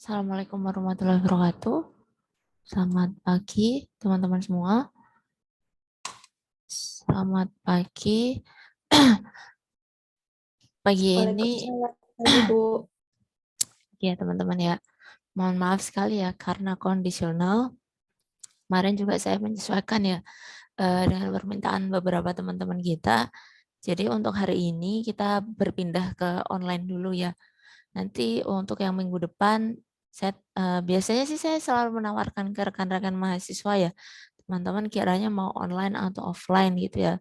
Assalamualaikum warahmatullahi wabarakatuh. Selamat pagi, teman-teman semua. Selamat pagi. Pagi ini, Waalaikumsalam lagi Bu. ya teman-teman ya, mohon maaf sekali ya karena kondisional. Kemarin juga saya menyesuaikan ya dengan permintaan beberapa teman-teman kita. Jadi untuk hari ini kita berpindah ke online dulu ya. Nanti untuk yang minggu depan, biasanya sih saya selalu menawarkan ke rekan-rekan mahasiswa ya, teman-teman kiranya mau online atau offline gitu ya.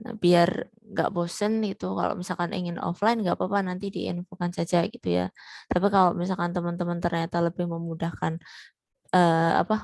Nah, biar nggak bosen gitu, kalau misalkan ingin offline nggak apa-apa nanti diinfokan saja gitu ya. Tapi kalau misalkan teman-teman ternyata lebih memudahkan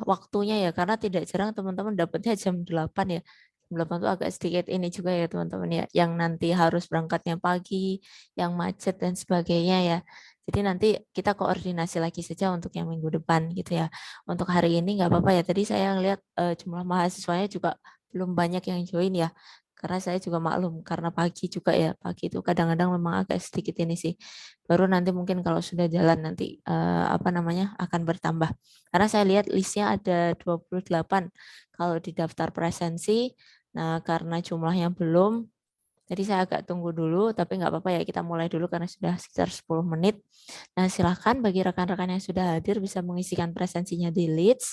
waktunya ya, karena tidak jarang teman-teman dapatnya jam 8 ya. Jam 8 itu agak sedikit ini juga ya teman-teman ya, yang nanti harus berangkatnya pagi, yang macet dan sebagainya ya. Jadi nanti kita koordinasi lagi saja untuk yang minggu depan gitu ya. Untuk hari ini nggak apa-apa ya. Tadi saya lihat jumlah mahasiswanya juga belum banyak yang join ya. Karena saya juga maklum karena pagi juga ya. Pagi itu kadang-kadang memang agak sedikit ini sih. Baru nanti mungkin kalau sudah jalan nanti akan bertambah. Karena saya lihat listnya ada 28 kalau di daftar presensi. Nah, karena jumlahnya belum, jadi saya agak tunggu dulu, tapi nggak apa-apa ya, kita mulai dulu karena sudah sekitar 10 menit. Nah, silahkan bagi rekan-rekan yang sudah hadir bisa mengisikan presensinya di Leads.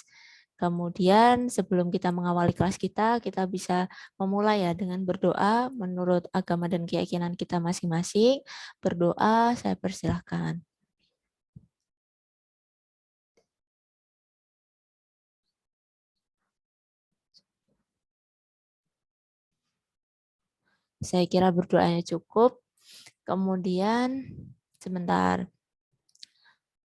Kemudian sebelum kita mengawali kelas kita bisa memulai ya dengan berdoa menurut agama dan keyakinan kita masing-masing. Berdoa, saya persilahkan. Saya kira berdoanya cukup. Kemudian, sebentar.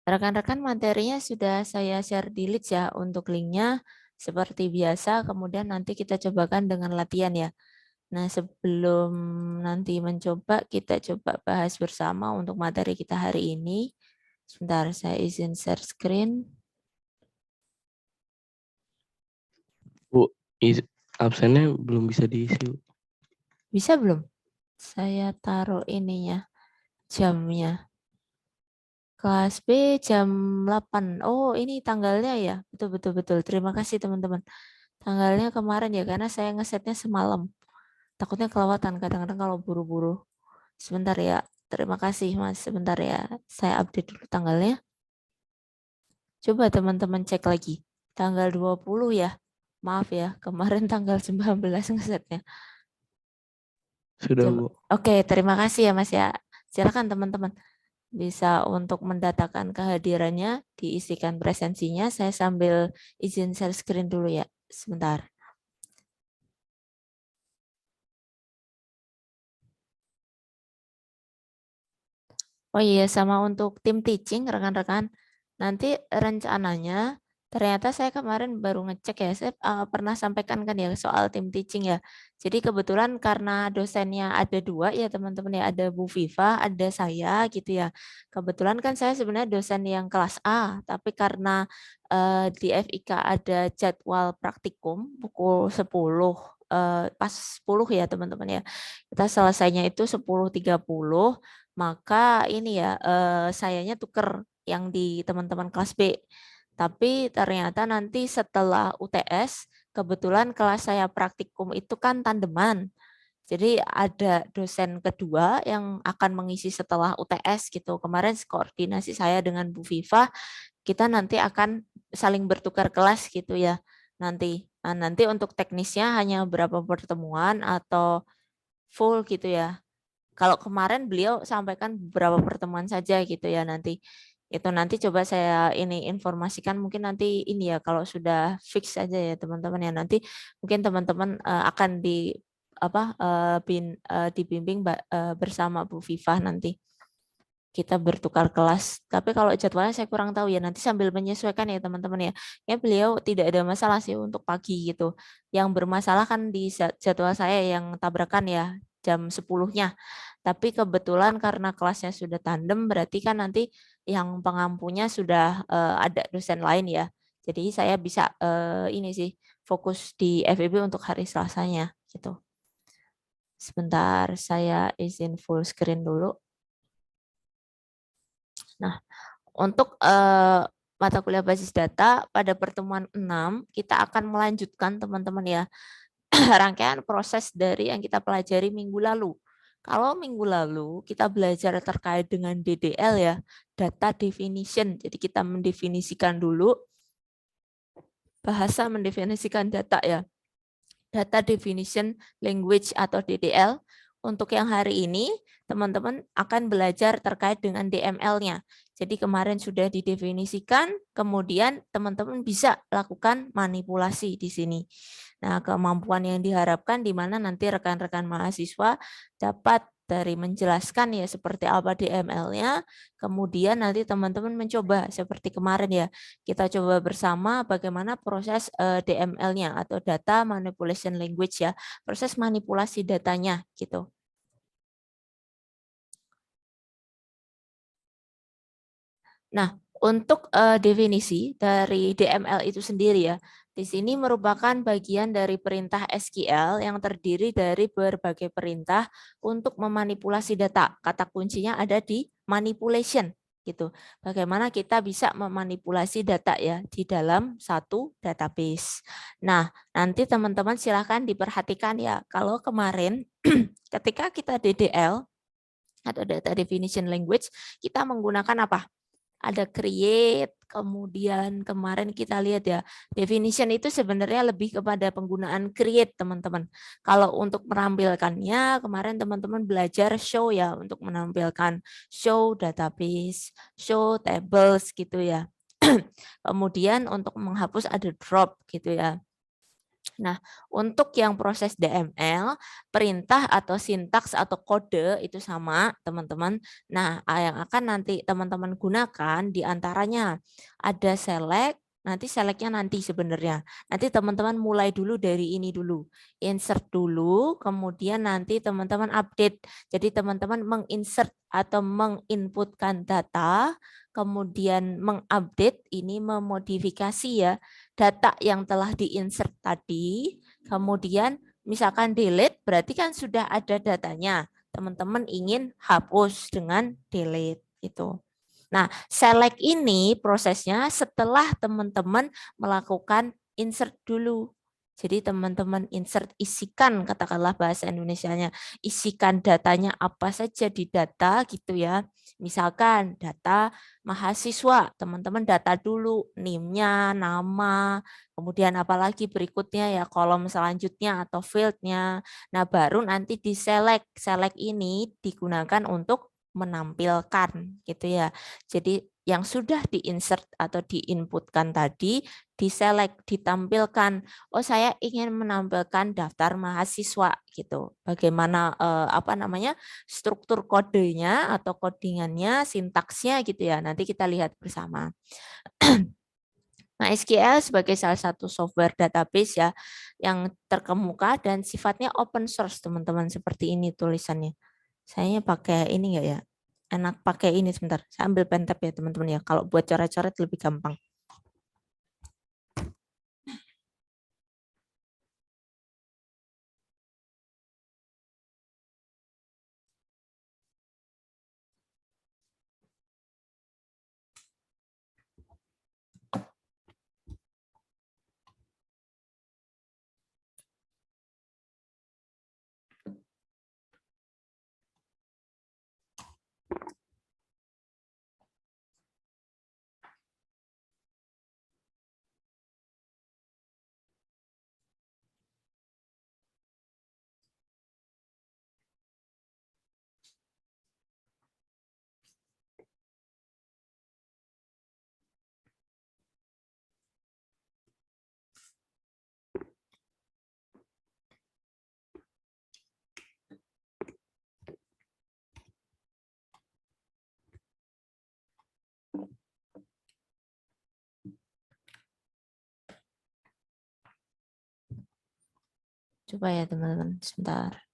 Rekan-rekan materinya sudah saya share di Leads ya untuk linknya seperti biasa. Kemudian nanti kita cobakan dengan latihan ya. Nah, sebelum nanti mencoba, kita coba bahas bersama untuk materi kita hari ini. Sebentar, saya izin share screen. Bu, absennya belum bisa diisi, Bu. Bisa belum? Saya taruh ininya, jamnya. Kelas B jam 8. Oh, ini tanggalnya ya. Betul, betul, betul. Terima kasih teman-teman. Tanggalnya kemarin ya, karena saya ngesetnya semalam. Takutnya kelewatan kadang-kadang kalau buru-buru. Sebentar ya. Terima kasih Mas. Sebentar ya. Saya update dulu tanggalnya. Coba teman-teman cek lagi. Tanggal 20 ya. Maaf ya, kemarin tanggal 19 ngesetnya. Sudah, Coba. Bu. Oke, terima kasih ya Mas ya. Silakan teman-teman. Bisa untuk mendatakan kehadirannya, diisikan presensinya. Saya sambil izin share screen dulu ya. Sebentar. Oh iya, sama untuk tim teaching, rekan-rekan. Nanti rencananya, ternyata saya kemarin baru ngecek ya, saya pernah sampaikan kan ya soal tim teaching ya. Jadi kebetulan karena dosennya ada dua ya teman-teman ya, ada Bu Viva, ada saya gitu ya. Kebetulan kan saya sebenarnya dosen yang kelas A, tapi karena di FIK ada jadwal praktikum pukul 10, pas 10 ya teman-teman ya. Kita selesainya itu 10.30. Maka ini ya, sayanya tuker yang di teman-teman kelas B. Tapi ternyata nanti setelah UTS, kebetulan kelas saya praktikum itu kan tandeman. Jadi ada dosen kedua yang akan mengisi setelah UTS gitu. Kemarin koordinasi saya dengan Bu Viva, kita nanti akan saling bertukar kelas gitu ya. Nanti untuk teknisnya hanya berapa pertemuan atau full gitu ya. Kalau kemarin beliau sampaikan beberapa pertemuan saja gitu ya nanti. Itu nanti coba saya ini informasikan mungkin nanti ini ya kalau sudah fix saja ya teman-teman ya nanti mungkin teman-teman akan dibimbing bersama Bu Viva nanti kita bertukar kelas. Tapi kalau jadwalnya saya kurang tahu ya nanti sambil menyesuaikan ya teman-teman ya. Ya beliau tidak ada masalah sih untuk pagi gitu. Yang bermasalah kan di jadwal saya yang tabrakan ya jam 10-nya. Tapi kebetulan karena kelasnya sudah tandem berarti kan nanti yang pengampunya sudah ada dosen lain ya. Jadi saya bisa ini sih fokus di FEB untuk hari Selasanya gitu. Sebentar saya izin full screen dulu. Nah, Untuk mata kuliah basis data pada pertemuan 6 kita akan melanjutkan teman-teman ya rangkaian proses dari yang kita pelajari minggu lalu. Kalau minggu lalu kita belajar terkait dengan DDL ya, data definition. Jadi kita mendefinisikan dulu bahasa mendefinisikan data ya. Data definition language atau DDL. Untuk yang hari ini, teman-teman akan belajar terkait dengan DML-nya. Jadi kemarin sudah didefinisikan, kemudian teman-teman bisa lakukan manipulasi di sini. Nah, kemampuan yang diharapkan di mana nanti rekan-rekan mahasiswa dapat dari menjelaskan ya seperti apa DML-nya, kemudian nanti teman-teman mencoba seperti kemarin ya, kita coba bersama bagaimana proses DML-nya atau data manipulation language ya, proses manipulasi datanya gitu. Nah, untuk definisi dari DML itu sendiri ya, di sini merupakan bagian dari perintah SQL yang terdiri dari berbagai perintah untuk memanipulasi data. Kata kuncinya ada di manipulation gitu. Bagaimana kita bisa memanipulasi data ya di dalam satu database. Nah, nanti teman-teman silahkan diperhatikan ya. Kalau kemarin ketika kita DDL atau data definition language, kita menggunakan apa? Ada create, kemudian kemarin kita lihat ya, definition itu sebenarnya lebih kepada penggunaan create, teman-teman. Kalau untuk menampilkannya, kemarin teman-teman belajar show ya, untuk menampilkan show database, show tables gitu ya. Kemudian untuk menghapus ada drop gitu ya. Nah, untuk yang proses DML, perintah atau sintaks atau kode itu sama, teman-teman. Nah, yang akan nanti teman-teman gunakan diantaranya ada select, nanti selectnya nanti sebenarnya. Nanti teman-teman mulai dulu dari ini dulu. Insert dulu, kemudian nanti teman-teman update. Jadi teman-teman menginsert atau menginputkan data, kemudian mengupdate, ini memodifikasi ya, data yang telah diinsert tadi, kemudian misalkan delete, berarti kan sudah ada datanya. Teman-teman ingin hapus dengan delete itu. Nah, select ini prosesnya setelah teman-teman melakukan insert dulu. Jadi teman-teman insert, isikan, katakanlah bahasa Indonesianya, isikan datanya apa saja di data gitu ya. Misalkan data mahasiswa, teman-teman data dulu NIM-nya, nama, kemudian apalagi berikutnya ya kolom selanjutnya atau field-nya. Nah, baru nanti di select. Select ini digunakan untuk menampilkan gitu ya. Jadi yang sudah diinsert atau diinputkan tadi diselect, ditampilkan. Oh, saya ingin menampilkan daftar mahasiswa gitu. Bagaimana apa namanya? Struktur kodenya atau codingannya, sintaksnya gitu ya. Nanti kita lihat bersama. MySQL sebagai salah satu software database ya yang terkemuka dan sifatnya open source, teman-teman. Seperti ini tulisannya. Saya pakai ini enggak ya? Enak pakai ini sebentar. Saya ambil pen tab ya, teman-teman ya. Kalau buat coret-coret lebih gampang. Coba ya teman-teman, sebentar.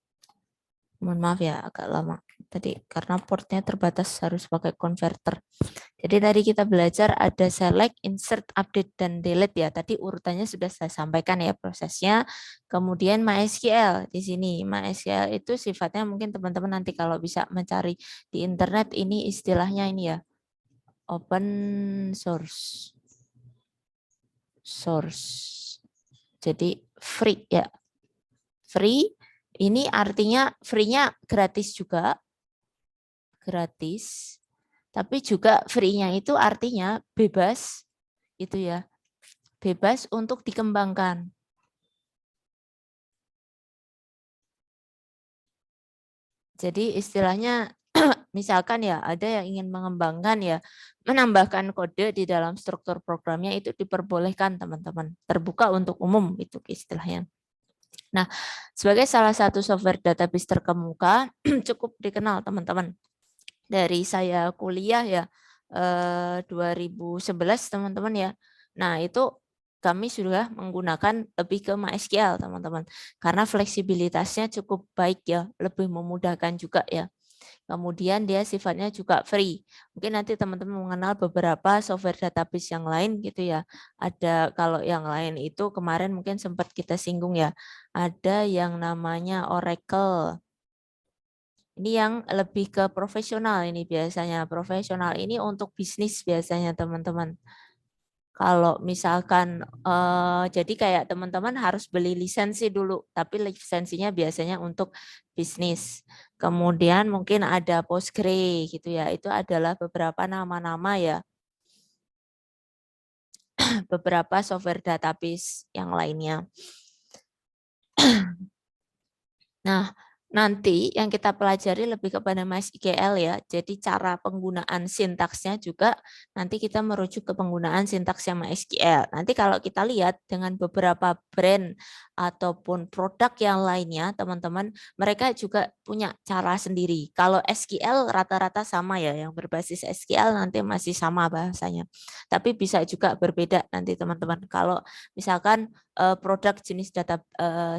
Mohon maaf ya agak lama tadi karena portnya terbatas, harus pakai converter. Jadi tadi kita belajar ada select, insert, update, dan delete ya. Tadi urutannya sudah saya sampaikan ya prosesnya. Kemudian MySQL di sini. MySQL itu sifatnya mungkin teman-teman nanti kalau bisa mencari di internet, ini istilahnya ini ya. open source. Jadi free ya. Free ini artinya free-nya gratis juga. Gratis. Tapi juga free-nya itu artinya bebas itu ya. Bebas untuk dikembangkan. Jadi istilahnya misalkan ya ada yang ingin mengembangkan ya, menambahkan kode di dalam struktur programnya itu diperbolehkan teman-teman. Terbuka untuk umum itu istilahnya. Nah, sebagai salah satu software database terkemuka cukup dikenal teman-teman. Dari saya kuliah ya 2011 teman-teman ya. Nah, itu kami sudah menggunakan lebih ke MySQL teman-teman. Karena fleksibilitasnya cukup baik ya, lebih memudahkan juga ya. Kemudian dia sifatnya juga free. Mungkin nanti teman-teman mengenal beberapa software database yang lain gitu ya. Ada kalau yang lain itu kemarin mungkin sempat kita singgung ya. Ada yang namanya Oracle. Ini yang lebih ke profesional ini biasanya. Profesional ini untuk bisnis biasanya teman-teman. Kalau misalkan jadi kayak teman-teman harus beli lisensi dulu, tapi lisensinya biasanya untuk bisnis. Kemudian mungkin ada Postgre gitu ya. Itu adalah beberapa nama-nama ya. Beberapa software database yang lainnya. Nah, nanti yang kita pelajari lebih kepada MySQL ya. Jadi cara penggunaan sintaksnya juga nanti kita merujuk ke penggunaan sintaksnya MySQL. Nanti kalau kita lihat dengan beberapa brand ataupun produk yang lainnya, teman-teman, mereka juga punya cara sendiri. Kalau SQL rata-rata sama ya, yang berbasis SQL nanti masih sama bahasanya. Tapi bisa juga berbeda nanti teman-teman. Kalau misalkan produk jenis data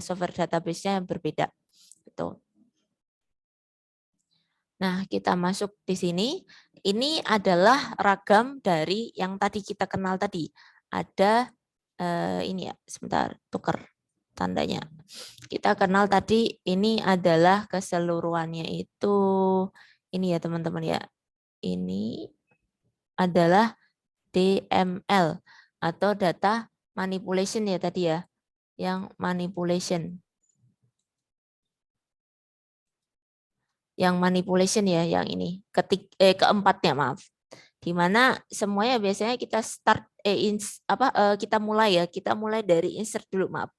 software database-nya yang berbeda. Gitu. Nah, kita masuk di sini. Ini adalah ragam dari yang tadi kita kenal tadi. Ada ini ya, sebentar, tukar tandanya. Kita kenal tadi ini adalah keseluruhannya itu ini ya teman-teman ya. Ini adalah DML atau data manipulation ya tadi ya. Yang manipulation. Yang manipulation ya, yang ini keempatnya maaf, di mana semuanya biasanya kita kita mulai dari insert dulu maaf.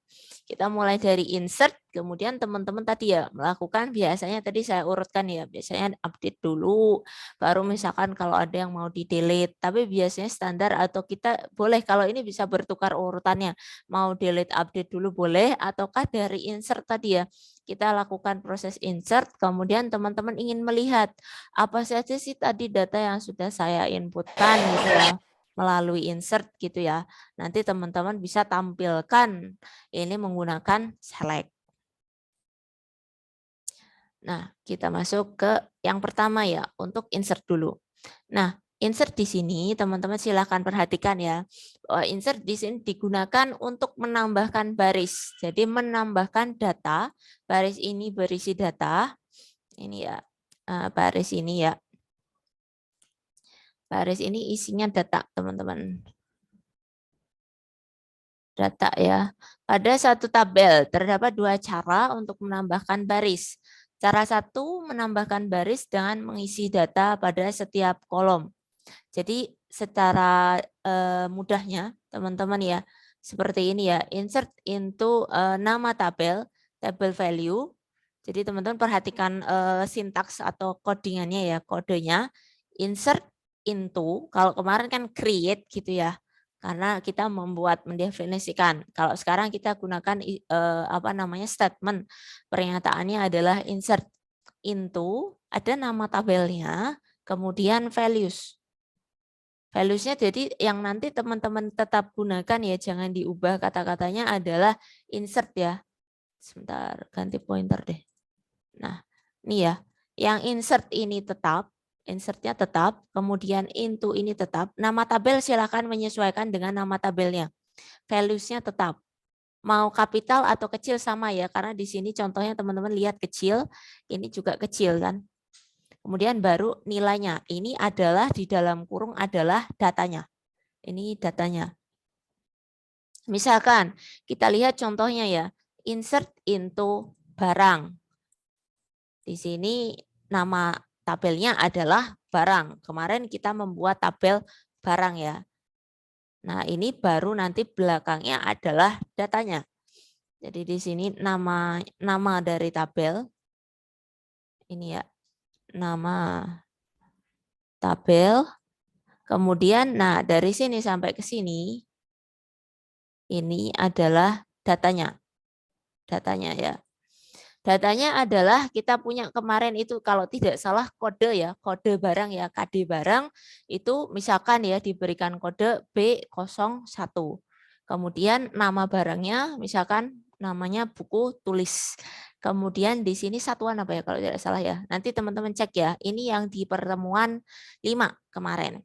Kita mulai dari insert, kemudian teman-teman tadi ya melakukan biasanya tadi saya urutkan ya, biasanya update dulu, baru misalkan kalau ada yang mau di delete, tapi biasanya standar atau kita boleh kalau ini bisa bertukar urutannya, mau delete update dulu boleh, ataukah dari insert tadi ya, kita lakukan proses insert, kemudian teman-teman ingin melihat apa saja sih tadi data yang sudah saya inputkan gitu ya, melalui insert gitu ya. Nanti teman-teman bisa tampilkan ini menggunakan select. Nah, kita masuk ke yang pertama ya, untuk insert dulu. Nah, insert di sini teman-teman silahkan perhatikan ya. Insert di sini digunakan untuk menambahkan baris. Jadi menambahkan data, baris ini berisi data. Ini ya, baris ini ya. Baris ini isinya data, teman-teman. Data ya. Pada satu tabel terdapat dua cara untuk menambahkan baris. Cara satu menambahkan baris dengan mengisi data pada setiap kolom. Jadi secara mudahnya teman-teman ya, seperti ini ya, insert into nama tabel, table value. Jadi teman-teman perhatikan sintaks atau codingannya ya, kodenya. Insert into, kalau kemarin kan create gitu ya, karena kita mendefinisikan. Kalau sekarang kita gunakan statement, pernyataannya adalah insert into, ada nama tabelnya, kemudian values. Values-nya jadi yang nanti teman-teman tetap gunakan ya, jangan diubah kata-katanya adalah insert ya. Sebentar, ganti pointer deh. Nah, ini ya, yang insert ini tetap, insertnya tetap, kemudian into ini tetap. Nama tabel silakan menyesuaikan dengan nama tabelnya. Values-nya tetap. Mau kapital atau kecil sama ya, karena di sini contohnya teman-teman lihat kecil, ini juga kecil kan. Kemudian baru nilainya. Ini adalah di dalam kurung adalah datanya. Ini datanya. Misalkan kita lihat contohnya ya, insert into barang. Di sini nama tabelnya adalah barang. Kemarin kita membuat tabel barang ya. Nah, ini baru nanti belakangnya adalah datanya. Jadi di sini nama dari tabel ini ya. Nama tabel. Kemudian nah dari sini sampai ke sini ini adalah datanya. Datanya ya. Datanya adalah kita punya kemarin itu kalau tidak salah kode ya, kode barang ya, KD barang itu misalkan ya diberikan kode B01. Kemudian nama barangnya misalkan namanya buku tulis. Kemudian di sini satuan apa ya kalau tidak salah ya. Nanti teman-teman cek ya. Ini yang di pertemuan 5 kemarin.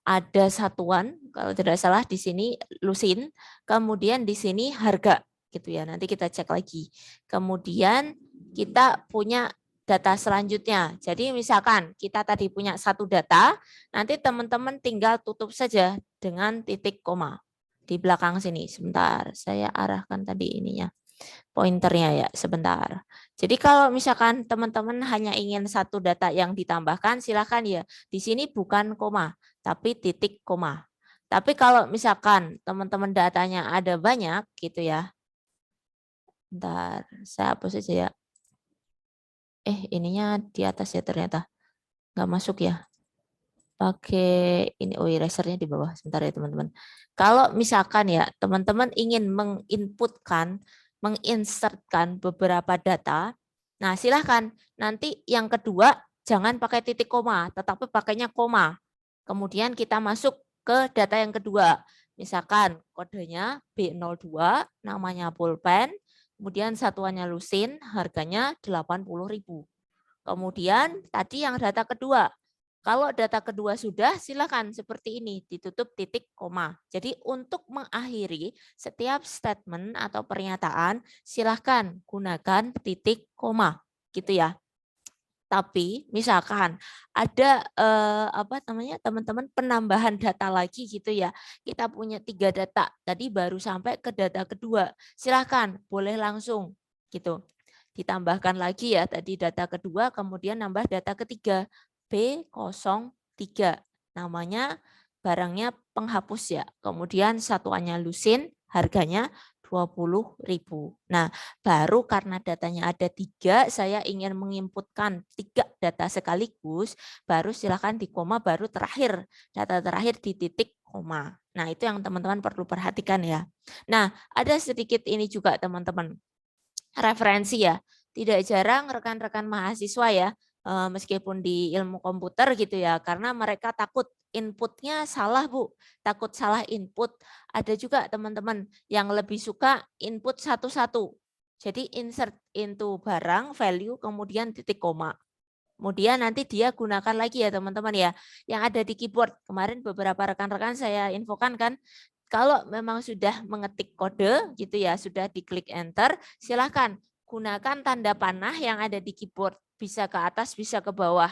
Ada satuan kalau tidak salah di sini lusin, kemudian di sini harga gitu ya. Nanti kita cek lagi. Kemudian kita punya data selanjutnya. Jadi misalkan kita tadi punya satu data, nanti teman-teman tinggal tutup saja dengan titik koma di belakang sini. Sebentar, saya arahkan tadi ininya. Pointernya ya, sebentar. Jadi kalau misalkan teman-teman hanya ingin satu data yang ditambahkan, silakan ya. Di sini bukan koma, tapi titik koma. Tapi kalau misalkan teman-teman datanya ada banyak gitu ya. Bentar, saya hapus saja ya. Ininya di atas ya ternyata. Nggak masuk ya. Pakai ini, erasernya di bawah. Sebentar ya teman-teman. Kalau misalkan ya teman-teman ingin menginsertkan beberapa data, nah silahkan. Nanti yang kedua jangan pakai titik koma, tetapi pakainya koma. Kemudian kita masuk ke data yang kedua. Misalkan kodenya B02, namanya pulpen, kemudian satuannya lusin, harganya 80.000. Kemudian tadi yang data kedua. Kalau data kedua sudah, silakan seperti ini, ditutup titik koma. Jadi untuk mengakhiri setiap statement atau pernyataan, silakan gunakan titik koma, gitu ya. Tapi misalkan ada teman-teman penambahan data lagi gitu ya. Kita punya 3 data, tadi baru sampai ke data kedua. Silakan, boleh langsung gitu. Ditambahkan lagi ya tadi data kedua, kemudian nambah data ketiga. B03. Namanya barangnya penghapus ya. Kemudian satuannya lusin, harganya 20.000. Nah, baru karena datanya ada 3, saya ingin menginputkan 3 data sekaligus, baru silakan di koma, baru terakhir. Data terakhir di titik koma. Nah, itu yang teman-teman perlu perhatikan ya. Nah, ada sedikit ini juga teman-teman. Referensi ya. Tidak jarang rekan-rekan mahasiswa ya, meskipun di ilmu komputer gitu ya, karena mereka takut inputnya salah Bu, takut salah input. Ada juga teman-teman yang lebih suka input satu-satu. Jadi insert into barang, value, kemudian titik koma. Kemudian nanti dia gunakan lagi ya teman-teman ya, yang ada di keyboard. Kemarin beberapa rekan-rekan saya infokan kan, kalau memang sudah mengetik kode gitu ya, sudah diklik enter, silakan gunakan tanda panah yang ada di keyboard. Bisa ke atas, bisa ke bawah.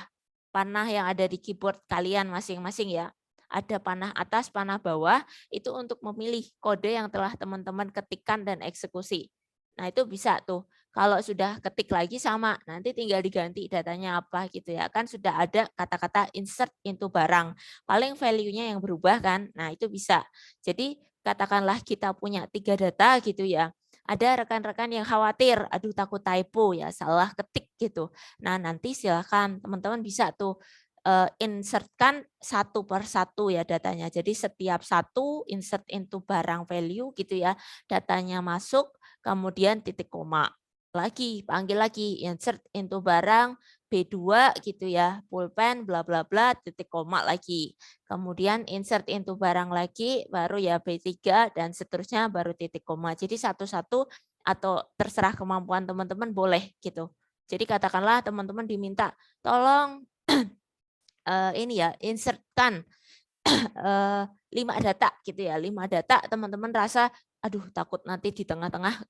Panah yang ada di keyboard kalian masing-masing ya. Ada panah atas, panah bawah, itu untuk memilih kode yang telah teman-teman ketikkan dan eksekusi. Nah itu bisa tuh. Kalau sudah ketik lagi sama, nanti tinggal diganti datanya apa gitu ya. Kan sudah ada kata-kata insert into barang. Paling value-nya yang berubah kan. Nah itu bisa. Jadi katakanlah kita punya 3 data gitu ya. Ada rekan-rekan yang khawatir, aduh takut typo ya, salah ketik gitu. Nah nanti silakan teman-teman bisa tuh insertkan satu per satu ya datanya. Jadi setiap satu insert into barang value gitu ya, datanya masuk, kemudian titik koma. Lagi, panggil lagi, insert into barang B2 gitu ya, pulpen bla bla bla, titik koma lagi. Kemudian insert into barang lagi, baru ya B3 dan seterusnya baru titik koma. Jadi satu-satu atau terserah kemampuan teman-teman boleh gitu. Jadi katakanlah teman-teman diminta, tolong ini ya, insertkan 5 data gitu ya, 5 data teman-teman rasa, aduh takut nanti di tengah-tengah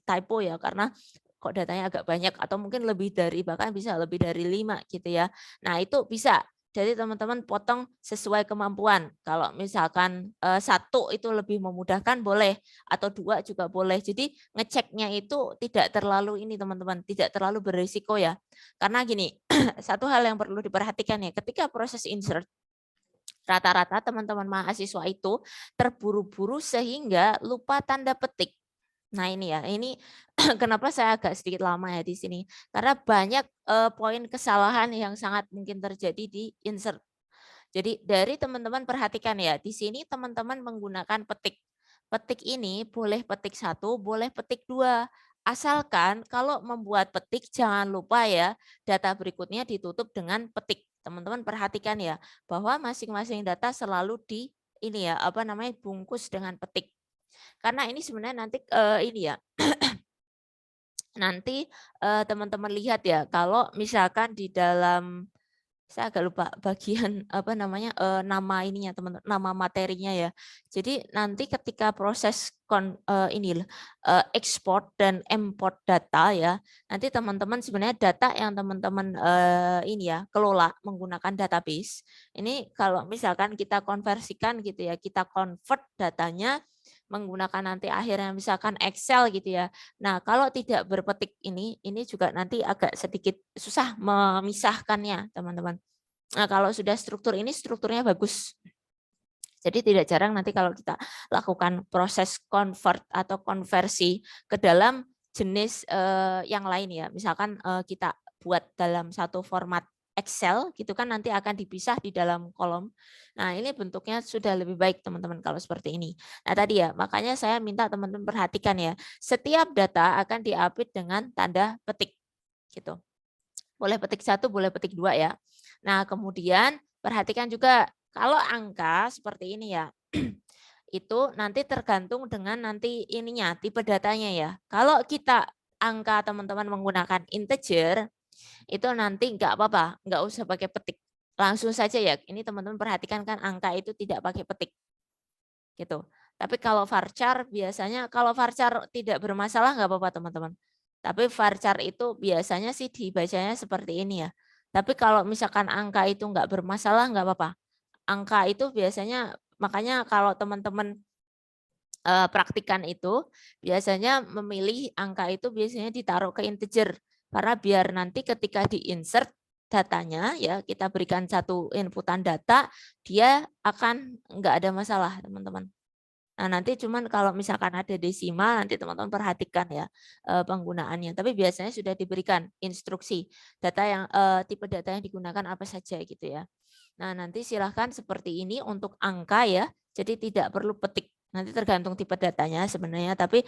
typo ya, karena kok datanya agak banyak atau mungkin lebih dari bahkan bisa lebih dari 5 gitu ya. Nah, itu bisa. Jadi teman-teman potong sesuai kemampuan. Kalau misalkan 1 itu lebih memudahkan boleh atau 2 juga boleh. Jadi ngeceknya itu tidak terlalu ini teman-teman, tidak terlalu berisiko ya. Karena gini, satu hal yang perlu diperhatikan ya, ketika proses insert rata-rata teman-teman mahasiswa itu terburu-buru sehingga lupa tanda petik. Nah ini ya, ini kenapa saya agak sedikit lama ya di sini. Karena banyak poin kesalahan yang sangat mungkin terjadi di insert. Jadi dari teman-teman perhatikan ya, di sini teman-teman menggunakan petik. Petik ini boleh petik 1, boleh petik 2. Asalkan kalau membuat petik jangan lupa ya, data berikutnya ditutup dengan petik. Teman-teman perhatikan ya, bahwa masing-masing data selalu di ini ya, apa namanya, bungkus dengan petik. Karena ini sebenarnya nanti ini ya, nanti teman-teman lihat ya, kalau misalkan di dalam saya agak lupa bagian apa namanya, nama ininya teman-teman, nama materinya ya. Jadi nanti ketika proses ekspor dan import data ya, nanti teman-teman sebenarnya data yang teman-teman, ini ya, kelola menggunakan database, ini kalau misalkan kita konversikan gitu ya, kita convert datanya menggunakan nanti akhirnya misalkan Excel gitu ya. Nah, kalau tidak berpetik ini juga nanti agak sedikit susah memisahkannya, teman-teman. Nah, kalau sudah struktur ini strukturnya bagus. Jadi tidak jarang nanti kalau kita lakukan proses convert atau konversi ke dalam jenis yang lain ya. Misalkan kita buat dalam satu format Excel gitu kan nanti akan dipisah di dalam kolom. Nah, ini bentuknya sudah lebih baik teman-teman kalau seperti ini. Nah, tadi ya, makanya saya minta teman-teman perhatikan ya. Setiap data akan diupdate dengan tanda petik gitu. Boleh petik 1, boleh petik 2 ya. Nah, kemudian perhatikan juga kalau angka seperti ini ya, itu nanti tergantung dengan nanti ininya, tipe datanya ya. Kalau kita angka teman-teman menggunakan integer, itu nanti nggak apa-apa, nggak usah pakai petik. Langsung saja ya, ini teman-teman perhatikan kan angka itu tidak pakai petik. Gitu. Tapi kalau varchar biasanya, kalau varchar tidak bermasalah nggak apa-apa teman-teman. Tapi varchar itu biasanya sih dibacanya seperti ini ya. Tapi kalau misalkan angka itu nggak bermasalah nggak apa-apa. Angka itu biasanya, makanya kalau teman-teman praktikan itu, biasanya memilih angka itu biasanya ditaruh ke integer. Karena biar nanti ketika di-insert datanya, ya kita berikan satu inputan data, dia akan nggak ada masalah teman-teman. Nah, nanti cuman kalau misalkan ada desimal, nanti teman-teman perhatikan ya penggunaannya. Tapi biasanya sudah diberikan instruksi data yang tipe data yang digunakan apa saja gitu ya. Nah, nanti silahkan seperti ini untuk angka ya. Jadi tidak perlu petik. Nanti tergantung tipe datanya sebenarnya. Tapi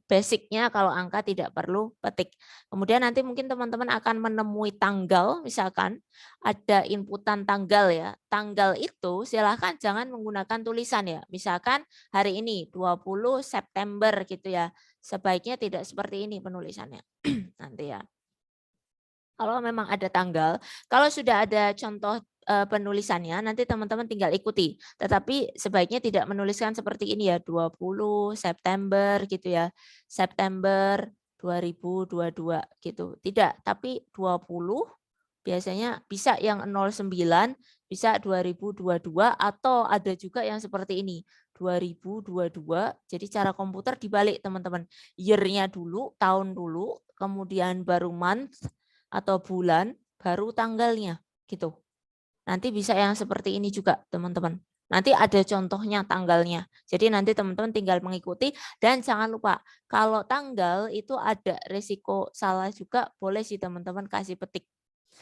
basicnya kalau angka tidak perlu petik. Kemudian nanti mungkin teman-teman akan menemui tanggal, misalkan ada inputan tanggal ya. Tanggal itu silahkan jangan menggunakan tulisan ya. Misalkan hari ini 20 September gitu ya. Sebaiknya tidak seperti ini penulisannya. Nanti ya. Kalau memang ada tanggal, kalau sudah ada contoh penulisannya, nanti teman-teman tinggal ikuti. Tetapi sebaiknya tidak menuliskan seperti ini ya, 20 September gitu ya, September 2022 gitu. Tidak, tapi 20 biasanya bisa yang 09, bisa 2022 atau ada juga yang seperti ini, 2022. Jadi cara komputer dibalik teman-teman. Year-nya dulu, tahun dulu, kemudian baru month atau bulan, baru tanggalnya gitu. Nanti bisa yang seperti ini juga teman-teman. Nanti ada contohnya tanggalnya. Jadi nanti teman-teman tinggal mengikuti dan jangan lupa kalau tanggal itu ada resiko salah juga, boleh sih teman-teman kasih petik.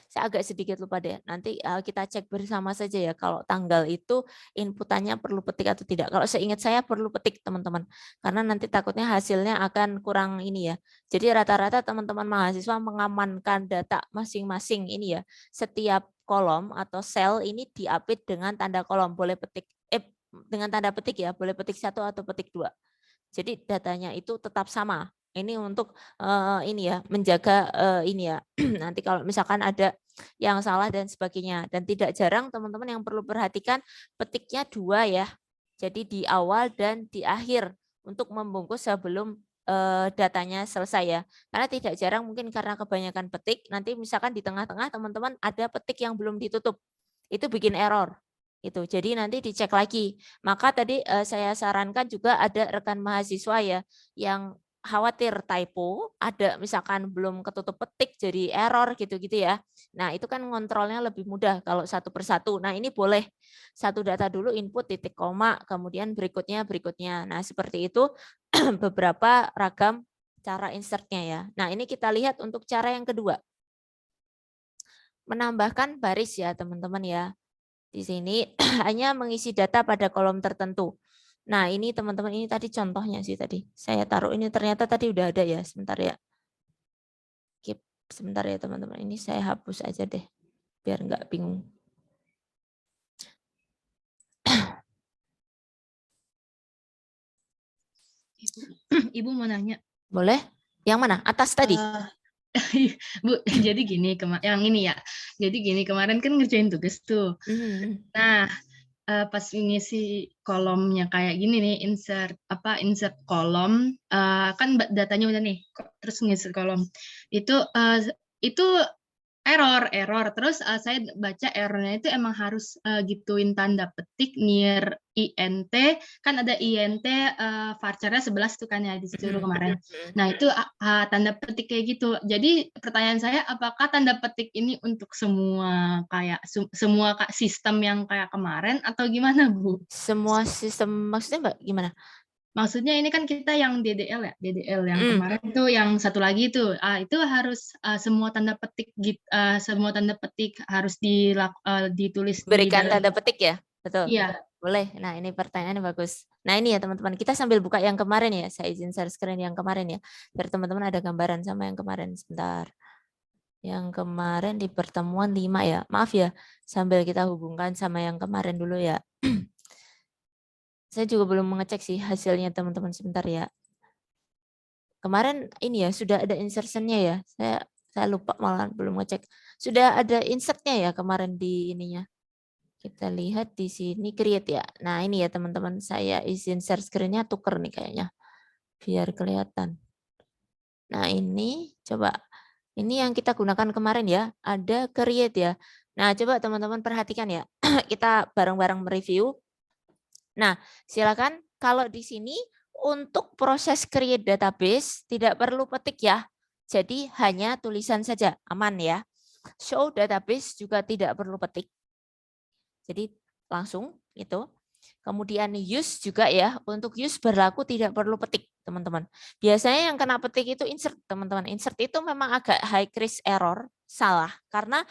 Saya agak sedikit lupa deh. Nanti kita cek bersama saja ya kalau tanggal itu inputannya perlu petik atau tidak. Kalau seingat saya perlu petik teman-teman. Karena nanti takutnya hasilnya akan kurang ini ya. Jadi rata-rata teman-teman mahasiswa mengamankan data masing-masing ini ya. Setiap kolom atau sel ini diapit dengan tanda kolom. Boleh petik dengan tanda petik ya. Boleh petik 1 atau petik 2. Jadi datanya itu tetap sama. Ini untuk ini ya, menjaga ini ya. Nanti kalau misalkan ada yang salah dan sebagainya. Dan tidak jarang teman-teman yang perlu perhatikan petiknya 2 ya. Jadi di awal dan di akhir untuk membungkus sebelum datanya selesai ya. Karena tidak jarang mungkin karena kebanyakan petik, nanti misalkan di tengah-tengah teman-teman ada petik yang belum ditutup. Itu bikin error. Itu. Jadi nanti dicek lagi. Maka tadi saya sarankan juga ada rekan mahasiswa ya yang khawatir typo, ada misalkan belum ketutup petik jadi error gitu-gitu ya. Nah, itu kan ngontrolnya lebih mudah kalau satu persatu. Nah, ini boleh satu data dulu input titik koma, kemudian berikutnya. Nah, seperti itu beberapa ragam cara insertnya ya. Nah, ini kita lihat untuk cara yang kedua. Menambahkan baris ya, teman-teman ya. Di sini hanya mengisi data pada kolom tertentu. Nah, ini teman-teman, ini tadi contohnya sih tadi. Saya taruh ini ternyata tadi udah ada ya, sebentar ya. Keep sebentar ya teman-teman. Ini saya hapus aja deh, biar nggak bingung. Ibu mau nanya. Boleh? Yang mana? Atas tadi? Bu, jadi gini, yang ini ya. Jadi gini, kemarin kan ngerjain tugas tuh. Nah, pas ngisi kolomnya kayak gini nih, insert kolom, kan datanya udah nih, terus ngisi kolom. Itu error. Terus saya baca errornya itu emang harus gituin tanda petik near int, kan ada int varchar-nya 11 tuh kan ya disuruh kemarin. Nah, itu tanda petik kayak gitu. Jadi pertanyaan saya, apakah tanda petik ini untuk semua semua sistem yang kayak kemarin atau gimana, Bu? Semua sistem maksudnya Mbak gimana? Maksudnya ini kan kita yang DDL ya, DDL yang kemarin itu yang satu lagi itu harus semua tanda petik harus ditulis Berikan di dalam. tanda petik ya, betul. Iya. Boleh. Nah, ini pertanyaannya bagus. Nah, ini ya teman-teman, kita sambil buka yang kemarin ya. Saya izin share screen yang kemarin ya. Biar teman-teman ada gambaran sama yang kemarin. Sebentar. Yang kemarin di pertemuan 5 ya. Maaf ya, sambil kita hubungkan sama yang kemarin dulu ya. Saya juga belum mengecek sih hasilnya teman-teman, sebentar ya. Kemarin ini ya sudah ada insertionnya ya. Saya lupa malah belum ngecek. Sudah ada insertnya ya kemarin di ininya. Kita lihat di sini create ya. Nah, ini ya teman-teman, saya izin share screen-nya tuker nih kayaknya. Biar kelihatan. Nah, ini coba. Ini yang kita gunakan kemarin ya. Ada create ya. Nah, coba teman-teman perhatikan ya. Kita bareng-bareng mereview. Nah, silakan kalau di sini untuk proses create database tidak perlu petik ya. Jadi hanya tulisan saja, aman ya. Show database juga tidak perlu petik. Jadi langsung itu. Kemudian use juga ya. Untuk use berlaku tidak perlu petik, teman-teman. Biasanya yang kena petik itu insert, teman-teman. Insert itu memang agak high risk error, salah. Karena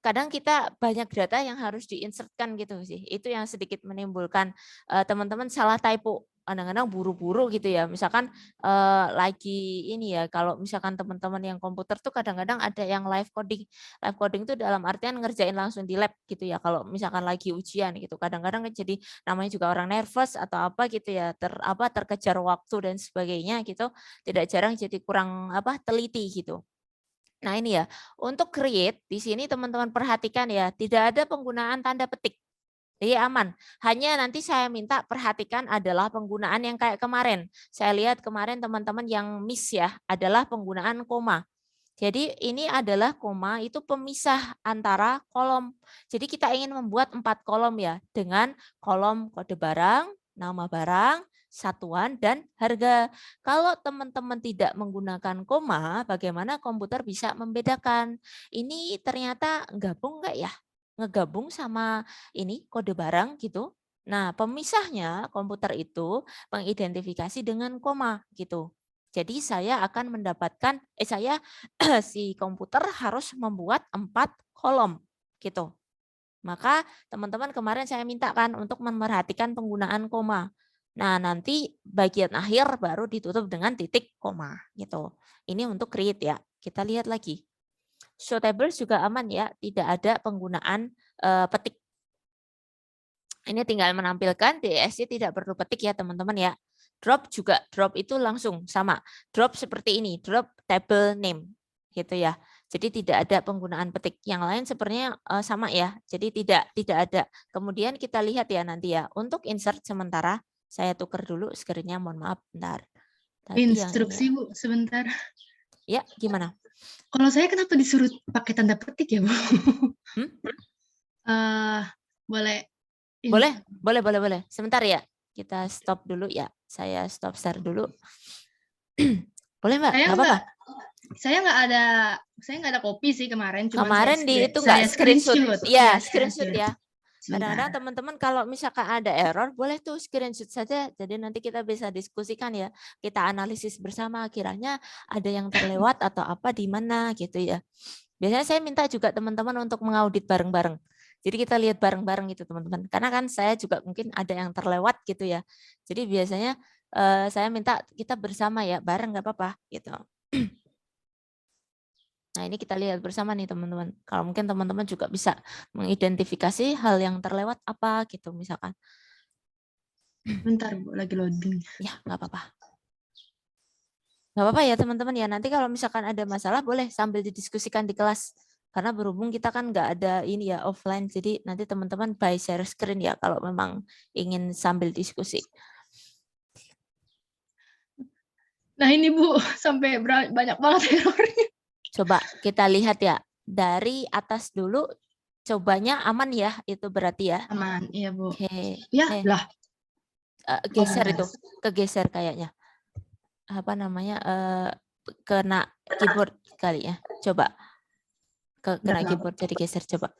kadang kita banyak data yang harus diinsertkan gitu sih. Itu yang sedikit menimbulkan teman-teman salah typo. Kadang-kadang buru-buru gitu ya. Misalkan lagi ini ya, kalau misalkan teman-teman yang komputer tuh kadang-kadang ada yang live coding. Live coding itu dalam artian ngerjain langsung di lab gitu ya. Kalau misalkan lagi ujian gitu. Kadang-kadang jadi namanya juga orang nervous atau apa gitu ya. Terkejar waktu dan sebagainya gitu. Tidak jarang jadi kurang teliti gitu. Nah, ini ya, untuk create di sini teman-teman perhatikan ya, tidak ada penggunaan tanda petik. Jadi aman. Hanya nanti saya minta perhatikan adalah penggunaan yang kayak kemarin. Saya lihat kemarin teman-teman yang miss ya, adalah penggunaan koma. Jadi ini adalah koma itu pemisah antara kolom. Jadi kita ingin membuat 4 kolom ya, dengan kolom kode barang, nama barang, satuan, dan harga. Kalau teman-teman tidak menggunakan koma, bagaimana komputer bisa membedakan? Ini ternyata gabung nggak ya? Ngegabung sama ini kode barang gitu. Nah, pemisahnya komputer itu mengidentifikasi dengan koma gitu. Jadi saya akan mendapatkan, si komputer harus membuat 4 kolom gitu. Maka teman-teman kemarin saya mintakan untuk memperhatikan penggunaan koma. Nah, nanti bagian akhir baru ditutup dengan titik koma gitu. Ini untuk create ya. Kita lihat lagi. Show tables juga aman ya, tidak ada penggunaan petik. Ini tinggal menampilkan DSC tidak perlu petik ya teman-teman ya. Drop juga, drop itu langsung sama. Drop seperti ini, drop table name gitu ya. Jadi tidak ada penggunaan petik. Yang lain sebenarnya sama ya. Jadi tidak ada. Kemudian kita lihat ya nanti ya. Untuk insert sementara saya tukar dulu screen-nya, mohon maaf bentar. Tadi yang Instruksi, Bu, sebentar. ya gimana? Kalau saya kenapa disuruh pakai tanda petik ya, Bu? Boleh. Boleh. Sebentar ya. Kita stop dulu ya. Saya stop share dulu. Boleh, Mbak? Nggak apa-apa. Saya nggak ada kopi sih kemarin. Cuma Kemarin di itu nggak screenshot. Iya, screenshot ya. Kadang-kadang teman-teman kalau misalkan ada error, boleh tuh screenshot saja. Jadi nanti kita bisa diskusikan ya. Kita analisis bersama, kiranya ada yang terlewat atau apa di mana gitu ya. Biasanya saya minta juga teman-teman untuk mengaudit bareng-bareng. Jadi kita lihat bareng-bareng gitu teman-teman. Karena kan saya juga mungkin ada yang terlewat gitu ya. Jadi biasanya saya minta kita bersama ya, bareng nggak apa-apa gitu. Nah, ini kita lihat bersama nih teman-teman. Kalau mungkin teman-teman juga bisa mengidentifikasi hal yang terlewat apa gitu misalkan. Bentar, Bu, lagi loading. Ya, nggak apa-apa. Nggak apa-apa ya teman-teman ya. Nanti kalau misalkan ada masalah boleh sambil didiskusikan di kelas. Karena berhubung kita kan nggak ada ini ya offline. Jadi nanti teman-teman by share screen ya kalau memang ingin sambil diskusi. Nah ini Bu, sampai banyak banget errornya. Coba kita lihat ya. Dari atas dulu, cobanya aman ya, itu berarti ya. Aman, iya Bu. Oke. Ya, lah. Geser itu, kegeser kayaknya. Apa namanya? Kena keyboard kali ya. Coba. Kena keyboard jadi geser coba.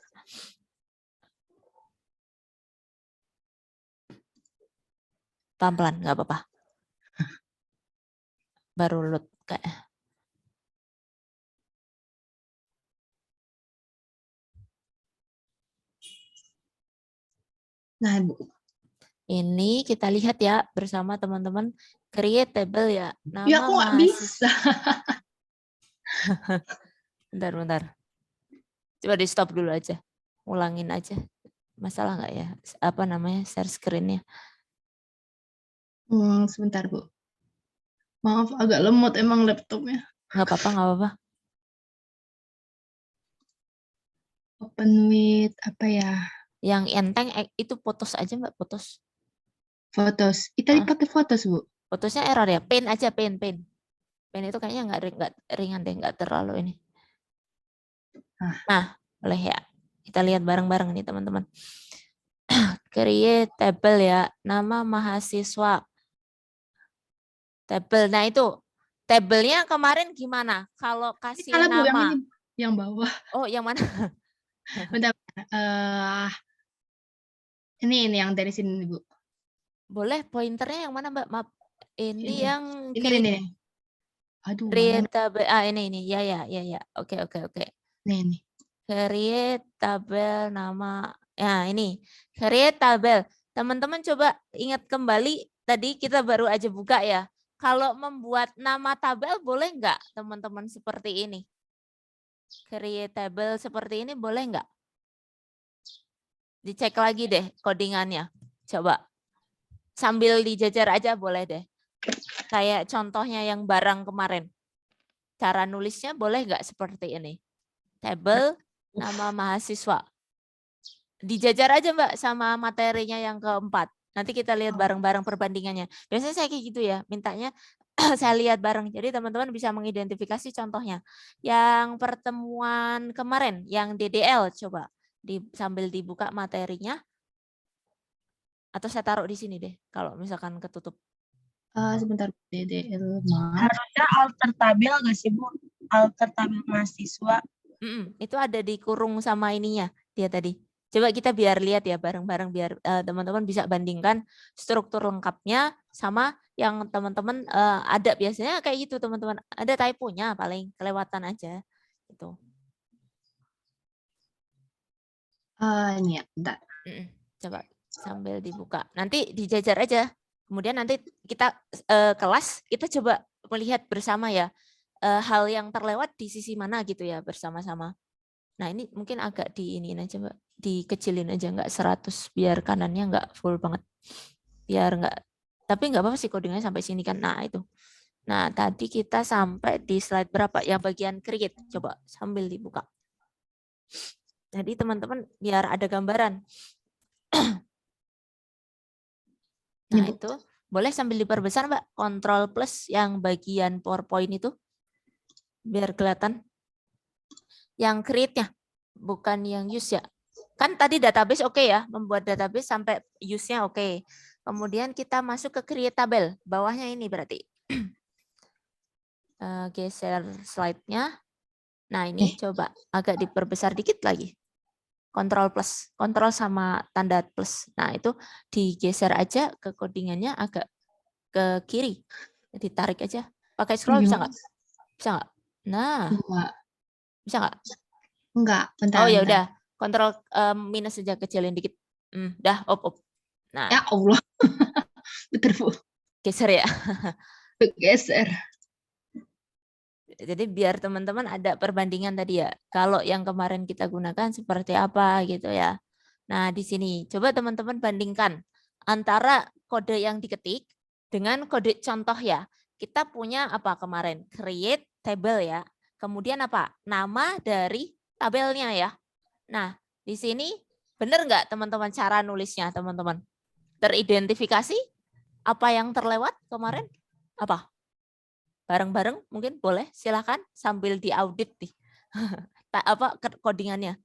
Pelan-pelan, nggak apa-apa. Baru load kayaknya. Nah, Bu. Ini kita lihat ya bersama teman-teman, create table ya. Nama ya, kok nggak bisa? Bentar. Coba di stop dulu aja. Ulangin aja. Masalah nggak ya? Apa namanya? Share screen-nya. Sebentar, Bu. Maaf, agak lemot emang laptopnya. Nggak apa-apa. Open with apa ya? Yang enteng itu fotos aja Mbak, fotos. Fotos. Kita pakai fotos, Bu. Fotonya error ya. Paint aja, paint. Paint itu kayaknya nggak ringan deh, nggak terlalu ini. Nah, boleh ya. Kita lihat bareng-bareng nih teman-teman. Create table ya. Nama mahasiswa. Table. Nah itu. Tabelnya kemarin gimana? Kalau kasih Salah, Bu, nama. yang bawah. Oh, yang mana? Bentar. Ini yang dari sini, Bu. Boleh pointernya yang mana Mbak? Maaf. Ini yang ini. Aduh, create tabel. Ini. Ya. Oke. Nih. Create tabel nama. Ya, ini. Create tabel. Teman-teman coba ingat kembali tadi kita baru aja buka ya. Kalau membuat nama tabel boleh nggak teman-teman seperti ini? Create tabel seperti ini boleh nggak? Dicek lagi deh codingannya. Coba. Sambil dijajar aja boleh deh. Kayak contohnya yang barang kemarin. Cara nulisnya boleh nggak seperti ini? Table nama mahasiswa. Dijajar aja Mbak sama materinya yang keempat. Nanti kita lihat bareng-bareng perbandingannya. Biasanya saya kayak gitu ya, mintanya saya lihat bareng. Jadi teman-teman bisa mengidentifikasi contohnya. Yang pertemuan kemarin, yang DDL, coba sambil dibuka materinya. Atau saya taruh di sini deh, kalau misalkan ketutup. Sebentar, DDL. Harusnya alter tabel nggak sih, Bu? Alter tabel mahasiswa. Itu ada di kurung sama ininya, dia tadi. Coba kita biar lihat ya bareng-bareng biar teman-teman bisa bandingkan struktur lengkapnya sama yang teman-teman ada biasanya kayak gitu teman-teman. Ada typonya paling kelewatan aja gitu. Ini ya, bentar. Coba sambil dibuka. Nanti dijajar aja. Kemudian nanti kita kelas kita coba melihat bersama ya hal yang terlewat di sisi mana gitu ya bersama-sama. Nah ini mungkin agak diiniin aja Mbak, dikecilin aja nggak 100 biar kanannya nggak full banget, biar nggak, tapi nggak apa-apa sih codingnya sampai sini kan. Nah itu, nah tadi kita sampai di slide berapa yang bagian create, coba sambil dibuka. Jadi teman-teman biar ada gambaran. Nah itu Boleh sambil diperbesar, Mbak. Control plus yang bagian PowerPoint itu. Biar kelihatan. Yang create-nya, bukan yang use ya. Kan tadi database oke ya, membuat database sampai use-nya oke. Kemudian kita masuk ke create tabel. Bawahnya ini berarti. Geser slide-nya. Nah ini coba agak diperbesar dikit lagi. Control plus, control sama tanda plus. Nah itu digeser aja ke codingannya agak ke kiri. Ditarik aja. Pakai scroll bisa nggak? Bisa nggak? Nah, Enggak. bisa nggak? Enggak, bentar. Oh ya bentar. udah, kontrol minus saja kecilin dikit. Dah, op. Nah, Ya Allah. Betul, Bu. geser ya. Geser. Jadi biar teman-teman ada perbandingan tadi ya. Kalau yang kemarin kita gunakan seperti apa gitu ya. Nah, di sini coba teman-teman bandingkan antara kode yang diketik dengan kode contoh ya. Kita punya apa kemarin? Create table ya. Kemudian apa? Nama dari tabelnya ya. Nah, di sini benar nggak teman-teman cara nulisnya teman-teman? Teridentifikasi apa yang terlewat kemarin? Apa? Bareng-bareng mungkin boleh, silakan sambil diaudit nih. Apa codingannya?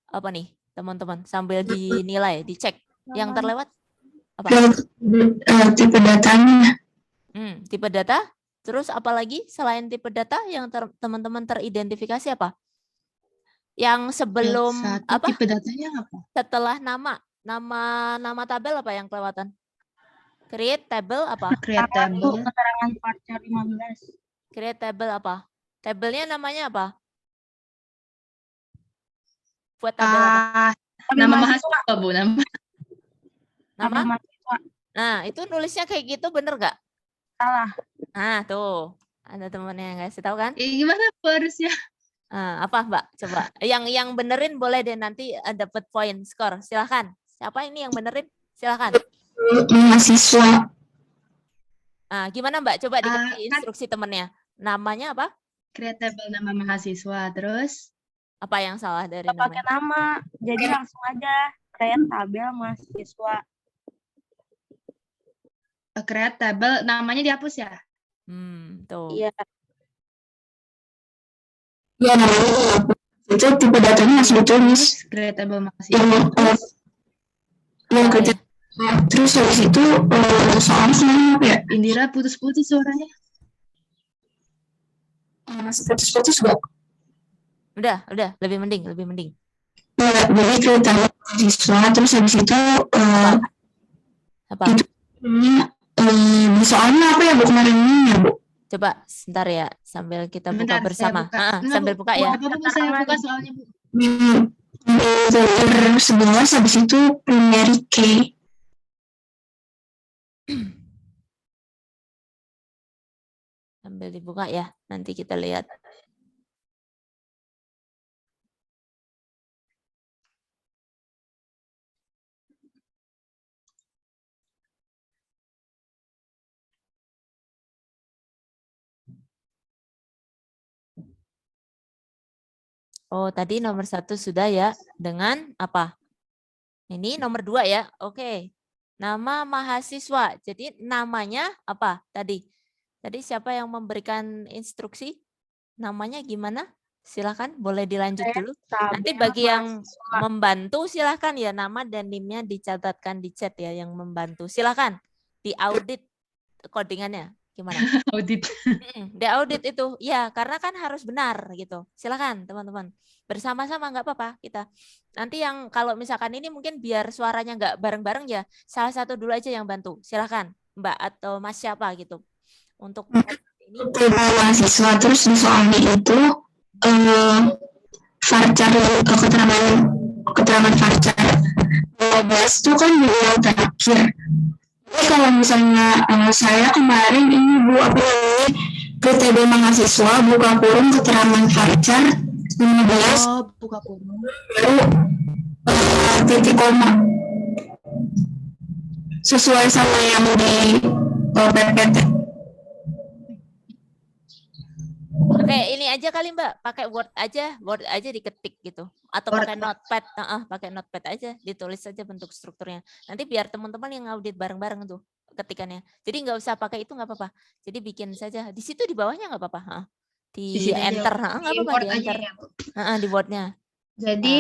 Apa nih teman-teman? Sambil dinilai, dicek. Yang terlewat apa? Tipe datanya. Tipe data. Terus apalagi selain tipe data yang teman-teman teridentifikasi apa? Yang sebelum apa? Tipe datanya apa? Setelah nama tabel apa yang kelewatan? Create table apa? Create table. Keterangan varchar 15. Create table apa? Tabelnya namanya apa? Buat tabel apa? Nama mahasiswa, Bu. Nama? Mahasiswa. Nah, itu nulisnya kayak gitu bener nggak? Salah. Nah, tuh. Ada temennya yang ngasih tahu kan? Gimana Bu harusnya? Apa Mbak? Coba. Yang benerin boleh deh nanti dapat poin skor. Silahkan. Siapa ini yang benerin? Silahkan. Mahasiswa. Nah, gimana Mbak? Coba dikasih instruksi temennya. Namanya apa? Create table nama mahasiswa. Terus? Apa yang salah dari Nggak pakai namanya? nama. Jadi langsung aja create tabel mahasiswa. Create table namanya dihapus ya? Tuh. Iya. Ya, namanya itu tipe datanya masih ditulis. Create table mahasiswa. Yang kerja. Terus habis itu soalnya apa ya? Indira putus-putus suaranya. Putus-putus gak? Udah, lebih mending. Jadi kereta mahasiswa, terus habis itu Apa? soalnya apa ya Bu kemarin ini ya Bu? Coba sebentar ya, sambil kita buka Bentar, bersama. saya buka. Sambil buka ya. Saya buka soalnya Bu. Terus 11 habis itu primary key. Sambil dibuka ya, nanti kita lihat. Oh, tadi nomor 1 sudah ya, dengan apa? Ini nomor 2 ya, oke. Nama mahasiswa, jadi namanya apa tadi? Tadi siapa yang memberikan instruksi? Namanya gimana? Silakan, boleh dilanjut dulu. Nanti bagi yang membantu silakan ya, nama dan NIM-nya dicatatkan di chat ya yang membantu. Silakan diaudit codingannya gimana? Audit. Diaudit itu ya, karena kan harus benar gitu. Silakan teman-teman, bersama-sama nggak apa-apa kita. Nanti yang kalau misalkan ini mungkin biar suaranya nggak bareng-bareng ya, salah satu dulu aja yang bantu. Silakan Mbak atau Mas siapa gitu. Untuk ini mahasiswa, terus di soalnya itu varchar keterangan varchar 12 itu kan di yang terakhir. Jadi kalau misalnya saya kemarin ini Bu apa namanya PTB mahasiswa buka kurung keterangan varchar 15. Oh, buka kurung. Baru titik koma sesuai sama yang di PPT. Oke, ini aja kali Mbak, pakai Word aja diketik gitu, atau pakai Notepad, pakai Notepad aja, ditulis saja bentuk strukturnya. Nanti biar teman-teman yang audit bareng-bareng tuh, ketikannya. Jadi nggak usah pakai itu, nggak apa-apa. Jadi bikin saja di situ, di bawahnya nggak apa-apa. Di Di sini aja, enter, di nggak apa-apa, Word di aja enter. ya, Bu. Di Word-nya. Jadi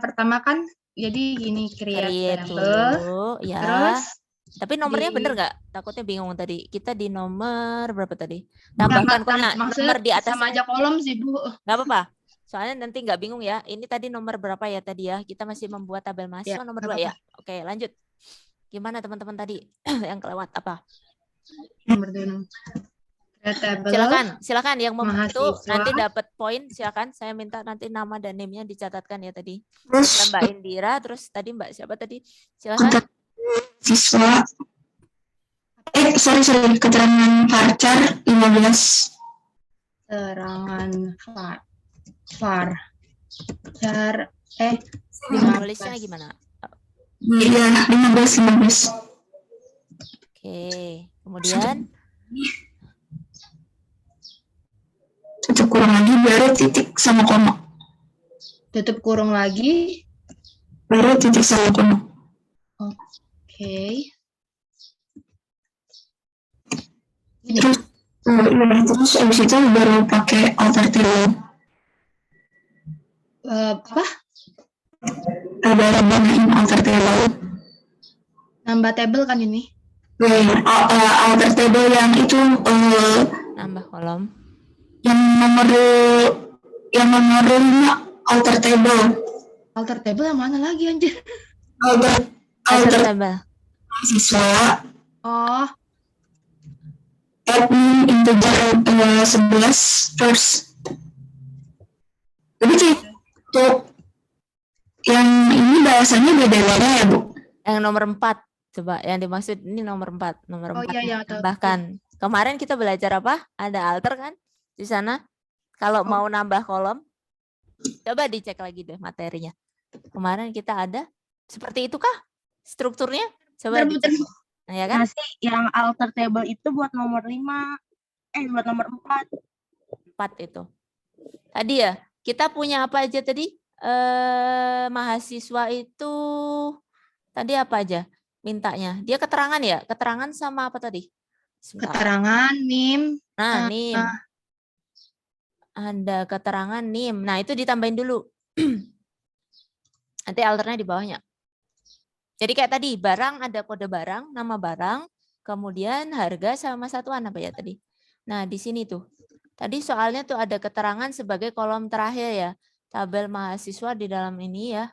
pertama kan jadi gini, create Create table, dulu, ya. terus Tapi nomornya bener nggak? Takutnya bingung tadi. Kita di nomor berapa tadi? Tambahkan maksudnya nomor di atasnya. sama aja kolom sih, Bu. Nggak apa-apa. Soalnya nanti nggak bingung ya. Ini tadi nomor berapa ya tadi ya? Kita masih membuat tabel mahasiswa Ya, nomor nggak 2 ya. Oke, lanjut. Gimana teman-teman tadi yang kelewat apa? Nomor 2. Create table. Silakan yang mau bantu mahasiswa. nanti dapat poin. Silakan. Saya minta nanti nama dan name-nya dicatatkan ya tadi. Terus Mbak Indira, terus tadi Mbak siapa tadi? Silakan. siswa. Sorry, keterangan varchar 15. Terangan var. Tulisnya gimana? Iya, 15. Oke, kemudian Tutup kurung lagi, baru titik sama koma. Tutup kurung lagi. Baru titik sama koma. Oke. Terus abis itu baru pakai alter table. Apa? Baru gunain alter table. Nambah table kan ini? Alter table yang itu nambah kolom. yang nomor 5 alter table. Alter table yang mana lagi anjir? Alter table. Siswa. Oh, Admin integer 11 first. Jadi untuk yang ini bahasanya beda-beda ya, Bu? Yang nomor 4. Coba yang dimaksud ini nomor 4. Nomor 4. iya, tahu. Bahkan kemarin kita belajar apa? Ada alter kan di sana. Kalau mau nambah kolom, coba dicek lagi deh materinya. Kemarin kita ada seperti itu kah strukturnya? Coba dicek. Nah, ya kan? Masih yang alter table itu buat nomor 5. Buat nomor 4. 4 itu. Tadi ya, kita punya apa aja tadi? Mahasiswa itu tadi apa aja mintanya? Dia keterangan ya? Keterangan sama apa tadi? Sebentar. Keterangan, NIM. Nah, NIM. Ada keterangan NIM. Nah, itu ditambahin dulu. Nanti alternya di bawahnya. Jadi kayak tadi, barang ada kode barang, nama barang, kemudian harga sama satuan apa ya tadi. Nah, di sini tuh. Tadi soalnya tuh ada keterangan sebagai kolom terakhir ya. Tabel mahasiswa di dalam ini ya.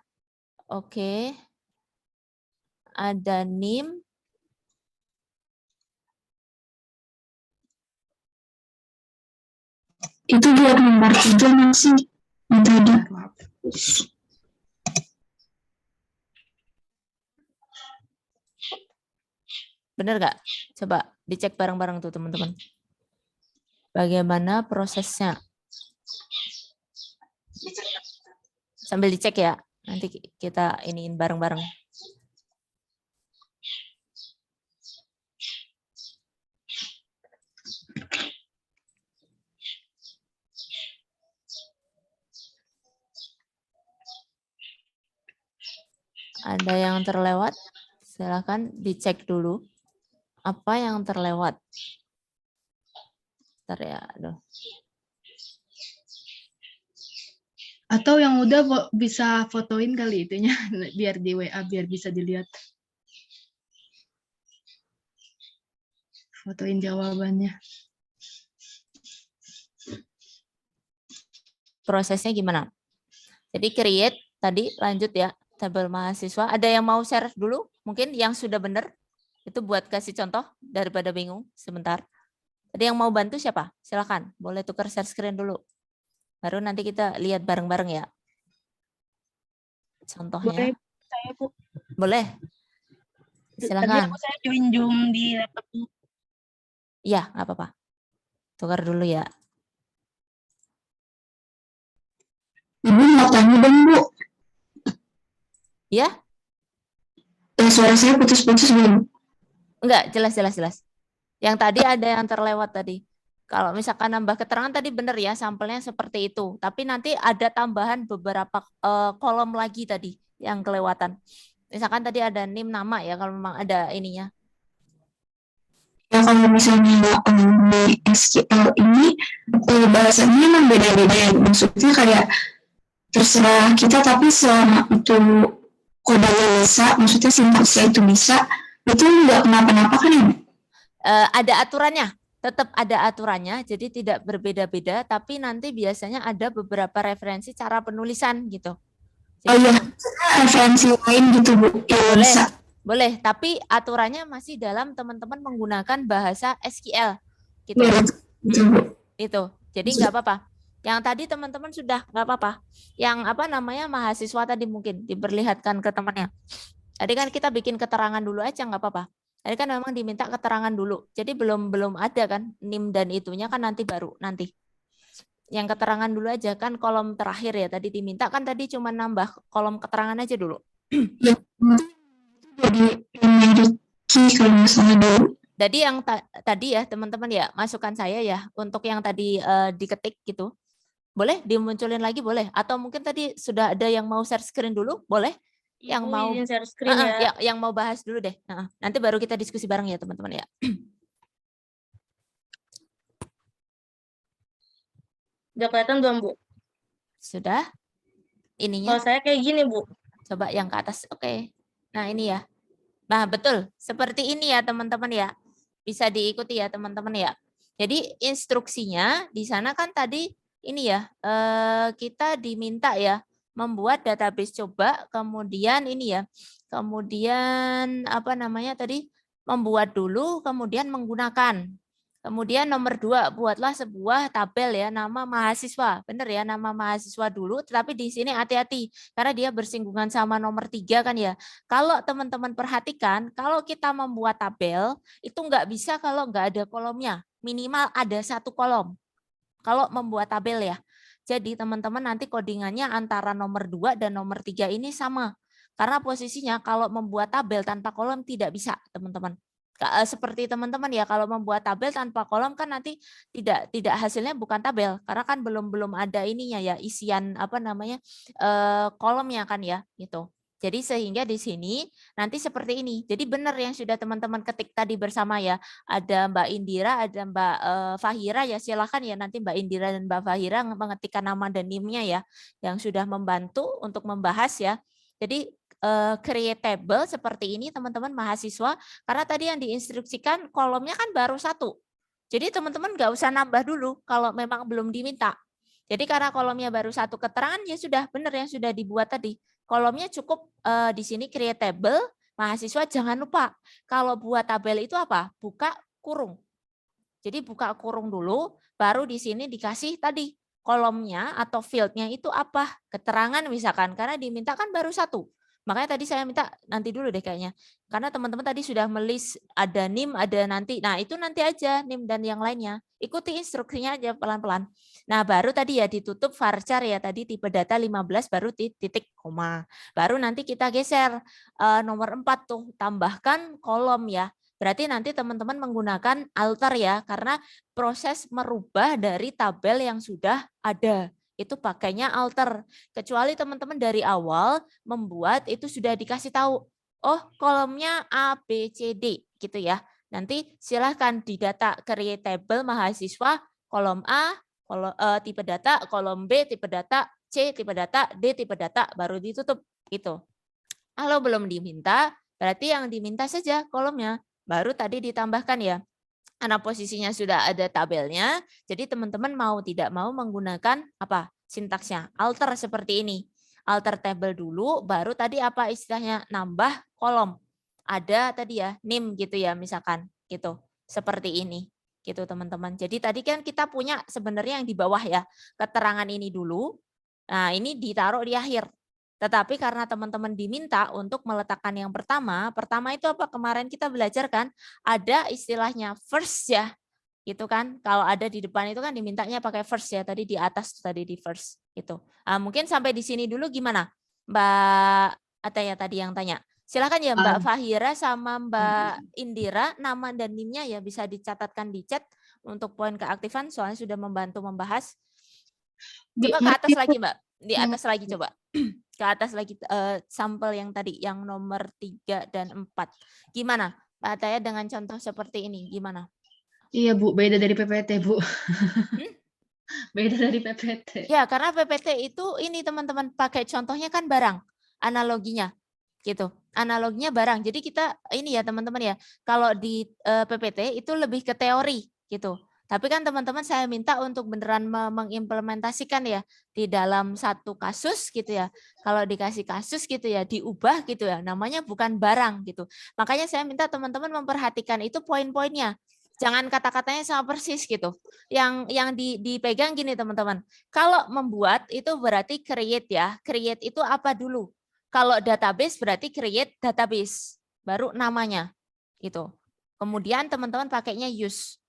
Oke. Ada NIM. Itu buat nomor 3 masih tadi. Bener nggak? Coba dicek bareng-bareng tuh teman-teman. Bagaimana prosesnya? Sambil dicek ya. Nanti kita iniin bareng-bareng. Ada yang terlewat? Silakan dicek dulu. Apa yang terlewat? Bentar ya, aduh. Atau yang udah bisa fotoin kali itunya biar di WA biar bisa dilihat. Fotoin jawabannya. Prosesnya gimana? Jadi create tadi lanjut ya, tabel mahasiswa. Ada yang mau share dulu? Mungkin yang sudah benar? Itu buat kasih contoh daripada bingung sebentar. Tadi yang mau bantu siapa? Silakan, boleh tukar share screen dulu. Baru nanti kita lihat bareng-bareng ya. Contohnya. Boleh, saya Bu. Boleh. Silakan. Tadi saya join Zoom di laptop. Iya, nggak apa-apa. Tukar dulu ya. Ibu mau tanya dong, Bu. Ya? Suara saya putus-putus belum? Enggak, jelas. Yang tadi ada yang terlewat tadi. Kalau misalkan nambah keterangan tadi benar ya, sampelnya seperti itu. Tapi nanti ada tambahan beberapa kolom lagi tadi yang kelewatan. Misalkan tadi ada NIM nama ya, kalau memang ada ininya. ya kalau misalnya di SQL ini bahasanya memang beda-beda ya. Maksudnya kayak terserah kita, tapi selama itu kodenya bisa, maksudnya sintaksnya itu bisa, itu nggak kenapa-napa kan ya? Ada aturannya, tetap ada aturannya, jadi tidak berbeda-beda, tapi nanti biasanya ada beberapa referensi cara penulisan gitu. Oh iya, referensi lain gitu Bu, yang Boleh, bisa. boleh, tapi aturannya masih dalam teman-teman menggunakan bahasa SQL gitu. Ya, gitu Bu. Itu, jadi nggak apa-apa. Yang tadi teman-teman sudah nggak apa-apa. Yang apa namanya mahasiswa tadi mungkin diperlihatkan ke temannya. Tadi kan kita bikin keterangan dulu aja nggak apa-apa. Tadi kan memang diminta keterangan dulu. Jadi belum ada kan NIM dan itunya kan nanti baru nanti. Yang keterangan dulu aja kan kolom terakhir ya tadi diminta kan tadi cuma nambah kolom keterangan aja dulu. Ya, jadi key kalau misalnya dulu. Jadi yang tadi ya teman-teman ya masukan saya ya untuk yang tadi diketik gitu. Boleh dimunculin lagi boleh atau mungkin tadi sudah ada yang mau share screen dulu boleh? Yang mau share screen ya. yang mau bahas dulu deh. Nanti baru kita diskusi bareng ya teman-teman ya. Udah kelihatan belum Bu? Sudah? Ininya? Kalau saya kayak gini Bu. Coba yang ke atas. Oke. Nah ini ya. Nah betul. Seperti ini ya teman-teman ya. Bisa diikuti ya teman-teman ya. Jadi instruksinya di sana kan tadi ini ya. Kita diminta ya. Membuat database coba. Kemudian ini ya. Kemudian apa namanya tadi. Membuat dulu. Kemudian menggunakan. Kemudian nomor 2, buatlah sebuah tabel ya, nama mahasiswa. Benar ya, nama mahasiswa dulu, tetapi di sini hati-hati, karena dia bersinggungan sama nomor 3 kan ya. Kalau teman-teman perhatikan, kalau kita membuat tabel, itu nggak bisa kalau nggak ada kolomnya. Minimal ada 1 kolom. Kalau membuat tabel ya. Jadi teman-teman nanti codingannya antara nomor 2 dan nomor 3 ini sama. Karena posisinya kalau membuat tabel tanpa kolom tidak bisa, teman-teman. Seperti teman-teman ya kalau membuat tabel tanpa kolom kan nanti tidak hasilnya bukan tabel karena kan belum ada ininya ya isian apa namanya kolomnya kan ya gitu. Jadi sehingga di sini nanti seperti ini. Jadi benar yang sudah teman-teman ketik tadi bersama ya. Ada Mbak Indira, ada Mbak Fahira ya silakan ya nanti Mbak Indira dan Mbak Fahira mengetikkan nama dan NIM-nya ya yang sudah membantu untuk membahas ya. Jadi create table seperti ini teman-teman mahasiswa karena tadi yang diinstruksikan kolomnya kan baru 1. Jadi teman-teman nggak usah nambah dulu kalau memang belum diminta. Jadi karena kolomnya baru 1 keterangan ya sudah benar yang sudah dibuat tadi. Kolomnya cukup di sini create table, mahasiswa jangan lupa kalau buat tabel itu apa? Buka kurung. Jadi buka kurung dulu baru di sini dikasih tadi kolomnya atau fieldnya itu apa? Keterangan misalkan karena diminta kan baru 1. Makanya tadi saya minta nanti dulu deh kayaknya. Karena teman-teman tadi sudah melis ada NIM, ada nanti. Nah itu nanti aja NIM dan yang lainnya. Ikuti instruksinya aja pelan-pelan. Nah baru tadi ya ditutup varchar ya tadi tipe data 15 baru titik koma. Baru nanti kita geser nomor 4 tuh tambahkan kolom ya. Berarti nanti teman-teman menggunakan alter ya. Karena proses merubah dari tabel yang sudah ada. Itu pakainya alter. Kecuali teman-teman dari awal membuat itu sudah dikasih tahu. Oh, kolomnya A, B, C, D gitu ya. Nanti silahkan di data create table mahasiswa kolom A, kolom, tipe data, kolom B, tipe data, C, tipe data, D, tipe data, baru ditutup gitu. Kalau belum diminta, berarti yang diminta saja kolomnya. Baru tadi ditambahkan ya. Karena posisinya sudah ada tabelnya, jadi teman-teman mau tidak mau menggunakan apa sintaksnya alter seperti ini. Alter table dulu, baru tadi apa istilahnya nambah kolom. Ada tadi ya NIM gitu ya misalkan gitu seperti ini gitu teman-teman. Jadi tadi kan kita punya sebenarnya yang di bawah ya keterangan ini dulu. Nah ini ditaruh di akhir. Tetapi karena teman-teman diminta untuk meletakkan yang pertama itu apa kemarin kita belajar kan ada istilahnya first ya, gitu kan. Kalau ada di depan itu kan dimintanya pakai first ya, tadi di atas tadi di first itu. Mungkin sampai di sini dulu gimana, Mbak Ataya tadi yang tanya. Silakan ya Mbak Fahira sama Mbak Indira nama dan NIM-nya ya bisa dicatatkan di chat untuk poin keaktifan soalnya sudah membantu membahas. Coba ke atas lagi Mbak, di atas lagi coba. Ke atas lagi sampel yang tadi yang nomor 3 dan 4. Gimana? Pak Ataya dengan contoh seperti ini gimana? Iya Bu, beda dari PPT Bu. Beda dari PPT. Ya, karena PPT itu ini teman-teman pakai contohnya kan barang, analoginya gitu. Analoginya barang. Jadi kita ini ya teman-teman ya, kalau di PPT itu lebih ke teori gitu. Tapi kan teman-teman saya minta untuk beneran mengimplementasikan ya di dalam satu kasus gitu ya. Kalau dikasih kasus gitu ya, diubah gitu ya, namanya bukan barang gitu. Makanya saya minta teman-teman memperhatikan itu poin-poinnya. Jangan kata-katanya sama persis gitu. Yang dipegang gini teman-teman. Kalau membuat itu berarti create ya. Create itu apa dulu? Kalau database berarti create database, baru namanya gitu. Kemudian teman-teman pakainya use.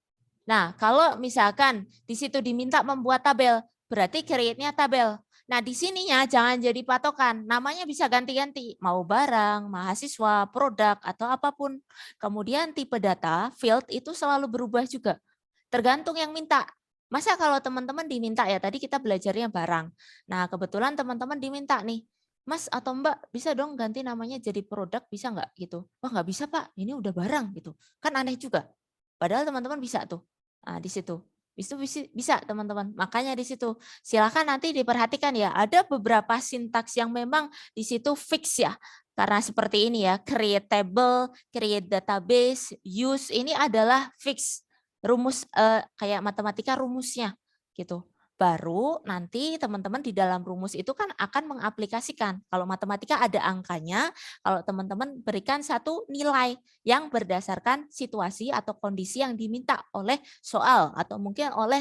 Nah, kalau misalkan di situ diminta membuat tabel, berarti create-nya tabel. Nah, di sininya jangan jadi patokan. Namanya bisa ganti-ganti, mau barang, mahasiswa, produk atau apapun. Kemudian tipe data, field itu selalu berubah juga. Tergantung yang minta. Masa kalau teman-teman diminta ya, tadi kita belajarnya barang. Nah, kebetulan teman-teman diminta nih, Mas atau Mbak bisa dong ganti namanya jadi produk, bisa nggak gitu? Wah nggak bisa Pak, ini udah barang gitu. Kan aneh juga. Padahal teman-teman bisa tuh. Nah, di situ. Itu bisa teman-teman. Makanya di situ silakan nanti diperhatikan ya. Ada beberapa sintaks yang memang di situ fix ya. Karena seperti ini ya, create table, create database, use ini adalah fix. Rumus kayak matematika rumusnya gitu. Baru nanti teman-teman di dalam rumus itu kan akan mengaplikasikan. Kalau matematika ada angkanya, kalau teman-teman berikan satu nilai yang berdasarkan situasi atau kondisi yang diminta oleh soal atau mungkin oleh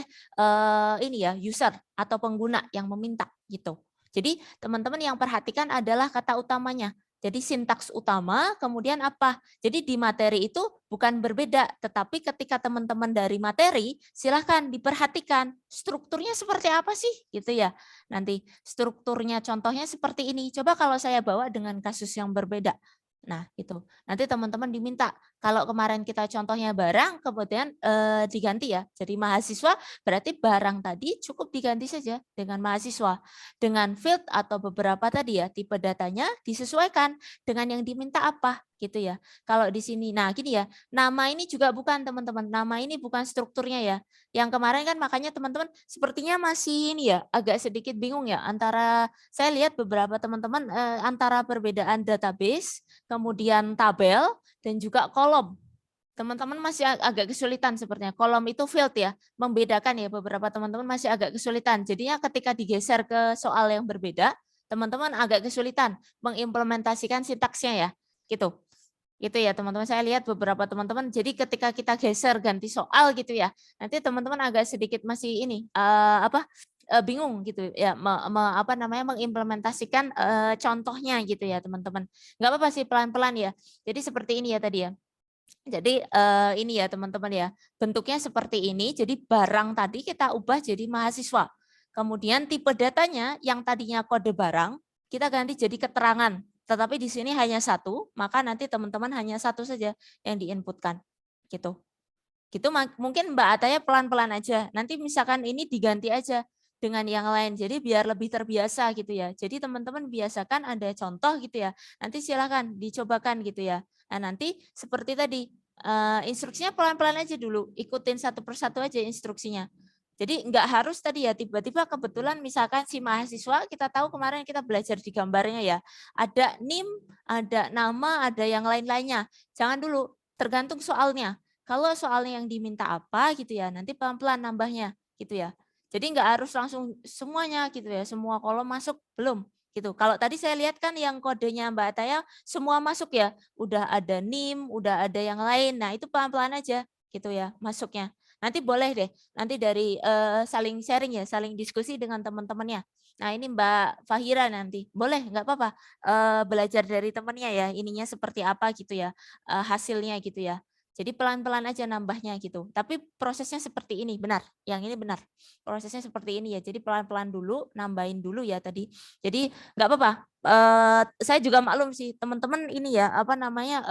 ini ya user atau pengguna yang meminta gitu. Jadi teman-teman yang perhatikan adalah kata utamanya. Jadi sintaks utama, kemudian apa? Jadi di materi itu bukan berbeda, tetapi ketika teman-teman dari materi, silahkan diperhatikan strukturnya seperti apa sih, gitu ya. Nanti strukturnya contohnya seperti ini. Coba kalau saya bawa dengan kasus yang berbeda. Nah, itu. Nanti teman-teman diminta. Kalau kemarin kita contohnya barang, kemudian diganti ya. Jadi mahasiswa berarti barang tadi cukup diganti saja dengan mahasiswa. Dengan field atau beberapa tadi ya, tipe datanya disesuaikan dengan yang diminta apa gitu ya. Kalau di sini, nah gini ya, nama ini juga bukan teman-teman. Nama ini bukan strukturnya ya. Yang kemarin kan makanya teman-teman sepertinya masih ini ya, agak sedikit bingung ya antara saya lihat beberapa teman-teman antara perbedaan database, kemudian tabel dan juga kolom. Teman-teman masih agak kesulitan sepertinya. Kolom itu field ya, membedakan ya beberapa teman-teman masih agak kesulitan. Jadinya ketika digeser ke soal yang berbeda, teman-teman agak kesulitan mengimplementasikan sintaksnya ya. Gitu. Gitu ya teman-teman, saya lihat beberapa teman-teman, jadi ketika kita geser ganti soal gitu ya, nanti teman-teman agak sedikit masih ini bingung gitu ya, mengimplementasikan contohnya gitu ya teman-teman. Nggak apa-apa sih, pelan-pelan ya. Jadi seperti ini ya tadi ya. Jadi ini ya teman-teman ya, bentuknya seperti ini. Jadi barang tadi kita ubah jadi mahasiswa. Kemudian tipe datanya yang tadinya kode barang kita ganti jadi keterangan. Tetapi di sini hanya satu, maka nanti teman-teman hanya satu saja yang diinputkan. Gitu. Gitu mungkin Mbak Ataya pelan-pelan aja. Nanti misalkan ini diganti aja dengan yang lain. Jadi biar lebih terbiasa gitu ya. Jadi teman-teman biasakan ada contoh gitu ya. Nanti silakan dicobakan gitu ya. Nah, nanti seperti tadi instruksinya pelan-pelan aja dulu. Ikutin satu persatu aja instruksinya. Jadi nggak harus tadi ya tiba-tiba kebetulan misalkan si mahasiswa kita tahu kemarin kita belajar di gambarnya ya. Ada NIM, ada nama, ada yang lain-lainnya. Jangan dulu, tergantung soalnya. Kalau soalnya yang diminta apa gitu ya, nanti pelan-pelan nambahnya gitu ya. Jadi nggak harus langsung semuanya gitu ya, semua kolom masuk, belum gitu. Kalau tadi saya lihat kan yang kodenya Mbak Ataya semua masuk ya, udah ada NIM, udah ada yang lain. Nah itu pelan-pelan aja gitu ya masuknya. Nanti boleh deh, nanti dari saling sharing ya, saling diskusi dengan teman-temannya. Nah ini Mbak Fahira nanti, boleh nggak apa-apa belajar dari temannya ya, ininya seperti apa gitu ya, hasilnya gitu ya. Jadi pelan-pelan aja nambahnya gitu. Tapi prosesnya seperti ini, benar. Yang ini benar. Prosesnya seperti ini ya. Jadi pelan-pelan dulu, nambahin dulu ya tadi. Jadi nggak apa-apa. Saya juga maklum sih teman-teman ini ya, apa namanya,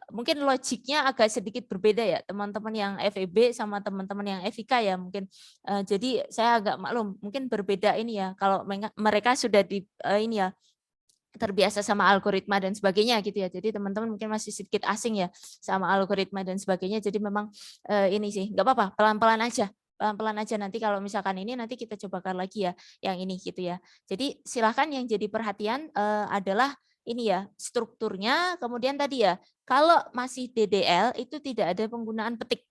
mungkin logiknya agak sedikit berbeda ya teman-teman yang FEB sama teman-teman yang FIK ya mungkin. Jadi saya agak maklum, mungkin berbeda ini ya. Kalau mereka sudah di ini ya, terbiasa sama algoritma dan sebagainya gitu ya. Jadi teman-teman mungkin masih sedikit asing ya sama algoritma dan sebagainya. Jadi memang ini sih nggak apa-apa, pelan-pelan aja. Pelan-pelan aja, nanti kalau misalkan ini nanti kita cobakan lagi ya yang ini gitu ya. Jadi silahkan yang jadi perhatian adalah ini ya strukturnya, kemudian tadi ya kalau masih DDL itu tidak ada penggunaan petik.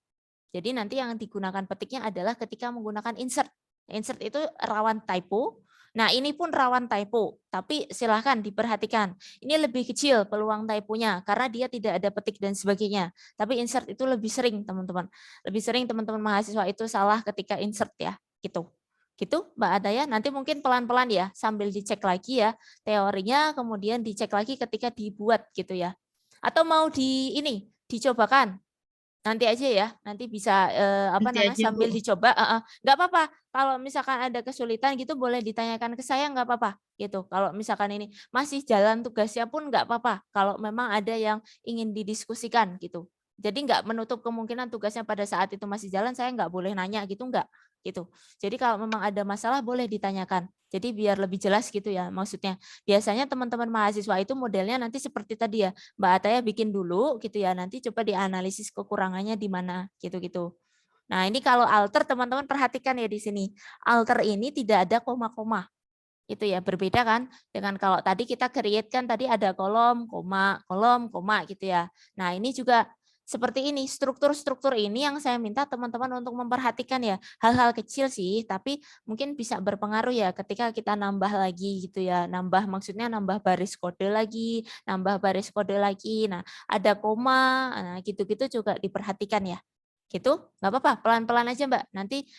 Jadi nanti yang digunakan petiknya adalah ketika menggunakan insert. Insert itu rawan typo. Nah, ini pun rawan typo, tapi silahkan diperhatikan. Ini lebih kecil peluang typonya karena dia tidak ada petik dan sebagainya. Tapi insert itu lebih sering, teman-teman. Lebih sering teman-teman mahasiswa itu salah ketika insert ya, gitu. Gitu, Mbak Adaya. Nanti mungkin pelan-pelan ya, sambil dicek lagi ya teorinya, kemudian dicek lagi ketika dibuat gitu ya. Atau mau dicobakan. Nanti aja ya, nanti bisa Nanti aja, sambil Bu. dicoba. Nggak apa-apa. Kalau misalkan ada kesulitan gitu boleh ditanyakan ke saya, nggak apa-apa gitu. Kalau misalkan ini masih jalan tugasnya pun nggak apa-apa. Kalau memang ada yang ingin didiskusikan gitu. Jadi nggak menutup kemungkinan tugasnya pada saat itu masih jalan, saya nggak boleh nanya gitu, nggak gitu. Jadi kalau memang ada masalah boleh ditanyakan. Jadi biar lebih jelas gitu ya maksudnya. Biasanya teman-teman mahasiswa itu modelnya nanti seperti tadi ya, Mbak Ataya bikin dulu gitu ya, nanti coba dianalisis kekurangannya di mana gitu-gitu. Nah, ini kalau alter teman-teman perhatikan ya di sini. Alter ini tidak ada koma-koma. Itu ya, berbeda kan dengan kalau tadi kita create kan tadi ada kolom, koma gitu ya. Nah, ini juga seperti ini, struktur-struktur ini yang saya minta teman-teman untuk memperhatikan ya. Hal-hal kecil sih, tapi mungkin bisa berpengaruh ya ketika kita nambah lagi gitu ya. Nambah maksudnya nambah baris kode lagi, nambah baris kode lagi. Nah, ada koma, nah gitu-gitu juga diperhatikan ya. Gitu, nggak apa-apa, pelan-pelan aja Mbak. Nanti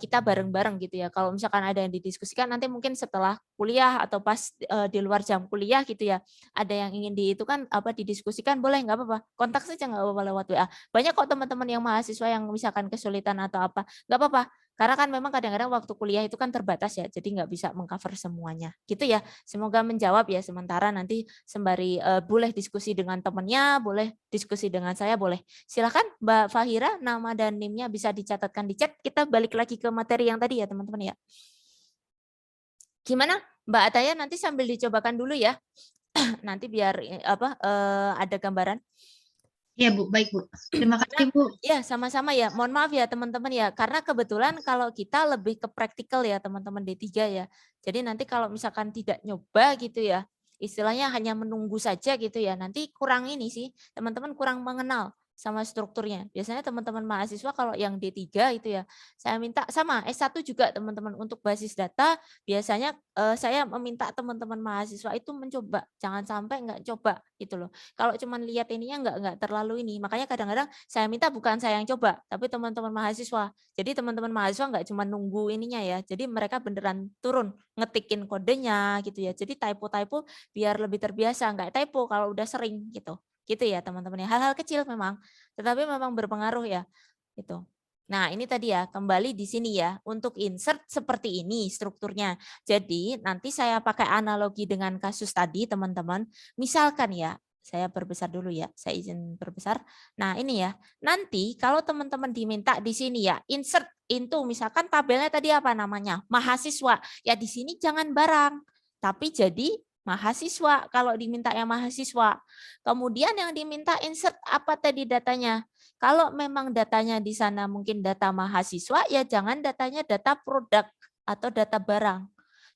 kita bareng-bareng gitu ya. Kalau misalkan ada yang didiskusikan, nanti mungkin setelah kuliah atau pas di luar jam kuliah gitu ya, ada yang ingin didiskusikan, boleh nggak apa-apa. Kontak saja nggak apa-apa lewat WA. Banyak kok teman-teman yang mahasiswa yang misalkan kesulitan atau apa, nggak apa-apa. Karena kan memang kadang-kadang waktu kuliah itu kan terbatas ya, jadi nggak bisa mengcover semuanya. Gitu ya. Semoga menjawab ya. Sementara nanti sembari boleh diskusi dengan temannya, boleh diskusi dengan saya, boleh. Silakan Mbak Fahira, nama dan NIM-nya bisa dicatatkan di chat. Kita balik lagi ke materi yang tadi ya teman-teman ya. Gimana Mbak Ataya, nanti sambil dicobakan dulu ya. Nanti biar ada gambaran. Iya Bu, baik Bu. Terima kasih Bu. Ya, sama-sama ya. Mohon maaf ya teman-teman ya, karena kebetulan kalau kita lebih ke praktikal ya teman-teman D3 ya. Jadi nanti kalau misalkan tidak nyoba gitu ya, istilahnya hanya menunggu saja gitu ya, nanti kurang ini sih, teman-teman kurang mengenal sama strukturnya. Biasanya teman-teman mahasiswa kalau yang D3 itu ya, saya minta sama S1 juga teman-teman untuk basis data, biasanya saya meminta teman-teman mahasiswa itu mencoba, jangan sampai nggak coba gitu loh. Kalau cuman lihat ininya nggak terlalu ini, makanya kadang-kadang saya minta bukan saya yang coba, tapi teman-teman mahasiswa. Jadi teman-teman mahasiswa nggak cuma nunggu ininya ya, jadi mereka beneran turun ngetikin kodenya gitu ya. Jadi typo-typo biar lebih terbiasa, nggak typo kalau udah sering gitu. Gitu ya teman-teman ya. Hal-hal kecil memang, tetapi memang berpengaruh ya. Gitu. Nah, ini tadi ya, kembali di sini ya. Untuk insert seperti ini strukturnya. Jadi, nanti saya pakai analogi dengan kasus tadi, teman-teman. Misalkan ya, saya perbesar dulu ya. Saya izin perbesar. Nah, ini ya. Nanti kalau teman-teman diminta di sini ya, insert into misalkan tabelnya tadi apa namanya? Mahasiswa. Ya di sini jangan barang, tapi jadi mahasiswa kalau diminta yang mahasiswa. Kemudian yang diminta insert apa tadi datanya? Kalau memang datanya di sana mungkin data mahasiswa, ya jangan datanya data produk atau data barang.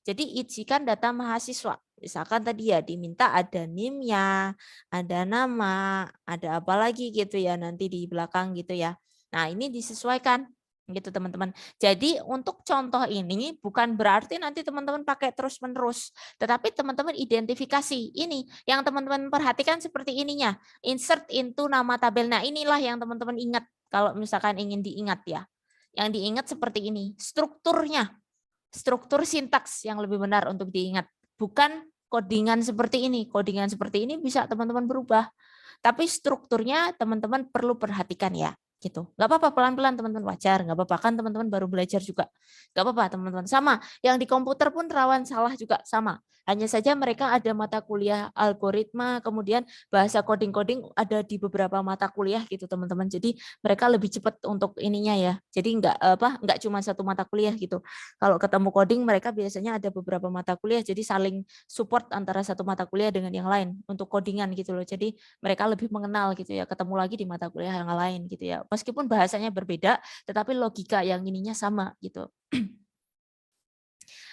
Jadi isikan data mahasiswa. Misalkan tadi ya diminta ada NIM-nya, ada nama, ada apa lagi gitu ya nanti di belakang gitu ya. Nah ini disesuaikan gitu teman-teman. Jadi untuk contoh ini bukan berarti nanti teman-teman pakai terus-menerus, tetapi teman-teman identifikasi ini yang teman-teman perhatikan seperti ininya, insert into nama tabel. Nah inilah yang teman-teman ingat kalau misalkan ingin diingat ya. Yang diingat seperti ini, strukturnya, struktur sintaks yang lebih benar untuk diingat, bukan codingan seperti ini. Codingan seperti ini bisa teman-teman berubah, tapi strukturnya teman-teman perlu perhatikan ya. gitu. Nggak apa-apa, pelan-pelan teman-teman, wajar, nggak apa-apa, kan teman-teman baru belajar juga. Nggak apa-apa teman-teman, sama. Yang di komputer pun rawan salah juga, sama. Hanya saja mereka ada mata kuliah algoritma, kemudian bahasa coding-coding ada di beberapa mata kuliah gitu teman-teman. Jadi mereka lebih cepat untuk ininya ya. Jadi nggak cuma satu mata kuliah gitu. Kalau ketemu coding mereka biasanya ada beberapa mata kuliah, jadi saling support antara satu mata kuliah dengan yang lain untuk codingan gitu loh. Jadi mereka lebih mengenal gitu ya, ketemu lagi di mata kuliah yang lain gitu ya. Meskipun bahasanya berbeda, tetapi logika yang ininya sama gitu.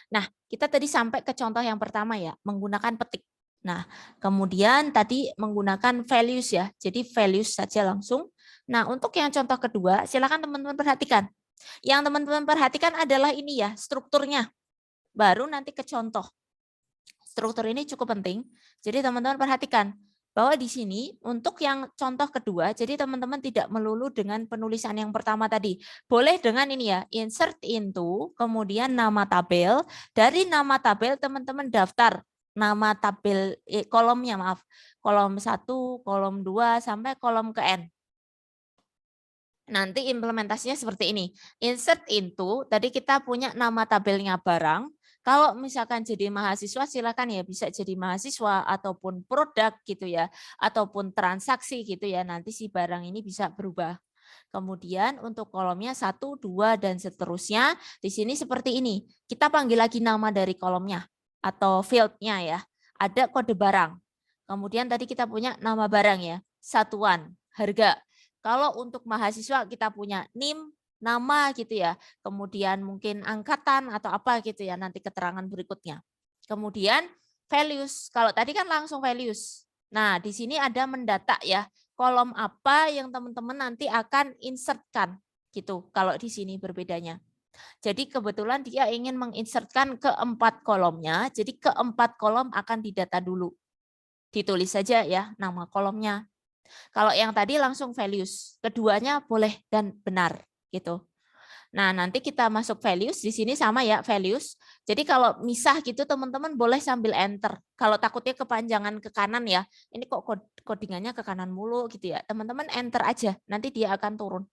Nah, kita tadi sampai ke contoh yang pertama ya, menggunakan petik. Nah, kemudian tadi menggunakan values ya, jadi values saja langsung. Nah, untuk yang contoh kedua, silakan teman-teman perhatikan. Yang teman-teman perhatikan adalah ini ya, strukturnya. Baru nanti ke contoh. Struktur ini cukup penting, jadi teman-teman perhatikan bahwa di sini untuk yang contoh kedua, jadi teman-teman tidak melulu dengan penulisan yang pertama tadi. Boleh dengan ini ya, insert into, kemudian nama tabel. Dari nama tabel teman-teman daftar nama tabel kolomnya, maaf. Kolom 1, kolom 2 sampai kolom ke N. Nanti implementasinya seperti ini. Insert into, tadi kita punya nama tabelnya barang. Kalau misalkan jadi mahasiswa silakan ya bisa jadi mahasiswa ataupun produk gitu ya, ataupun transaksi gitu ya. Nanti si barang ini bisa berubah. Kemudian untuk kolomnya 1, 2 dan seterusnya di sini seperti ini. Kita panggil lagi nama dari kolomnya atau field-nya ya. Ada kode barang. Kemudian tadi kita punya nama barang ya, satuan, harga. Kalau untuk mahasiswa kita punya NIM, nama gitu ya, kemudian mungkin angkatan atau apa gitu ya, nanti keterangan berikutnya. Kemudian values, kalau tadi kan langsung values. Nah, di sini ada mendata ya, kolom apa yang teman-teman nanti akan insertkan gitu. Kalau di sini berbedanya. Jadi kebetulan dia ingin menginsertkan keempat kolomnya, jadi keempat kolom akan didata dulu. Ditulis saja ya nama kolomnya. Kalau yang tadi langsung values, keduanya boleh dan benar gitu. Nah, nanti kita masuk values, di sini sama ya values. Jadi kalau misah gitu teman-teman boleh sambil enter. Kalau takutnya kepanjangan ke kanan ya, ini kok codingannya ke kanan mulu gitu ya. Teman-teman enter aja, nanti dia akan turun.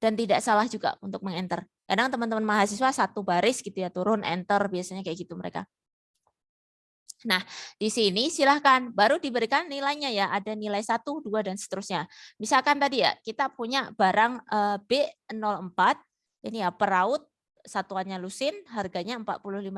Dan tidak salah juga untuk mengenter. Kadang teman-teman mahasiswa satu baris gitu ya, turun, enter, biasanya kayak gitu mereka. Nah, di sini silahkan baru diberikan nilainya ya, ada nilai 1, 2 dan seterusnya. Misalkan tadi ya, kita punya barang B04, ini ya peraut, satuannya lusin, harganya 45.000.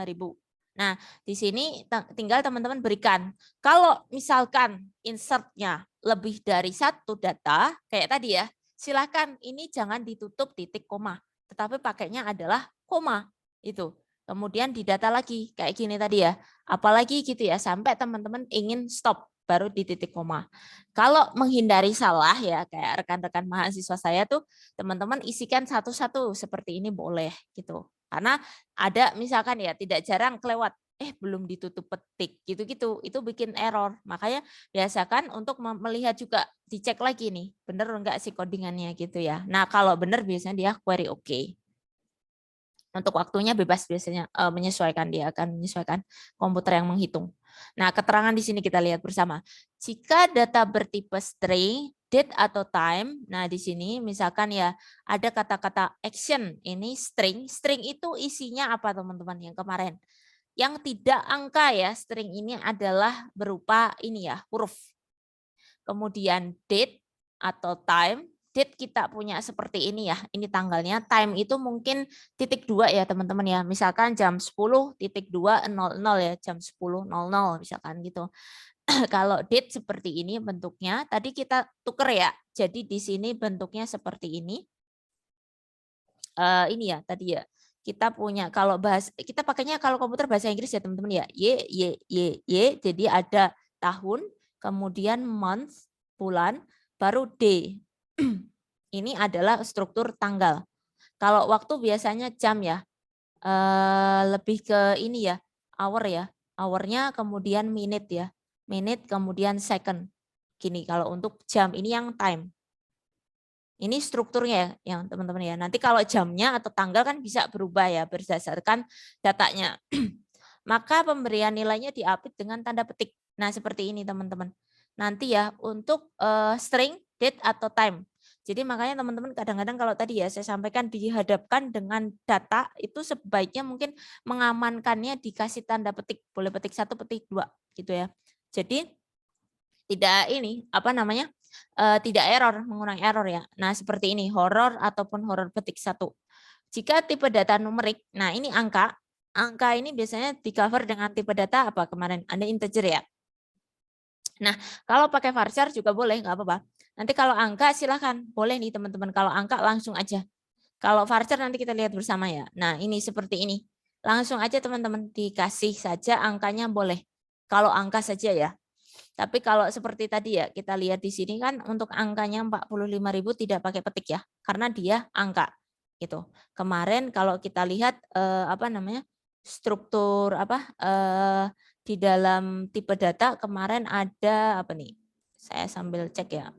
Nah, di sini tinggal teman-teman berikan. Kalau misalkan insertnya lebih dari 1 data, kayak tadi ya, silahkan ini jangan ditutup titik koma, tetapi pakainya adalah koma. Itu. Kemudian didata lagi, kayak gini tadi ya. Apalagi gitu ya, sampai teman-teman ingin stop, baru di titik koma. Kalau menghindari salah ya, kayak rekan-rekan mahasiswa saya tuh, teman-teman isikan satu-satu seperti ini boleh gitu. Karena ada misalkan ya, tidak jarang kelewat, belum ditutup petik gitu-gitu, itu bikin error. Makanya biasakan untuk melihat juga, dicek lagi nih, bener enggak sih codingannya gitu ya. Nah kalau bener biasanya dia query oke. Untuk waktunya bebas biasanya menyesuaikan, dia akan menyesuaikan komputer yang menghitung. Nah, keterangan di sini kita lihat bersama. Jika data bertipe string, date atau time, nah di sini misalkan ya ada kata-kata action, ini string. String itu isinya apa teman-teman yang kemarin? Yang tidak angka ya, string ini adalah berupa ini ya, huruf. Kemudian date atau time. Date kita punya seperti ini ya, ini tanggalnya. Time itu mungkin titik 2 ya teman-teman ya. Misalkan jam 10.2.00 ya, jam 10.00 misalkan gitu. Kalau date seperti ini bentuknya, tadi kita tuker ya. Jadi di sini bentuknya seperti ini. Ini ya tadi ya. Kita punya kalau kita pakainya kalau komputer bahasa Inggris ya teman-teman ya. Y. Jadi ada tahun, kemudian month, bulan, baru day. Ini adalah struktur tanggal. Kalau waktu biasanya jam ya, lebih ke ini ya, hour ya. Hournya kemudian minute ya, minute kemudian second. Gini kalau untuk jam ini yang time. Ini strukturnya ya, yang teman-teman ya. Nanti kalau jamnya atau tanggal kan bisa berubah ya berdasarkan datanya. Maka pemberian nilainya diapit dengan tanda petik. Nah seperti ini teman-teman. Nanti ya untuk string, date atau time. Jadi makanya teman-teman kadang-kadang kalau tadi ya saya sampaikan dihadapkan dengan data itu sebaiknya mungkin mengamankannya dikasih tanda petik, boleh petik 1, petik 2 gitu ya. Jadi tidak ini apa namanya? Tidak error, mengurangi error ya. Nah, seperti ini horor ataupun horor petik 1. Jika tipe data numerik, nah ini angka ini biasanya di cover dengan tipe data apa kemarin? Ada integer ya. Nah, kalau pakai varchar juga boleh, nggak apa-apa. Nanti kalau angka silahkan, boleh nih teman-teman. Kalau angka langsung aja. Kalau varchar nanti kita lihat bersama ya. Nah, ini seperti ini. Langsung aja teman-teman dikasih saja angkanya boleh. Kalau angka saja ya. Tapi kalau seperti tadi ya, kita lihat di sini kan untuk angkanya 45.000 tidak pakai petik ya, karena dia angka gitu. Kemarin kalau kita lihat apa namanya? Struktur apa di dalam tipe data kemarin ada apa nih? Saya sambil cek ya.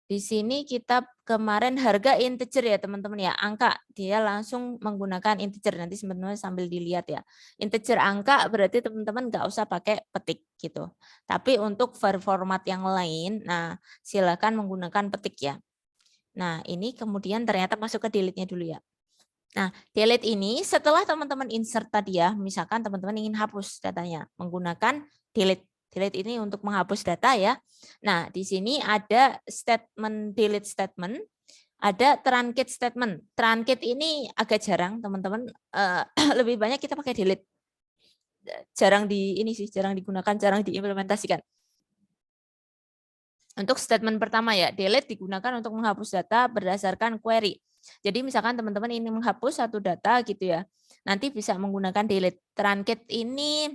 Di sini kita kemarin harga integer ya teman-teman ya, angka. Dia langsung menggunakan integer, nanti sebenarnya sambil dilihat ya. Integer angka berarti teman-teman nggak usah pakai petik gitu. Tapi untuk format yang lain, nah silakan menggunakan petik ya. Nah ini kemudian ternyata masuk ke delete-nya dulu ya. Nah delete ini setelah teman-teman insert tadi ya, misalkan teman-teman ingin hapus datanya menggunakan delete. Delete ini untuk menghapus data ya. Nah, di sini ada statement delete statement, ada truncate statement. Truncate ini agak jarang, teman-teman. Lebih banyak kita pakai delete. Jarang digunakan, jarang diimplementasikan. Untuk statement pertama ya, delete digunakan untuk menghapus data berdasarkan query. Jadi misalkan teman-teman ini menghapus satu data gitu ya, nanti bisa menggunakan delete. Truncate ini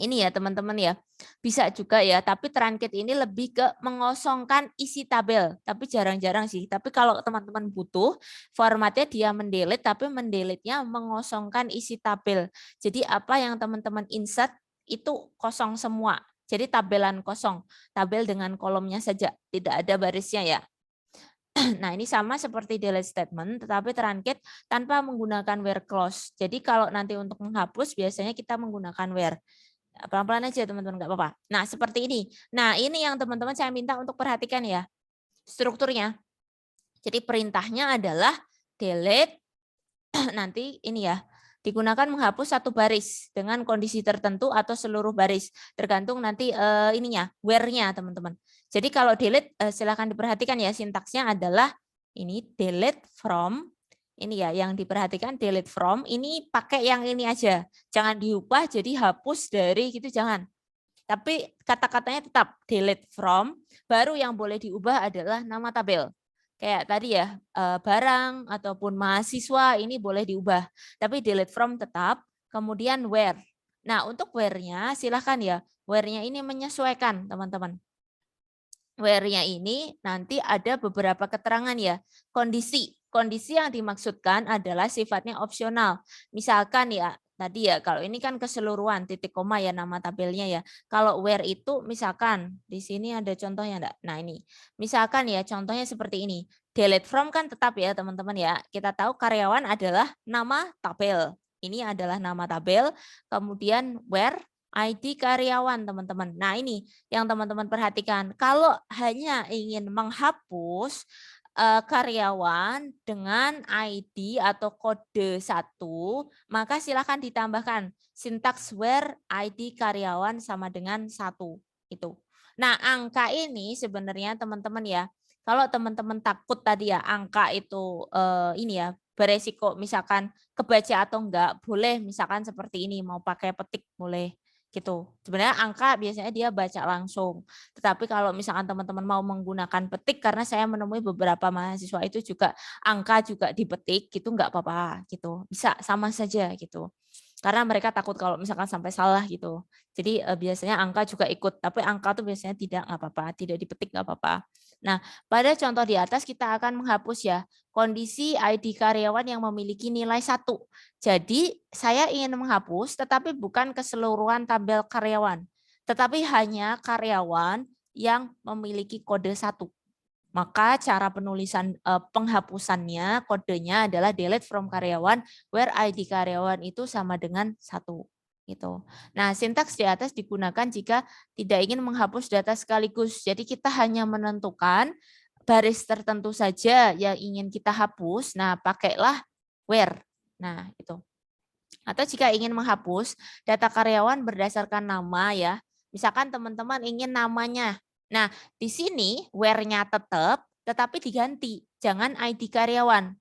ya teman-teman ya, bisa juga ya, tapi truncate ini lebih ke mengosongkan isi tabel, tapi jarang-jarang sih. Tapi kalau teman-teman butuh, formatnya dia mendelete, tapi mendelete-nya mengosongkan isi tabel. Jadi apa yang teman-teman insert itu kosong semua. Jadi tabelan kosong, tabel dengan kolomnya saja, tidak ada barisnya ya. Nah ini sama seperti delete statement, tetapi truncate tanpa menggunakan where clause. Jadi kalau nanti untuk menghapus, biasanya kita menggunakan where. Pelan-pelan aja teman-teman, nggak apa-apa. Nah seperti ini. Nah ini yang teman-teman saya minta untuk perhatikan ya strukturnya. Jadi perintahnya adalah delete nanti ini ya digunakan menghapus satu baris dengan kondisi tertentu atau seluruh baris tergantung nanti ininya where-nya teman-teman. Jadi kalau delete silakan diperhatikan ya sintaksnya adalah ini delete from. Ini ya yang diperhatikan delete from ini pakai yang ini aja. Jangan diubah jadi hapus dari gitu jangan. Tapi kata-katanya tetap delete from, baru yang boleh diubah adalah nama tabel. Kayak tadi ya, barang ataupun mahasiswa ini boleh diubah. Tapi delete from tetap, kemudian where. Nah, untuk where-nya silahkan ya, where-nya ini menyesuaikan teman-teman. Where-nya ini nanti ada beberapa keterangan ya, kondisi. Kondisi yang dimaksudkan adalah sifatnya opsional. Misalkan ya, tadi ya, kalau ini kan keseluruhan, titik koma ya nama tabelnya ya. Kalau where itu misalkan, di sini ada contohnya enggak? Nah ini, misalkan ya contohnya seperti ini. Delete from kan tetap ya teman-teman ya. Kita tahu karyawan adalah nama tabel. Ini adalah nama tabel, kemudian where ID karyawan teman-teman. Nah ini yang teman-teman perhatikan. Kalau hanya ingin menghapus karyawan dengan ID atau kode 1, maka silakan ditambahkan sintaks where ID karyawan sama dengan 1 itu. Nah, angka ini sebenarnya teman-teman ya, kalau teman-teman takut tadi ya angka itu ini ya beresiko misalkan kebaca atau enggak, boleh misalkan seperti ini mau pakai petik boleh. Gitu. Sebenarnya angka biasanya dia baca langsung. Tetapi kalau misalkan teman-teman mau menggunakan petik, karena saya menemui beberapa mahasiswa itu juga angka juga dipetik, gitu nggak apa-apa gitu. Bisa sama saja gitu. Karena mereka takut kalau misalkan sampai salah gitu. Jadi biasanya angka juga ikut, tapi angka tuh biasanya tidak nggak apa-apa, tidak dipetik nggak apa-apa. Nah, pada contoh di atas kita akan menghapus ya kondisi ID karyawan yang memiliki nilai 1. Jadi saya ingin menghapus tetapi bukan keseluruhan tabel karyawan, tetapi hanya karyawan yang memiliki kode 1. Maka cara penulisan penghapusannya kodenya adalah delete from karyawan where ID karyawan itu sama dengan 1. gitu. Nah, sintaks di atas digunakan jika tidak ingin menghapus data sekaligus. Jadi kita hanya menentukan baris tertentu saja yang ingin kita hapus. Nah, pakailah where. Nah, itu. Atau jika ingin menghapus data karyawan berdasarkan nama ya. Misalkan teman-teman ingin namanya. Nah, di sini where-nya tetap tetapi diganti. Jangan ID karyawan.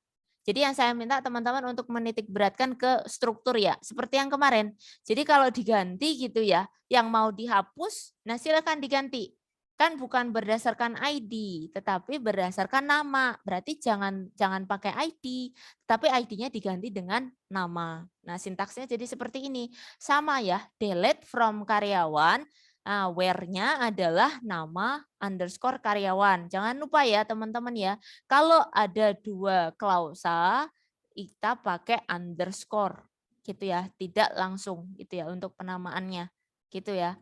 Jadi yang saya minta teman-teman untuk menitik beratkan ke struktur ya, seperti yang kemarin. Jadi kalau diganti gitu ya, yang mau dihapus, nah silakan diganti. Kan bukan berdasarkan ID, tetapi berdasarkan nama. Berarti jangan pakai ID, tapi ID-nya diganti dengan nama. Nah sintaksnya jadi seperti ini. Sama ya, delete from karyawan. Nah, where-nya adalah nama underscore karyawan. Jangan lupa ya teman-teman ya. Kalau ada 2 klausa, kita pakai underscore gitu ya, tidak langsung gitu ya untuk penamaannya gitu ya.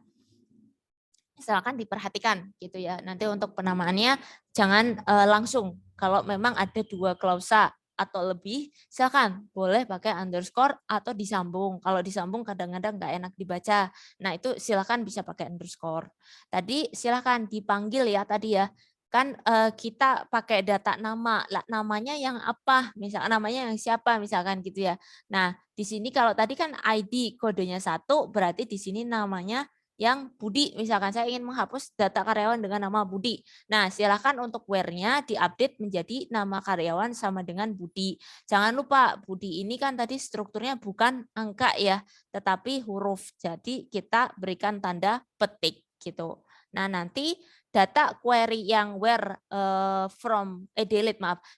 Silakan diperhatikan gitu ya. Nanti untuk penamaannya jangan langsung. Kalau memang ada 2 klausa atau lebih, silakan boleh pakai underscore atau disambung. Kalau disambung kadang-kadang nggak enak dibaca. Nah itu silakan bisa pakai underscore. Tadi silakan dipanggil ya tadi ya. Kan kita pakai data nama, lah, namanya yang apa? Misalkan namanya yang siapa misalkan gitu ya. Nah di sini kalau tadi kan ID kodenya 1, berarti di sini namanya yang Budi, misalkan saya ingin menghapus data karyawan dengan nama Budi. Nah, silakan untuk where-nya diupdate menjadi nama karyawan sama dengan Budi. Jangan lupa, Budi ini kan tadi strukturnya bukan angka ya, tetapi huruf. Jadi kita berikan tanda petik gitu. Nah, nanti data query yang where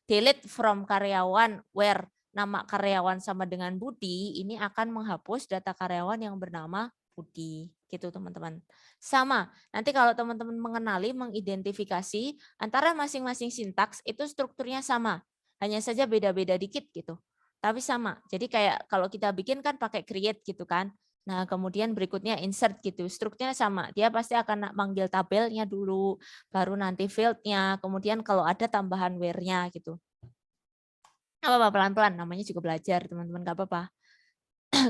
delete from karyawan where nama karyawan sama dengan Budi, ini akan menghapus data karyawan yang bernama Budi gitu teman-teman. Sama, nanti kalau teman-teman mengenali, mengidentifikasi antara masing-masing sintaks itu strukturnya sama. Hanya saja beda-beda dikit gitu. Tapi sama. Jadi kayak kalau kita bikin kan pakai create gitu kan. Nah, kemudian berikutnya insert gitu. Strukturnya sama. Dia pasti akan manggil tabelnya dulu, baru nanti field-nya, kemudian kalau ada tambahan where-nya gitu. Apa-apa pelan-pelan, namanya juga belajar, teman-teman, enggak apa-apa.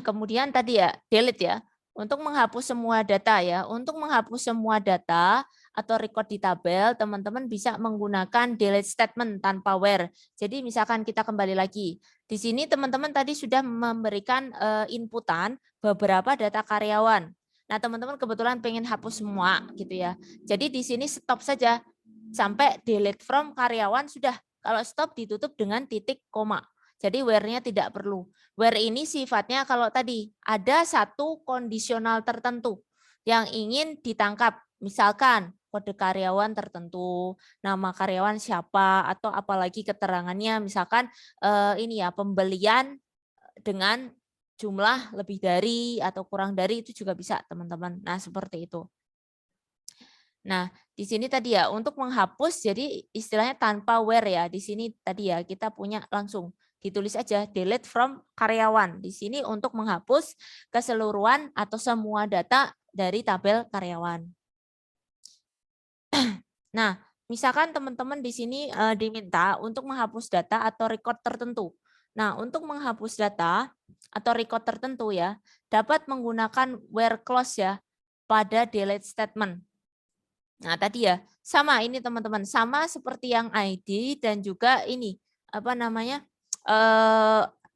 Kemudian tadi ya, delete ya. Untuk menghapus semua data ya, untuk menghapus semua data atau record di tabel, teman-teman bisa menggunakan delete statement tanpa where. Jadi misalkan kita kembali lagi. Di sini teman-teman tadi sudah memberikan inputan beberapa data karyawan. Nah, teman-teman kebetulan pengen hapus semua gitu ya. Jadi di sini stop saja sampai delete from karyawan sudah. Kalau stop ditutup dengan titik koma. Jadi where-nya tidak perlu. Where ini sifatnya kalau tadi ada satu kondisional tertentu yang ingin ditangkap. Misalkan kode karyawan tertentu, nama karyawan siapa, atau apalagi keterangannya. Misalkan ini ya pembelian dengan jumlah lebih dari atau kurang dari itu juga bisa teman-teman. Nah seperti itu. Nah, di sini tadi ya untuk menghapus jadi istilahnya tanpa where ya. Di sini tadi ya kita punya langsung ditulis aja delete from karyawan. Di sini untuk menghapus keseluruhan atau semua data dari tabel karyawan. Nah, misalkan teman-teman di sini diminta untuk menghapus data atau record tertentu. Nah, untuk menghapus data atau record tertentu ya, dapat menggunakan where clause ya pada delete statement. Nah, tadi ya, sama ini teman-teman, sama seperti yang ID dan juga ini apa namanya?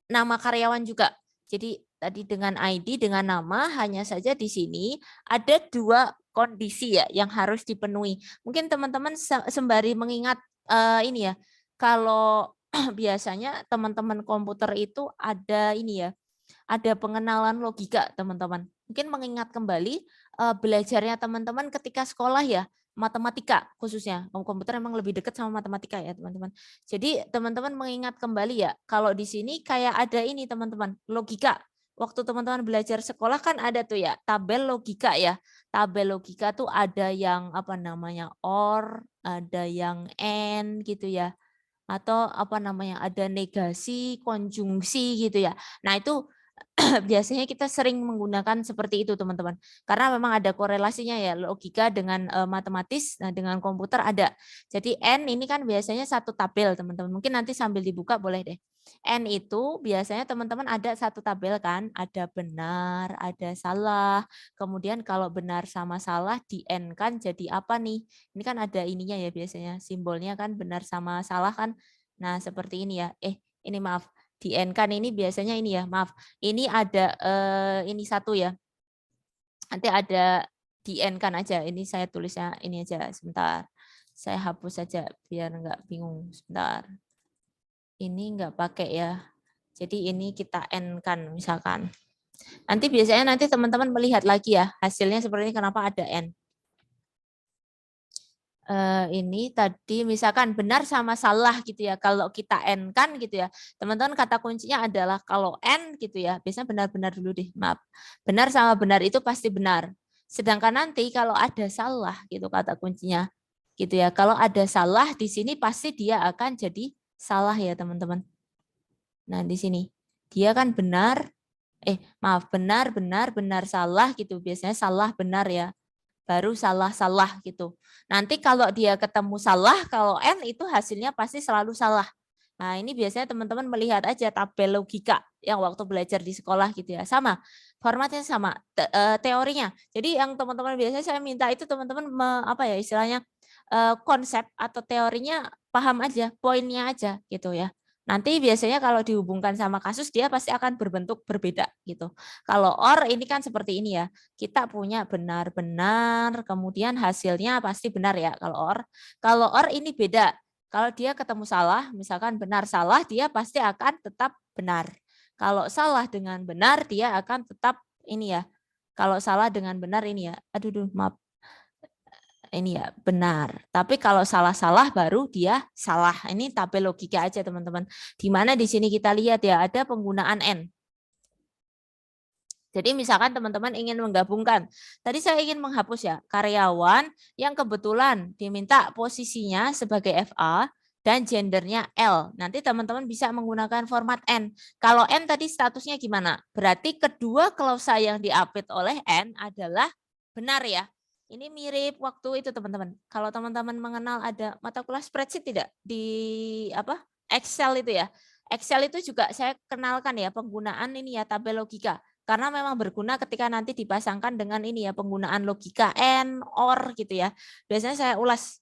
Nama karyawan juga. Jadi tadi dengan ID dengan nama hanya saja di sini ada 2 kondisi ya yang harus dipenuhi. Mungkin teman-teman sembari mengingat ini ya. Kalau biasanya teman-teman komputer itu ada ini ya. Ada pengenalan logika, teman-teman. Mungkin mengingat kembali belajarnya teman-teman ketika sekolah ya, matematika khususnya. Komputer memang lebih dekat sama matematika ya, teman-teman. Jadi teman-teman mengingat kembali ya, kalau di sini kayak ada ini teman-teman, logika. Waktu teman-teman belajar sekolah kan ada tuh ya, tabel logika ya. Tabel logika tuh ada yang apa namanya or, ada yang and gitu ya. Atau apa namanya, ada negasi, konjungsi gitu ya. Nah, itu biasanya kita sering menggunakan seperti itu teman-teman. Karena memang ada korelasinya ya logika dengan matematis, nah dengan komputer ada. Jadi N ini kan biasanya satu tabel teman-teman. Mungkin nanti sambil dibuka boleh deh. N itu biasanya teman-teman ada satu tabel kan, ada benar, ada salah. Kemudian kalau benar sama salah di N kan jadi apa nih? Ini kan ada ininya ya biasanya, simbolnya kan benar sama salah kan. Nah, seperti ini ya. Ini maaf, di N kan ini biasanya ini ya, maaf. Ini ada ini satu ya. Nanti ada di N kan aja. Ini saya tulisnya ini aja sebentar. Saya hapus saja biar nggak bingung sebentar. Ini nggak pakai ya. Jadi ini kita N kan misalkan. Nanti biasanya nanti teman-teman melihat lagi ya hasilnya seperti ini kenapa ada N. Ini tadi misalkan benar sama salah gitu ya. Kalau kita N kan gitu ya. Teman-teman kata kuncinya adalah kalau N gitu ya. Biasanya benar-benar dulu deh, maaf. Benar sama benar itu pasti benar. Sedangkan nanti kalau ada salah gitu kata kuncinya. Gitu ya. Kalau ada salah di sini pasti dia akan jadi salah ya teman-teman. Nah, di sini dia kan benar, benar, salah gitu. Biasanya salah, benar ya. Baru salah, salah gitu. Nanti kalau dia ketemu salah, kalau N itu hasilnya pasti selalu salah. Nah, ini biasanya teman-teman melihat aja tabel logika yang waktu belajar di sekolah gitu ya. Sama, formatnya sama, teorinya. Jadi yang teman-teman biasanya saya minta itu teman-teman istilahnya konsep atau teorinya paham aja, poinnya aja gitu ya. Nanti biasanya kalau dihubungkan sama kasus dia pasti akan berbentuk berbeda gitu. Kalau OR ini kan seperti ini ya. Kita punya benar-benar kemudian hasilnya pasti benar ya kalau OR. Kalau OR ini beda. Kalau dia ketemu salah, misalkan benar salah dia pasti akan tetap benar. Kalau salah dengan benar dia akan tetap ini ya. Kalau salah dengan benar ini ya. Aduh maaf. Ini ya benar. Tapi kalau salah-salah baru dia salah. Ini tabel logika aja teman-teman. Di mana di sini kita lihat ya ada penggunaan N. Jadi misalkan teman-teman ingin menggabungkan. Tadi saya ingin menghapus ya karyawan yang kebetulan diminta posisinya sebagai FA dan gendernya L. Nanti teman-teman bisa menggunakan format N. Kalau N tadi statusnya gimana? Berarti kedua klausa yang diapit oleh N adalah benar ya. Ini mirip waktu itu teman-teman. Kalau teman-teman mengenal ada mata kuliah spreadsheet tidak di Excel itu ya. Excel itu juga saya kenalkan ya penggunaan ini ya tabel logika. Karena memang berguna ketika nanti dipasangkan dengan ini ya penggunaan logika AND, OR gitu ya. Biasanya saya ulas.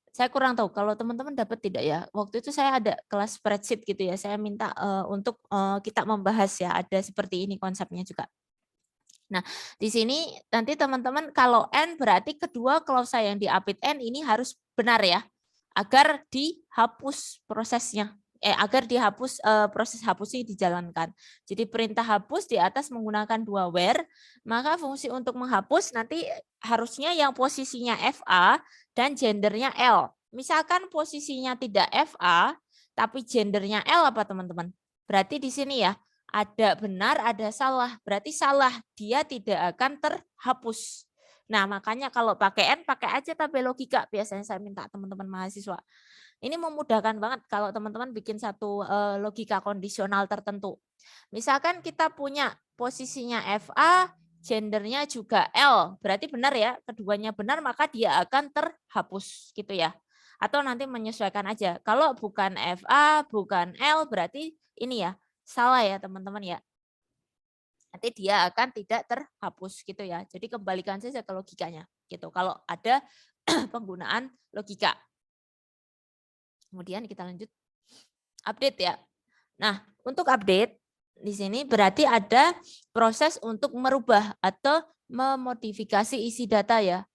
Saya kurang tahu kalau teman-teman dapat tidak ya. Waktu itu saya ada kelas spreadsheet gitu ya. Saya minta untuk kita membahas ya ada seperti ini konsepnya juga. Nah, di sini nanti teman-teman kalau N berarti kedua klausa yang diapit N ini harus benar ya, agar dihapus prosesnya, agar dihapus proses hapusnya dijalankan. Jadi perintah hapus di atas menggunakan dua where, maka fungsi untuk menghapus nanti harusnya yang posisinya FA dan gendernya L. Misalkan posisinya tidak FA, tapi gendernya L apa teman-teman? Berarti di sini ya, ada benar, ada salah. Berarti salah, dia tidak akan terhapus. Nah, makanya kalau pakai N, pakai aja tabel logika. Biasanya saya minta teman-teman mahasiswa. Ini memudahkan banget kalau teman-teman bikin satu logika kondisional tertentu. Misalkan kita punya posisinya FA, gendernya juga L. Berarti benar ya, keduanya benar, maka dia akan terhapus gitu ya. Atau nanti menyesuaikan aja. Kalau bukan FA, bukan L, berarti ini ya, salah ya teman-teman ya. Nanti dia akan tidak terhapus gitu ya. Jadi kembalikan saja ke logikanya gitu. Kalau ada penggunaan logika. Kemudian kita lanjut update ya. Nah, untuk update di sini berarti ada proses untuk merubah atau memodifikasi isi data ya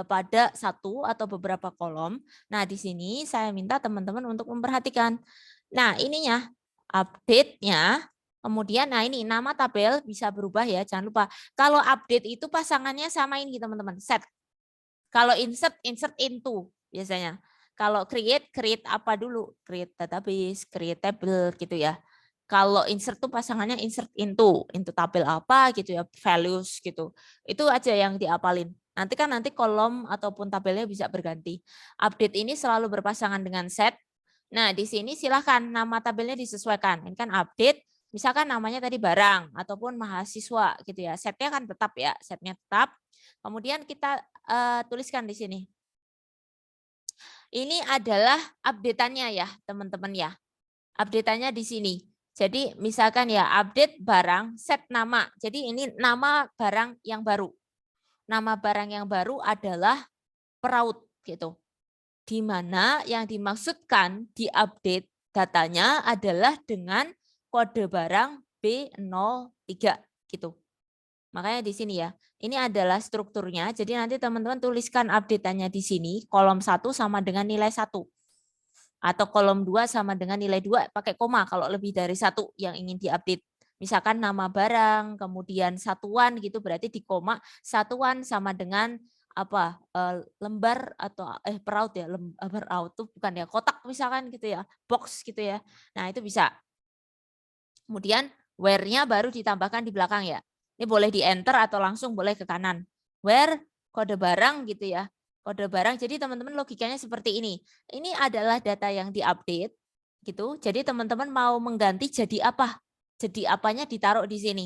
pada satu atau beberapa kolom. Nah, di sini saya minta teman-teman untuk memperhatikan. Nah, ininya update-nya. Kemudian, nah ini nama tabel bisa berubah ya, jangan lupa. Kalau update itu pasangannya sama ini teman-teman, set. Kalau insert, insert into biasanya. Kalau create, create apa dulu? Create database, create table gitu ya. Kalau insert tuh pasangannya insert into tabel apa gitu ya, values gitu. Itu aja yang diapalin. Nanti kolom ataupun tabelnya bisa berganti. Update ini selalu berpasangan dengan set. Nah, di sini silahkan nama tabelnya disesuaikan. Ini kan update. Misalkan namanya tadi barang ataupun mahasiswa gitu ya. Setnya kan tetap ya, setnya tetap. Kemudian kita tuliskan di sini. Ini adalah update-annya ya, teman-teman ya. Update-nya di sini. Jadi misalkan ya update barang, set nama. Jadi ini nama barang yang baru. Nama barang yang baru adalah peraut gitu. Di mana yang dimaksudkan di update datanya adalah dengan kode barang B03 gitu. Makanya di sini ya. Ini adalah strukturnya. Jadi nanti teman-teman tuliskan update-nya di sini. Kolom 1 sama dengan nilai 1. Atau kolom 2 sama dengan nilai 2 pakai koma kalau lebih dari 1 yang ingin diupdate. Misalkan nama barang, kemudian satuan gitu berarti di koma satuan sama dengan apa lembar atau peraut ya, peraut itu bukan ya, kotak misalkan gitu ya, box gitu ya. Nah, itu bisa. Kemudian where-nya baru ditambahkan di belakang ya. Ini boleh di enter atau langsung boleh ke kanan. Where kode barang gitu ya. Kode barang. Jadi teman-teman logikanya seperti ini. Ini adalah data yang diupdate gitu. Jadi teman-teman mau mengganti jadi apa? Jadi apanya ditaruh di sini.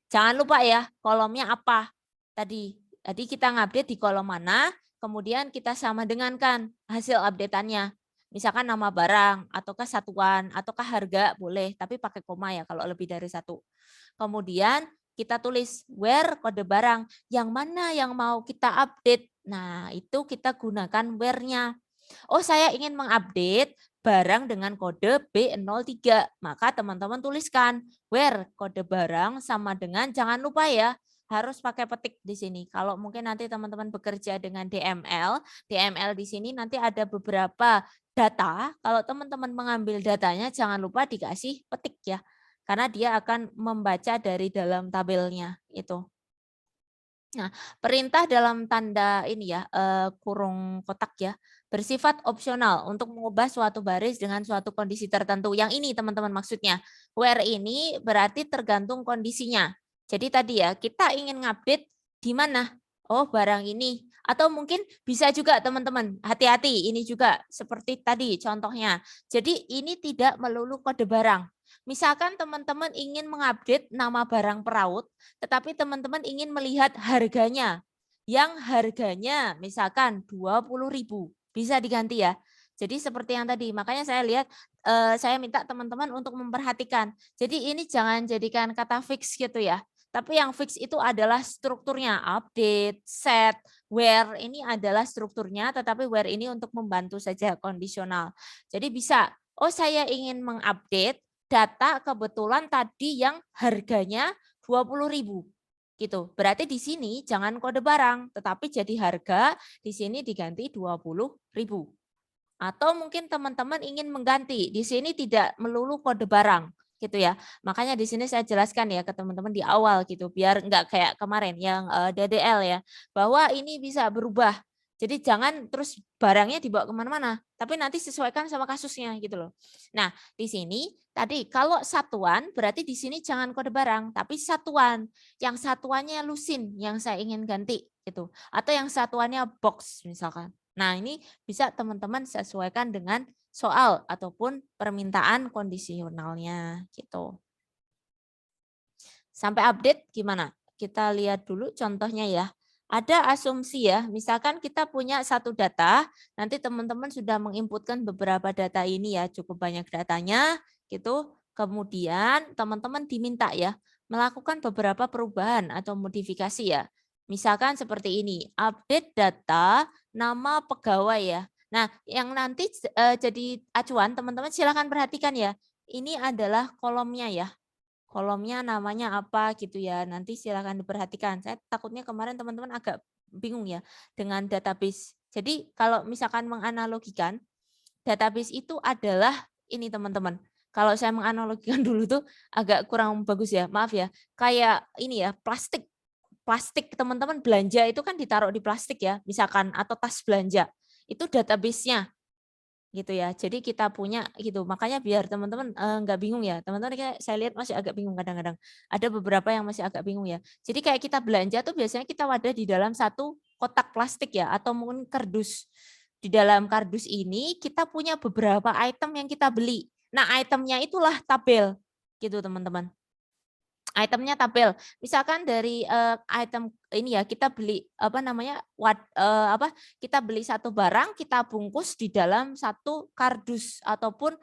Jangan lupa ya, kolomnya apa? Tadi kita ngupdate di kolom mana, kemudian kita sama dengankan hasil update-annya. Misalkan nama barang, ataukah satuan, ataukah harga, boleh. Tapi pakai koma ya kalau lebih dari 1. Kemudian kita tulis where kode barang. Yang mana yang mau kita update? Nah, itu kita gunakan where-nya. Oh, saya ingin mengupdate barang dengan kode B03. Maka teman-teman tuliskan where kode barang sama dengan, jangan lupa ya, harus pakai petik di sini. Kalau mungkin nanti teman-teman bekerja dengan DML di sini nanti ada beberapa data. Kalau teman-teman mengambil datanya jangan lupa dikasih petik ya. Karena dia akan membaca dari dalam tabelnya itu. Nah, perintah dalam tanda ini ya, kurung kotak ya, bersifat opsional untuk mengubah suatu baris dengan suatu kondisi tertentu. Yang ini teman-teman maksudnya. Where ini berarti tergantung kondisinya. Jadi tadi ya, kita ingin ngupdate di mana? Oh, barang ini. Atau mungkin bisa juga teman-teman, hati-hati, ini juga seperti tadi contohnya. Jadi ini tidak melulu kode barang. Misalkan teman-teman ingin mengupdate nama barang peraut, tetapi teman-teman ingin melihat harganya. Yang harganya misalkan 20.000, bisa diganti ya. Jadi seperti yang tadi, makanya saya lihat, saya minta teman-teman untuk memperhatikan. Jadi ini jangan jadikan kata fix gitu ya. Tapi yang fix itu adalah strukturnya, update, set, where ini adalah strukturnya, tetapi where ini untuk membantu saja kondisional. Jadi bisa, oh saya ingin mengupdate data kebetulan tadi yang harganya 20.000 gitu. Berarti di sini jangan kode barang, tetapi jadi harga di sini diganti 20.000. Atau mungkin teman-teman ingin mengganti, di sini tidak melulu kode barang gitu ya. Makanya di sini saya jelaskan ya ke teman-teman di awal gitu, biar enggak kayak kemarin yang DDL ya, bahwa ini bisa berubah. Jadi jangan terus barangnya dibawa kemana-mana, tapi nanti sesuaikan sama kasusnya gitu loh. Nah di sini tadi kalau satuan berarti di sini jangan kode barang, tapi satuan. Yang satuannya lusin yang saya ingin ganti gitu, atau yang satuannya box misalkan. Nah ini bisa teman-teman sesuaikan dengan soal ataupun permintaan kondisionalnya gitu. Sampai update gimana? Kita lihat dulu contohnya ya. Ada asumsi ya, misalkan kita punya satu data, nanti teman-teman sudah menginputkan beberapa data ini ya, cukup banyak datanya gitu. Kemudian teman-teman diminta ya, melakukan beberapa perubahan atau modifikasi ya. Misalkan seperti ini, update data nama pegawai ya. Nah, yang nanti jadi acuan teman-teman silakan perhatikan ya. Ini adalah kolomnya ya. Kolomnya namanya apa gitu ya. Nanti silakan diperhatikan. Saya takutnya kemarin teman-teman agak bingung ya dengan database. Jadi kalau misalkan menganalogikan, database itu adalah ini teman-teman. Kalau saya menganalogikan dulu tuh agak kurang bagus ya, maaf ya. Kayak ini ya, plastik. Plastik teman-teman belanja itu kan ditaruh di plastik ya, misalkan atau tas belanja. Itu database-nya gitu ya. Jadi kita punya gitu. Makanya biar teman-teman nggak bingung ya. Teman-teman kayak saya lihat masih agak bingung kadang-kadang. Ada beberapa yang masih agak bingung ya. Jadi kayak kita belanja tuh biasanya kita wadah di dalam satu kotak plastik ya atau mungkin kardus. Di dalam kardus ini kita punya beberapa item yang kita beli. Nah, itemnya itulah tabel gitu teman-teman. Itemnya tabel. Misalkan dari item ini ya, kita beli apa namanya? Kita beli satu barang, kita bungkus di dalam satu kardus ataupun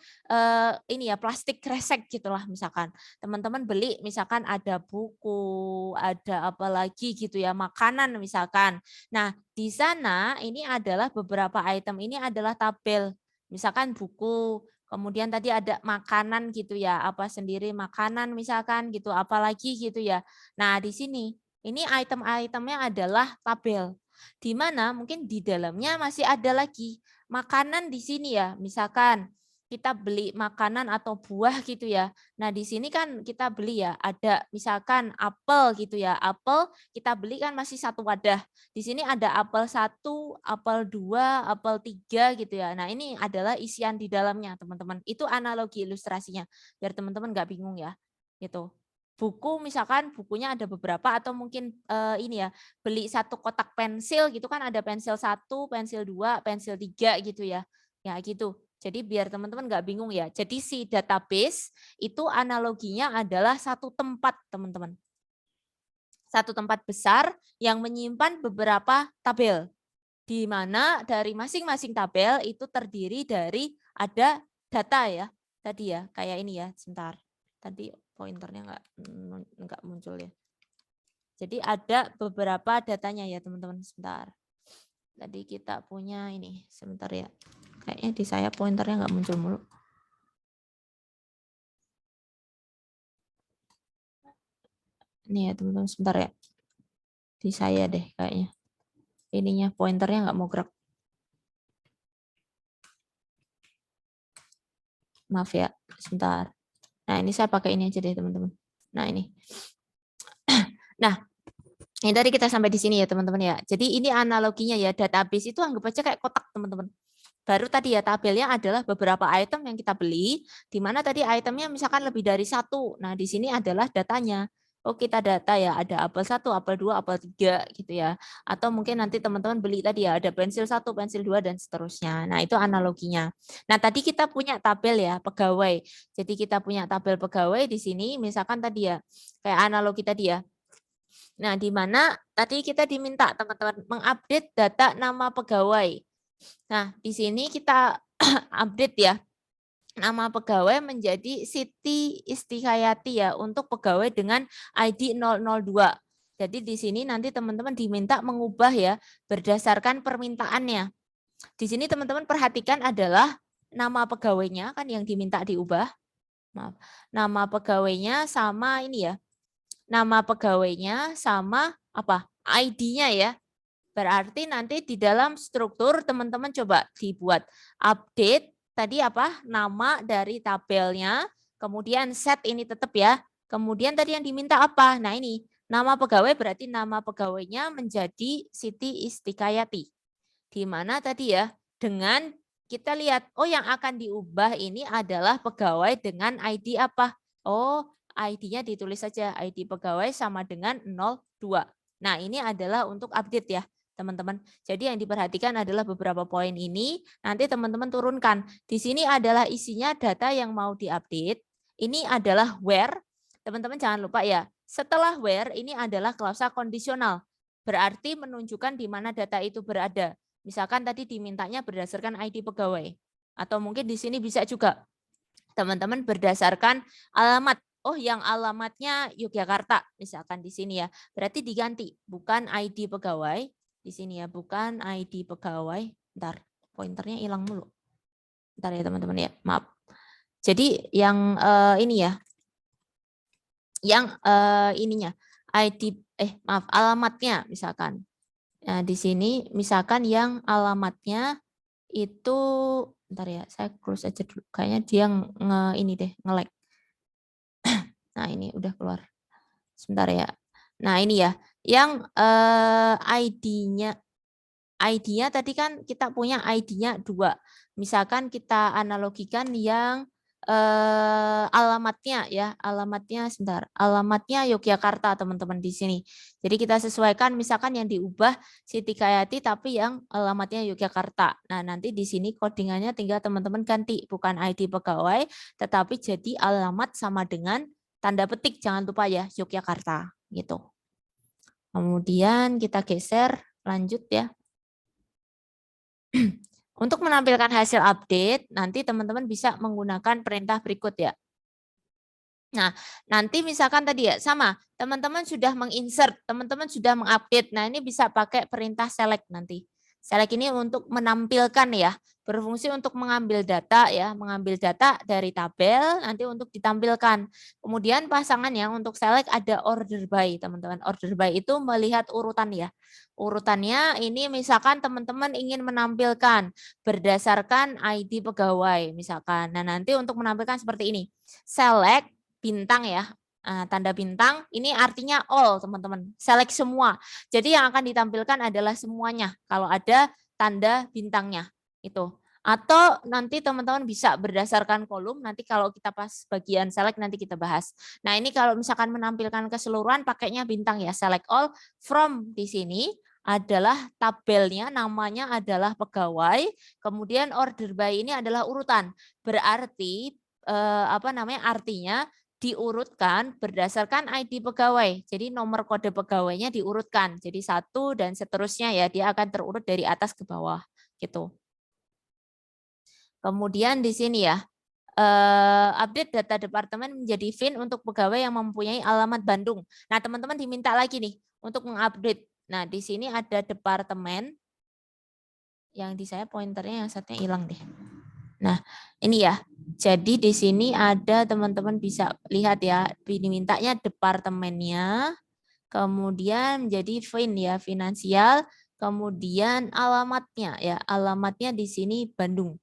ini ya plastik kresek gitulah misalkan. Teman-teman beli misalkan ada buku, ada apa lagi gitu ya, makanan misalkan. Nah, di sana ini adalah beberapa item ini adalah tabel. Misalkan buku, kemudian tadi ada makanan gitu ya, apa sendiri makanan misalkan gitu, apalagi gitu ya. Nah, di sini ini item-itemnya adalah tabel. Di mana mungkin di dalamnya masih ada lagi makanan di sini ya. Misalkan kita beli makanan atau buah gitu ya. Nah, di sini kan kita beli ya, ada misalkan apel gitu ya. Apel kita beli kan masih satu wadah. Di sini ada apel 1, apel 2, apel 3 gitu ya. Nah, ini adalah isian di dalamnya, teman-teman. Itu analogi ilustrasinya, biar teman-teman nggak bingung ya. Gitu. Buku misalkan bukunya ada beberapa atau mungkin ini ya, beli satu kotak pensil gitu kan ada pensil 1, pensil 2, pensil 3 gitu ya. Ya gitu. Jadi biar teman-teman nggak bingung ya. Jadi si database itu analoginya adalah satu tempat, teman-teman. Satu tempat besar yang menyimpan beberapa tabel. Di mana dari masing-masing tabel itu terdiri dari ada data ya. Tadi ya, kayak ini ya, sebentar. Tadi pointernya nggak muncul ya. Jadi ada beberapa datanya ya, teman-teman. Sebentar. Tadi kita punya ini, sebentar ya. Kayaknya di saya pointernya nggak muncul mulu. Ini ya teman-teman, sebentar ya. Di saya deh kayaknya. Ininya pointernya nggak mau gerak. Maaf ya, sebentar. Nah ini saya pakai ini aja deh teman-teman. Nah ini. Nah, ini tadi kita sampai di sini ya teman-teman ya. Jadi ini analoginya ya, database itu anggap aja kayak kotak teman-teman. Baru tadi ya tabelnya adalah beberapa item yang kita beli, di mana tadi itemnya misalkan lebih dari 1. Nah di sini adalah datanya. Oh kita data ya, ada apel 1, apel 2, apel 3 gitu ya. Atau mungkin nanti teman-teman beli tadi ya, ada pensil 1, pensil 2 dan seterusnya. Nah itu analoginya. Nah tadi kita punya tabel ya, pegawai. Jadi kita punya tabel pegawai di sini, misalkan tadi ya, kayak analogi tadi ya. Nah di mana tadi kita diminta teman-teman mengupdate data nama pegawai. Nah, di sini kita update ya. Nama pegawai menjadi Siti Istikayati ya untuk pegawai dengan ID 002. Jadi di sini nanti teman-teman diminta mengubah ya berdasarkan permintaannya. Di sini teman-teman perhatikan adalah nama pegawainya kan yang diminta diubah. Maaf. Nama pegawainya sama ini ya. Nama pegawainya sama apa? ID-nya ya. Berarti nanti di dalam struktur teman-teman coba dibuat update tadi apa nama dari tabelnya, kemudian set ini tetap ya. Kemudian tadi yang diminta apa? Nah ini nama pegawai berarti nama pegawainya menjadi Siti Istikayati. Di mana tadi ya dengan kita lihat oh yang akan diubah ini adalah pegawai dengan ID apa? Oh ID-nya ditulis saja ID pegawai sama dengan 02. Nah ini adalah untuk update ya teman-teman. Jadi yang diperhatikan adalah beberapa poin ini. Nanti teman-teman turunkan. Di sini adalah isinya data yang mau diupdate. Ini adalah where. Teman-teman jangan lupa ya. Setelah where ini adalah klausa kondisional. Berarti menunjukkan di mana data itu berada. Misalkan tadi dimintanya berdasarkan ID pegawai. Atau mungkin di sini bisa juga teman-teman berdasarkan alamat. Oh, yang alamatnya Yogyakarta, misalkan di sini ya. Berarti diganti, bukan ID pegawai. Di sini ya, bukan ID pegawai. Bentar, pointernya hilang mulu. Bentar ya teman-teman ya, maaf. Jadi yang ini ya, yang ininya ID, alamatnya misalkan. Nah di sini misalkan yang alamatnya itu, bentar ya, saya close aja dulu. Kayaknya dia ini deh, nge-lag. Nah ini udah keluar. Sebentar ya. Nah ini ya, yang ID-nya tadi kan kita punya ID-nya 2. Misalkan kita analogikan yang alamatnya ya, alamatnya sebentar. Alamatnya Yogyakarta teman-teman di sini. Jadi kita sesuaikan misalkan yang diubah Siti Kayati tapi yang alamatnya Yogyakarta. Nah, nanti di sini codingannya tinggal teman-teman ganti bukan ID pegawai tetapi jadi alamat sama dengan tanda petik, jangan lupa ya, Yogyakarta gitu. Kemudian kita geser, lanjut ya. Untuk menampilkan hasil update, nanti teman-teman bisa menggunakan perintah berikut ya. Nah, nanti misalkan tadi ya, sama, teman-teman sudah menginsert, teman-teman sudah mengupdate. Nah, ini bisa pakai perintah select nanti. Select ini untuk menampilkan ya, berfungsi untuk mengambil data ya, mengambil data dari tabel nanti untuk ditampilkan. Kemudian pasangannya untuk select ada order by, teman-teman. Order by itu melihat urutan ya. Urutannya ini misalkan teman-teman ingin menampilkan berdasarkan ID pegawai misalkan. Nah, nanti untuk menampilkan seperti ini. Select bintang ya, tanda bintang ini artinya all teman-teman, select semua. Jadi yang akan ditampilkan adalah semuanya kalau ada tanda bintangnya itu. Atau nanti teman-teman bisa berdasarkan kolom, nanti kalau kita pas bagian select nanti kita bahas. Nah ini kalau misalkan menampilkan keseluruhan pakainya bintang ya, select all. From di sini adalah tabelnya, namanya adalah pegawai, kemudian order by ini adalah urutan. Berarti artinya diurutkan berdasarkan ID pegawai. Jadi nomor kode pegawainya diurutkan. Jadi 1 dan seterusnya ya, dia akan terurut dari atas ke bawah gitu. Kemudian di sini ya, update data departemen menjadi VIN untuk pegawai yang mempunyai alamat Bandung. Nah, teman-teman diminta lagi nih untuk mengupdate. Nah, di sini ada departemen. Yang di saya pointernya yang satunya hilang deh. Nah, ini ya. Jadi di sini ada teman-teman bisa lihat ya, dimintanya departemennya, kemudian menjadi VIN ya, finansial, kemudian alamatnya ya, alamatnya di sini Bandung.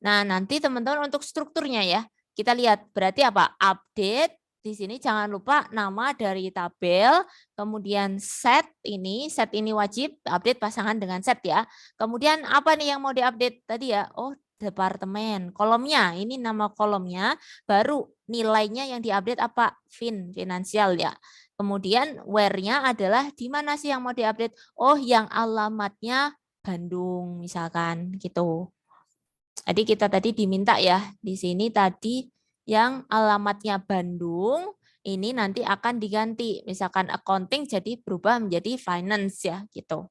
Nah, nanti teman-teman untuk strukturnya ya, kita lihat berarti apa? Update di sini jangan lupa nama dari tabel, kemudian set ini wajib update pasangan dengan set ya. Kemudian apa nih yang mau diupdate tadi ya? Oh, departemen, kolomnya, ini nama kolomnya, baru nilainya yang diupdate apa? VIN, finansial ya. Kemudian where-nya adalah di mana sih yang mau diupdate? Oh, yang alamatnya Bandung misalkan gitu. Jadi kita tadi diminta ya, di sini tadi yang alamatnya Bandung, ini nanti akan diganti. Misalkan accounting jadi berubah menjadi finance ya gitu.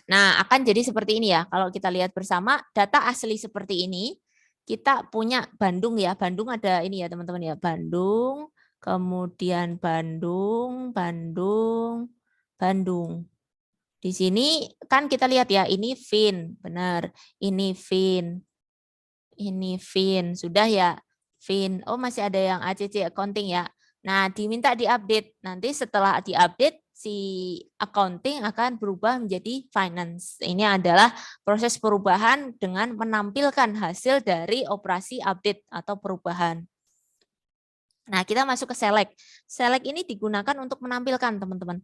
Nah, akan jadi seperti ini ya. Kalau kita lihat bersama, data asli seperti ini, kita punya Bandung ya. Bandung ada ini ya teman-teman ya. Bandung, kemudian Bandung, Bandung, Bandung. Di sini kan kita lihat ya, ini VIN, benar. Ini VIN. Ini VIN, sudah ya. VIN, oh masih ada yang ACC accounting ya. Nah, diminta diupdate. Nanti setelah diupdate, si accounting akan berubah menjadi finance. Ini adalah proses perubahan dengan menampilkan hasil dari operasi update atau perubahan. Nah, kita masuk ke select. Select ini digunakan untuk menampilkan, teman-teman.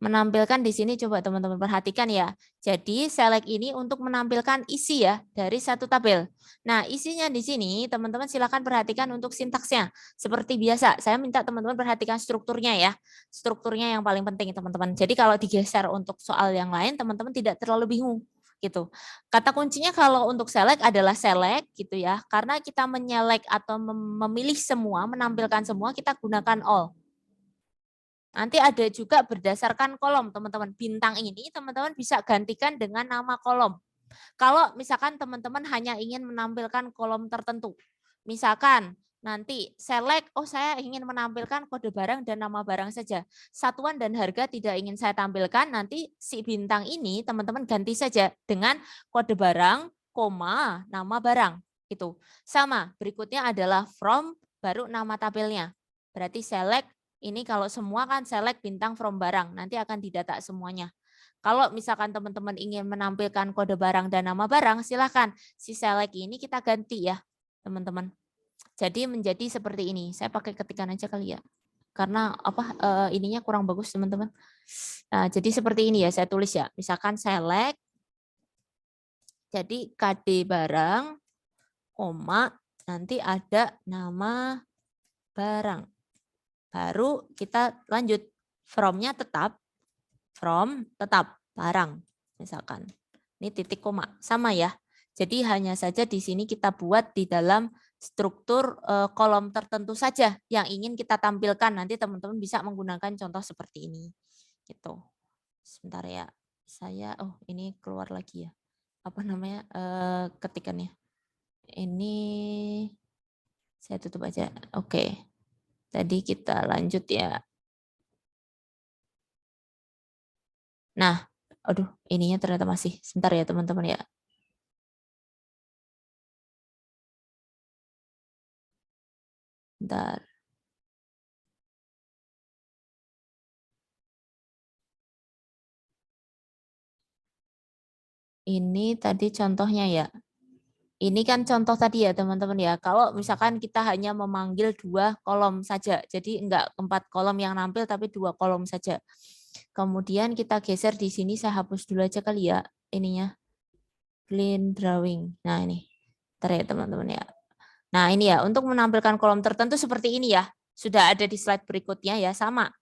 Menampilkan di sini coba teman-teman perhatikan ya. Jadi select ini untuk menampilkan isi ya dari satu tabel. Nah, isinya di sini teman-teman silakan perhatikan untuk sintaksnya. Seperti biasa, saya minta teman-teman perhatikan strukturnya ya. Strukturnya yang paling penting teman-teman. Jadi kalau digeser untuk soal yang lain, teman-teman tidak terlalu bingung gitu. Kata kuncinya kalau untuk select adalah select gitu ya. Karena kita menyelect atau memilih semua, menampilkan semua, kita gunakan all. Nanti ada juga berdasarkan kolom, teman-teman. Bintang ini teman-teman bisa gantikan dengan nama kolom. Kalau misalkan teman-teman hanya ingin menampilkan kolom tertentu. Misalkan nanti select, oh saya ingin menampilkan kode barang dan nama barang saja. Satuan dan harga tidak ingin saya tampilkan, nanti si bintang ini teman-teman ganti saja dengan kode barang, koma, nama barang. Itu sama, berikutnya adalah from, baru nama tabelnya. Berarti select, ini kalau semua kan select bintang from barang, nanti akan didata semuanya. Kalau misalkan teman-teman ingin menampilkan kode barang dan nama barang, silahkan si select ini kita ganti ya, teman-teman. Jadi menjadi seperti ini. Saya pakai ketikan aja kali ya, karena ininya kurang bagus teman-teman. Nah, jadi seperti ini ya, saya tulis ya. Misalkan select, jadi KD barang, koma, nanti ada nama barang. Baru kita lanjut, from-nya tetap, from tetap barang misalkan. Ini titik koma sama ya. Jadi hanya saja di sini kita buat di dalam struktur kolom tertentu saja yang ingin kita tampilkan. Nanti teman-teman bisa menggunakan contoh seperti ini. Gitu. Sebentar ya. Saya ini keluar lagi ya. Apa namanya? Ketikannya. Ini saya tutup aja. Oke. Tadi kita lanjut ya. Nah, aduh, ininya ternyata masih. Sebentar ya teman-teman ya. Bentar. Ini tadi contohnya ya. Ini kan contoh tadi ya teman-teman ya. Kalau misalkan kita hanya memanggil 2 kolom saja. Jadi enggak 4 kolom yang nampil tapi 2 kolom saja. Kemudian kita geser di sini, saya hapus dulu aja kali ya ininya. Clean drawing. Nah ini. Bentar ya teman-teman ya. Nah ini ya, untuk menampilkan kolom tertentu seperti ini ya. Sudah ada di slide berikutnya ya, sama.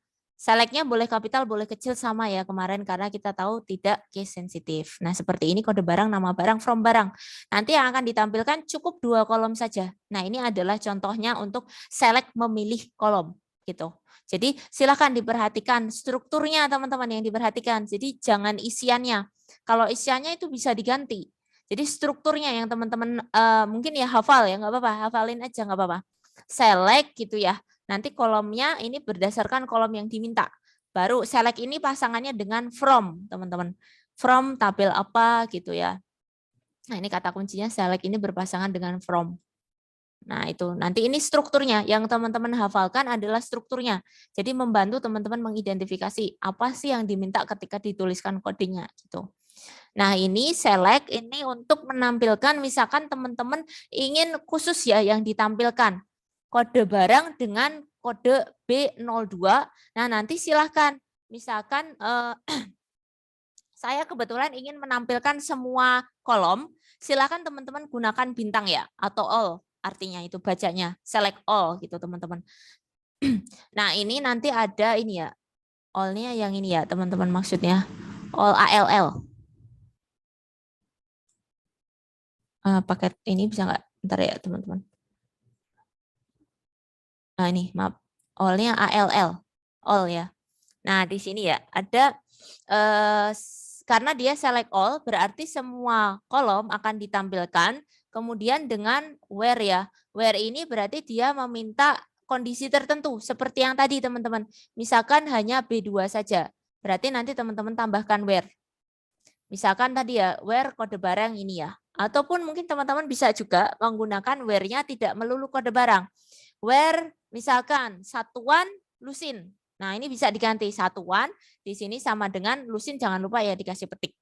Select-nya boleh kapital, boleh kecil, sama ya kemarin karena kita tahu tidak case sensitif. Nah seperti ini kode barang, nama barang, from barang. Nanti yang akan ditampilkan cukup 2 kolom saja. Nah ini adalah contohnya untuk select memilih kolom gitu. Jadi silakan diperhatikan strukturnya teman-teman yang diperhatikan. Jadi jangan isiannya. Kalau isiannya itu bisa diganti. Jadi strukturnya yang teman-teman mungkin ya hafal ya, nggak apa-apa, hafalin aja nggak apa-apa. Select gitu ya. Nanti kolomnya ini berdasarkan kolom yang diminta. Baru select ini pasangannya dengan from, teman-teman. From tabel apa gitu ya. Nah ini kata kuncinya select ini berpasangan dengan from. Nah itu nanti ini strukturnya. Yang teman-teman hafalkan adalah strukturnya. Jadi membantu teman-teman mengidentifikasi apa sih yang diminta ketika dituliskan kodenya gitu. Nah ini select ini untuk menampilkan misalkan teman-teman ingin khusus ya yang ditampilkan. Kode barang dengan kode B02. Nah nanti silahkan. Misalkan saya kebetulan ingin menampilkan semua kolom. Silahkan teman-teman gunakan bintang ya. Atau all artinya itu bacanya. Select all gitu teman-teman. Nah ini nanti ada ini ya. All-nya yang ini ya teman-teman maksudnya. All ALL. Paket ini bisa nggak? Bentar ya teman-teman. Nah ini maaf, all-nya ALL, all ya. Nah di sini ya ada karena dia select all berarti semua kolom akan ditampilkan. Kemudian dengan where ya, where ini berarti dia meminta kondisi tertentu seperti yang tadi teman-teman. Misalkan hanya B2 saja, berarti nanti teman-teman tambahkan where. Misalkan tadi ya where kode barang ini ya. Ataupun mungkin teman-teman bisa juga menggunakan where-nya tidak melulu kode barang. Where misalkan satuan lusin. Nah ini bisa diganti satuan di sini sama dengan lusin, jangan lupa ya dikasih petik.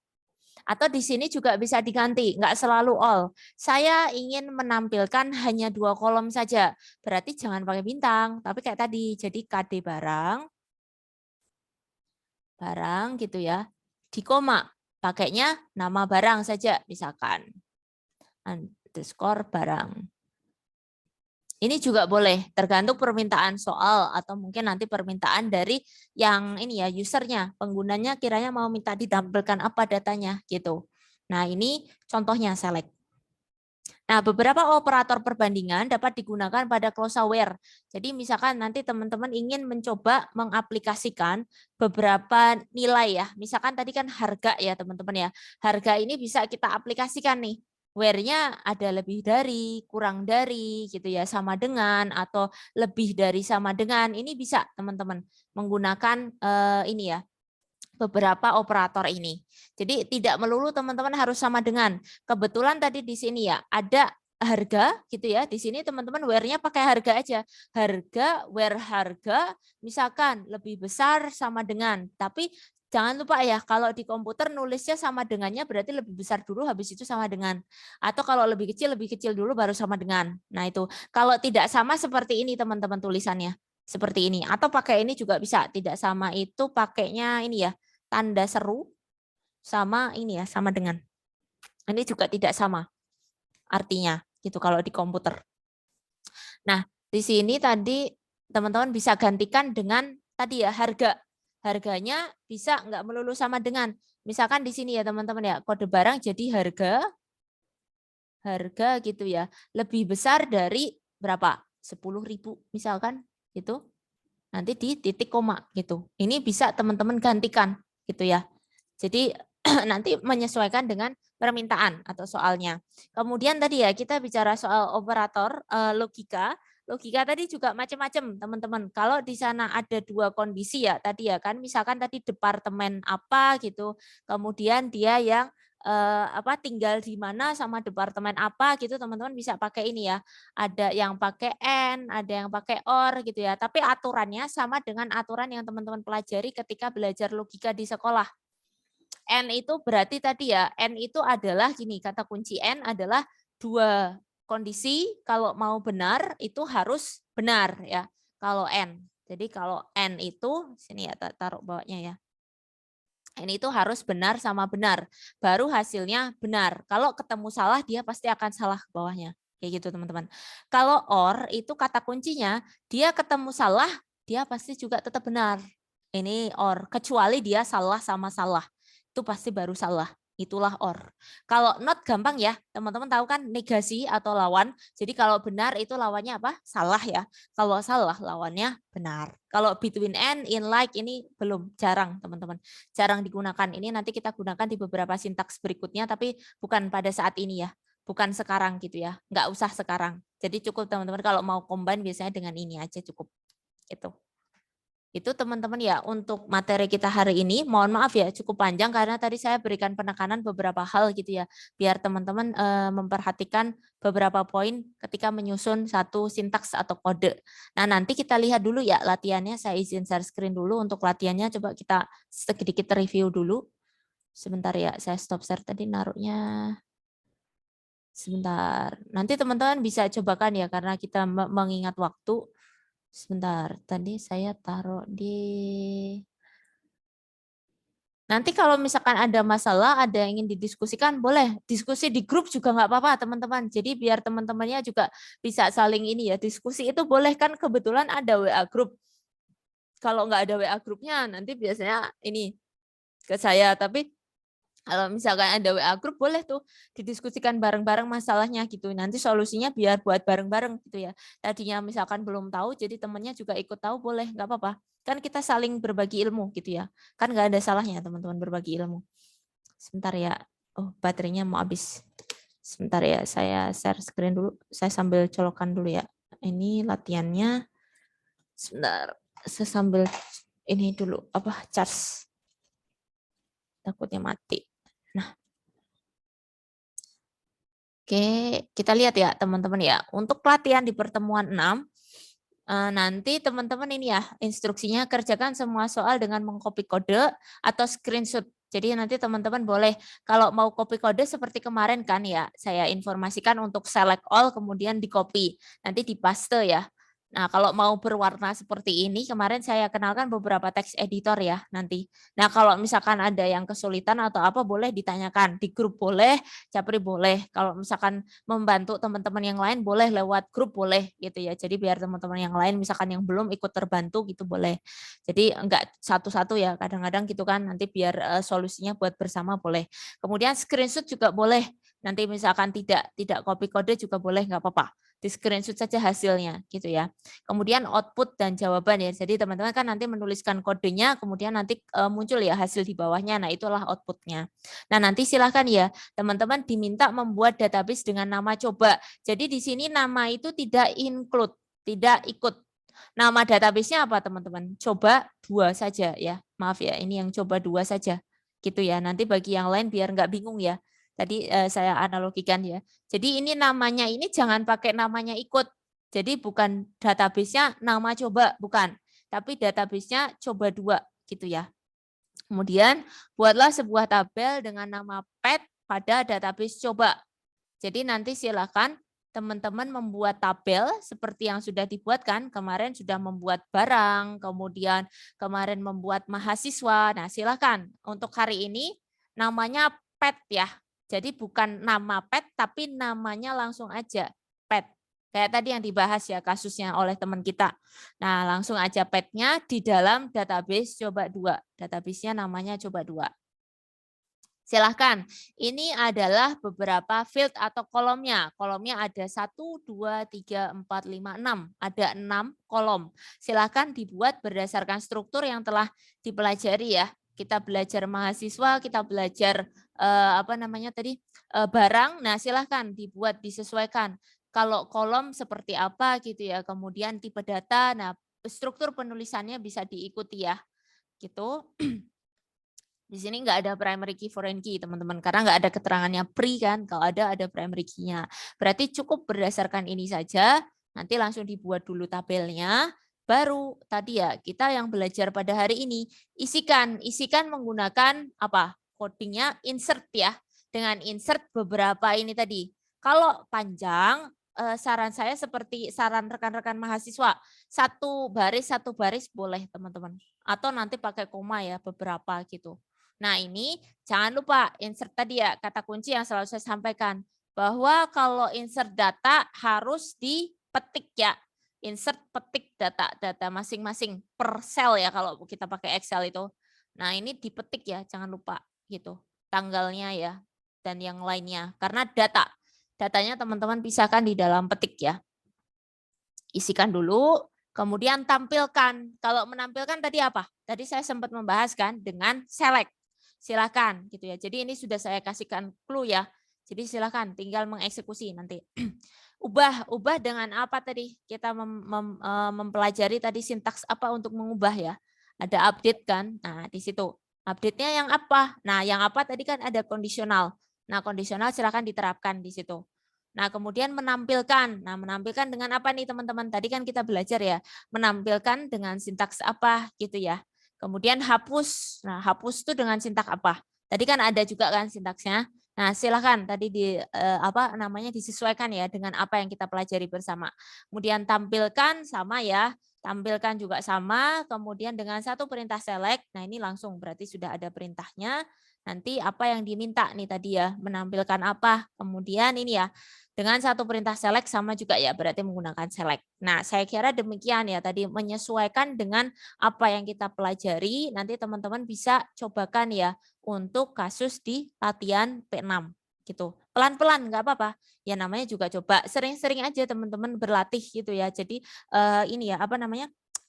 Atau di sini juga bisa diganti, nggak selalu all. Saya ingin menampilkan hanya 2 kolom saja, berarti jangan pakai bintang, tapi kayak tadi, jadi KD barang gitu ya, di koma, pakainya nama barang saja misalkan, underscore barang. Ini juga boleh, tergantung permintaan soal atau mungkin nanti permintaan dari yang ini ya usernya, penggunanya kiranya mau minta ditampilkan apa datanya gitu. Nah ini contohnya select. Nah beberapa operator perbandingan dapat digunakan pada closed where. Jadi misalkan nanti teman-teman ingin mencoba mengaplikasikan beberapa nilai ya. Misalkan tadi kan harga ya teman-teman ya. Harga ini bisa kita aplikasikan nih. Where-nya ada lebih dari, kurang dari, gitu ya, sama dengan, atau lebih dari sama dengan. Ini bisa teman-teman menggunakan ini ya, beberapa operator ini. Jadi tidak melulu teman-teman harus sama dengan. Kebetulan tadi di sini ya ada harga gitu ya. Di sini teman-teman where-nya pakai harga aja. Harga, where harga, misalkan lebih besar sama dengan. Tapi jangan lupa ya, kalau di komputer nulisnya sama dengannya berarti lebih besar dulu, habis itu sama dengan. Atau kalau lebih kecil dulu baru sama dengan. Nah itu, kalau tidak sama seperti ini teman-teman tulisannya. Seperti ini. Atau pakai ini juga bisa. Tidak sama itu pakainya ini ya, tanda seru sama ini ya, sama dengan. Ini juga tidak sama artinya gitu kalau di komputer. Nah, di sini tadi teman-teman bisa gantikan dengan tadi ya harga. Harganya bisa nggak melulu sama dengan. Misalkan di sini ya teman-teman ya, kode barang jadi harga harga gitu ya lebih besar dari berapa? 10.000 misalkan gitu. Nanti di titik koma gitu. Ini bisa teman-teman gantikan gitu ya. Jadi nanti menyesuaikan dengan permintaan atau soalnya. Kemudian tadi ya kita bicara soal operator logika. Logika tadi juga macam-macam teman-teman. Kalau di sana ada dua kondisi ya tadi ya kan, misalkan tadi departemen apa gitu, kemudian dia yang tinggal di mana sama departemen apa gitu, teman-teman bisa pakai ini ya. Ada yang pakai N, ada yang pakai OR gitu ya. Tapi aturannya sama dengan aturan yang teman-teman pelajari ketika belajar logika di sekolah. N itu berarti tadi ya, N itu adalah gini, kata kunci N adalah dua kondisi, kalau mau benar itu harus benar ya. Kalau N. Jadi kalau N itu sini ya taruh bawahnya ya. N itu harus benar sama benar, baru hasilnya benar. Kalau ketemu salah dia pasti akan salah ke bawahnya. Kayak gitu teman-teman. Kalau OR itu kata kuncinya, dia ketemu salah, dia pasti juga tetap benar. Ini OR, kecuali dia salah sama salah. Itu pasti baru salah. Itulah OR. Kalau not gampang ya, teman-teman tahu kan negasi atau lawan. Jadi kalau benar itu lawannya apa? Salah ya. Kalau salah lawannya benar. Kalau between and, in, like ini belum, jarang teman-teman. Jarang digunakan. Ini nanti kita gunakan di beberapa sintaks berikutnya, tapi bukan pada saat ini ya. Bukan sekarang gitu ya. Nggak usah sekarang. Jadi cukup teman-teman kalau mau combine biasanya dengan ini aja cukup. Itu teman-teman ya untuk materi kita hari ini. Mohon maaf ya cukup panjang karena tadi saya berikan penekanan beberapa hal gitu ya. Biar teman-teman memperhatikan beberapa poin ketika menyusun satu sintaks atau kode. Nah nanti kita lihat dulu ya latihannya. Saya izin share screen dulu untuk latihannya. Coba kita sedikit review dulu. Sebentar ya, saya stop share tadi naruhnya. Sebentar. Nanti teman-teman bisa cobakan ya karena kita mengingat waktu. Sebentar, tadi saya taruh di... Nanti kalau misalkan ada masalah, ada yang ingin didiskusikan, boleh. Diskusi di grup juga nggak apa-apa, teman-teman. Jadi biar teman-temannya juga bisa saling ini ya. Diskusi itu boleh kan, kebetulan ada WA grup. Kalau nggak ada WA grupnya, nanti biasanya ini ke saya. Tapi kalau misalkan ada WA grup boleh tuh didiskusikan bareng-bareng masalahnya gitu. Nanti solusinya biar buat bareng-bareng gitu ya. Tadinya misalkan belum tahu jadi temannya juga ikut tahu boleh, nggak apa-apa. Kan kita saling berbagi ilmu gitu ya. Kan nggak ada salahnya teman-teman berbagi ilmu. Sebentar ya. Oh, baterainya mau habis. Sebentar ya, saya share screen dulu. Saya sambil colokan dulu ya. Ini latihannya. Sebentar. Saya sambil ini dulu charge. Takutnya mati. Nah, oke, kita lihat ya teman-teman ya. Untuk pelatihan di pertemuan 6, nanti teman-teman ini ya, instruksinya kerjakan semua soal dengan mengcopy kode atau screenshot. Jadi nanti teman-teman boleh, kalau mau copy kode seperti kemarin kan ya, saya informasikan untuk select all, kemudian di copy, nanti di paste ya. Nah, kalau mau berwarna seperti ini, kemarin saya kenalkan beberapa teks editor ya nanti. Nah, kalau misalkan ada yang kesulitan atau apa, boleh ditanyakan. Di grup boleh, Japri boleh. Kalau misalkan membantu teman-teman yang lain, boleh lewat grup boleh gitu ya. Jadi biar teman-teman yang lain, misalkan yang belum ikut terbantu gitu boleh. Jadi enggak satu-satu ya, kadang-kadang gitu kan, nanti biar solusinya buat bersama boleh. Kemudian screenshot juga boleh. Nanti misalkan tidak copy kode juga boleh, nggak apa-apa. Di screenshot saja hasilnya gitu ya. Kemudian output dan jawaban ya. Jadi teman-teman kan nanti menuliskan kodenya, kemudian nanti muncul ya hasil di bawahnya. Nah, itulah outputnya. Nah, nanti silahkan ya teman-teman diminta membuat database dengan nama coba. Jadi di sini nama itu tidak include, tidak ikut. Nama database-nya apa teman-teman? Coba 2 saja ya. Maaf ya, ini yang coba 2 saja. Gitu ya. Nanti bagi yang lain biar nggak bingung ya. Tadi saya analogikan ya. Jadi ini namanya ini jangan pakai namanya ikut. Jadi bukan database-nya nama coba, bukan. Tapi database-nya coba 2 gitu ya. Kemudian buatlah sebuah tabel dengan nama pet pada database coba. Jadi nanti silakan teman-teman membuat tabel seperti yang sudah dibuatkan. Kemarin sudah membuat barang, kemudian kemarin membuat mahasiswa. Nah, silakan untuk hari ini namanya pet ya. Jadi bukan nama pet, tapi namanya langsung aja pet. Kayak tadi yang dibahas ya kasusnya oleh teman kita. Nah langsung aja petnya di dalam database coba 2. Database-nya namanya coba 2. Silahkan, ini adalah beberapa field atau kolomnya. Kolomnya ada 1, 2, 3, 4, 5, 6. Ada 6 kolom. Silahkan dibuat berdasarkan struktur yang telah dipelajari ya. Kita belajar mahasiswa, kita belajar barang. Nah, silahkan dibuat, disesuaikan. Kalau kolom seperti apa gitu ya. Kemudian tipe data, nah struktur penulisannya bisa diikuti ya. Gitu. Di sini nggak ada primary key, foreign key, teman-teman. Karena nggak ada keterangannya pre kan. Kalau ada primary key-nya. Berarti cukup berdasarkan ini saja. Nanti langsung dibuat dulu tabelnya. Baru tadi ya, kita yang belajar pada hari ini. Isikan menggunakan apa? Codingnya insert ya. Dengan insert beberapa ini tadi. Kalau panjang, saran saya seperti saran rekan-rekan mahasiswa. Satu baris boleh teman-teman. Atau nanti pakai koma ya, beberapa gitu. Nah ini jangan lupa insert tadi ya, kata kunci yang selalu saya sampaikan. Bahwa kalau insert data harus dipetik ya. Insert petik data masing-masing per sel ya kalau kita pakai Excel itu. Nah ini dipetik ya, jangan lupa gitu. Tanggalnya ya dan yang lainnya. Karena datanya teman-teman pisahkan di dalam petik ya. Isikan dulu, kemudian tampilkan. Kalau menampilkan tadi apa? Tadi saya sempat membahas kan dengan select. Silakan gitu ya. Jadi ini sudah saya kasihkan clue ya. Jadi silakan tinggal mengeksekusi nanti. Ubah dengan apa tadi? Kita mempelajari tadi sintaks apa untuk mengubah ya. Ada update kan? Nah, di situ. Update-nya yang apa? Nah, yang apa tadi kan ada kondisional. Nah, kondisional silakan diterapkan di situ. Nah, kemudian menampilkan. Nah, menampilkan dengan apa nih teman-teman? Tadi kan kita belajar ya, menampilkan dengan sintaks apa gitu ya. Kemudian hapus. Nah, hapus itu dengan sintaks apa? Tadi kan ada juga kan sintaksnya. Nah, silakan tadi disesuaikan ya dengan apa yang kita pelajari bersama. Kemudian tampilkan sama ya. Tampilkan juga sama, kemudian dengan satu perintah select. Nah, ini langsung berarti sudah ada perintahnya. Nanti apa yang diminta nih tadi ya, menampilkan apa. Kemudian ini ya, dengan satu perintah select sama juga ya, berarti menggunakan select. Nah, saya kira demikian ya, tadi menyesuaikan dengan apa yang kita pelajari, nanti teman-teman bisa cobakan ya untuk kasus di latihan P6 gitu. Pelan-pelan nggak apa-apa. Ya namanya juga coba, sering-sering aja teman-teman berlatih gitu ya. Jadi ini ya,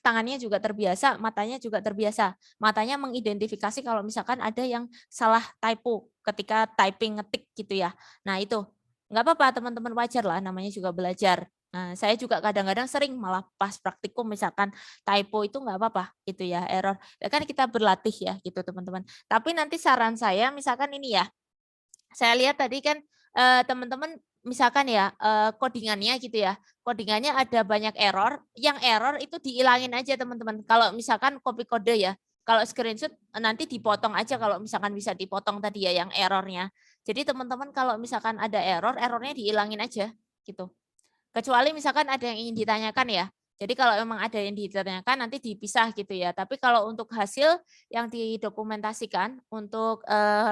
tangannya juga terbiasa, matanya juga terbiasa. Matanya mengidentifikasi kalau misalkan ada yang salah typo ketika typing ngetik gitu ya. Nah, itu nggak apa-apa teman-teman, wajar lah, namanya juga belajar. Nah, saya juga kadang-kadang sering malah pas praktikum misalkan typo itu nggak apa-apa gitu ya, error. Ya kan kita berlatih ya gitu teman-teman. Tapi nanti saran saya misalkan ini ya, saya lihat tadi kan teman-teman misalkan ya codingannya gitu ya, codingannya ada banyak error, yang error itu dihilangin aja teman-teman. Kalau misalkan copy kode ya, kalau screenshot nanti dipotong aja kalau misalkan bisa dipotong tadi ya yang errornya. Jadi teman-teman kalau misalkan ada error, errornya dihilangin aja gitu. Kecuali misalkan ada yang ingin ditanyakan ya. Jadi kalau memang ada yang ditanyakan nanti dipisah gitu ya. Tapi kalau untuk hasil yang didokumentasikan untuk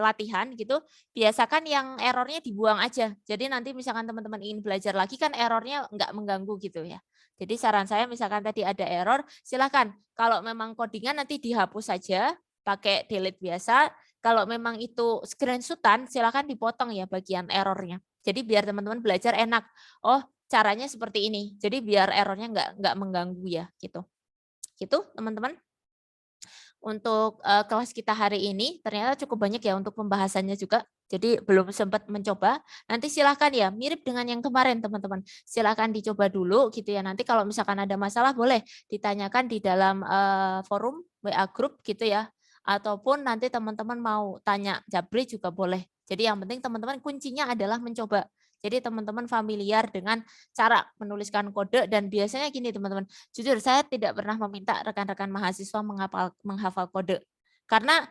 latihan gitu, biasakan yang errornya dibuang aja. Jadi nanti misalkan teman-teman ingin belajar lagi kan errornya nggak mengganggu gitu ya. Jadi saran saya misalkan tadi ada error, silakan. Kalau memang codingan nanti dihapus saja, pakai delete biasa. Kalau memang itu screenshotan, silakan dipotong ya bagian errornya. Jadi biar teman-teman belajar enak. Oh, caranya seperti ini. Jadi biar errornya nggak mengganggu ya gitu. Gitu teman-teman. Untuk kelas kita hari ini ternyata cukup banyak ya untuk pembahasannya juga. Jadi belum sempat mencoba. Nanti silakan ya, mirip dengan yang kemarin teman-teman. Silakan dicoba dulu gitu ya. Nanti kalau misalkan ada masalah boleh ditanyakan di dalam forum WA group gitu ya. Ataupun nanti teman-teman mau tanya Jabri juga boleh. Jadi yang penting teman-teman kuncinya adalah mencoba. Jadi teman-teman familiar dengan cara menuliskan kode dan biasanya gini teman-teman. Jujur saya tidak pernah meminta rekan-rekan mahasiswa menghafal kode. Karena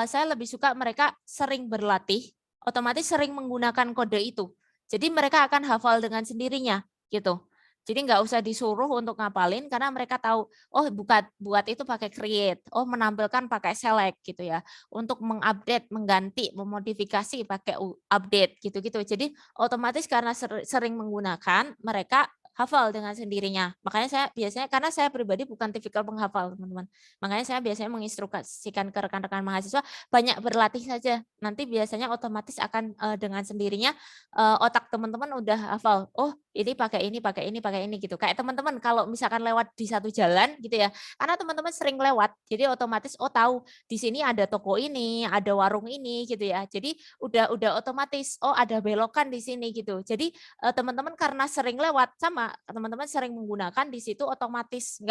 saya lebih suka mereka sering berlatih, otomatis sering menggunakan kode itu. Jadi mereka akan hafal dengan sendirinya gitu. Jadi nggak usah disuruh untuk ngapalin karena mereka tahu, oh buat itu pakai create, oh menampilkan pakai select gitu ya. Untuk mengupdate, mengganti, memodifikasi pakai update gitu-gitu. Jadi otomatis karena sering menggunakan, mereka hafal dengan sendirinya. Makanya saya biasanya, karena saya pribadi bukan tipikal penghafal, teman-teman. Makanya saya biasanya menginstruksikan ke rekan-rekan mahasiswa banyak berlatih saja. Nanti biasanya otomatis akan dengan sendirinya otak teman-teman udah hafal. Oh, ini pakai ini, pakai ini, pakai ini gitu. Kayak teman-teman kalau misalkan lewat di satu jalan gitu ya. Karena teman-teman sering lewat, jadi otomatis tahu di sini ada toko ini, ada warung ini gitu ya. Jadi udah otomatis ada belokan di sini gitu. Jadi teman-teman karena sering lewat, sama teman-teman sering menggunakan di situ, otomatis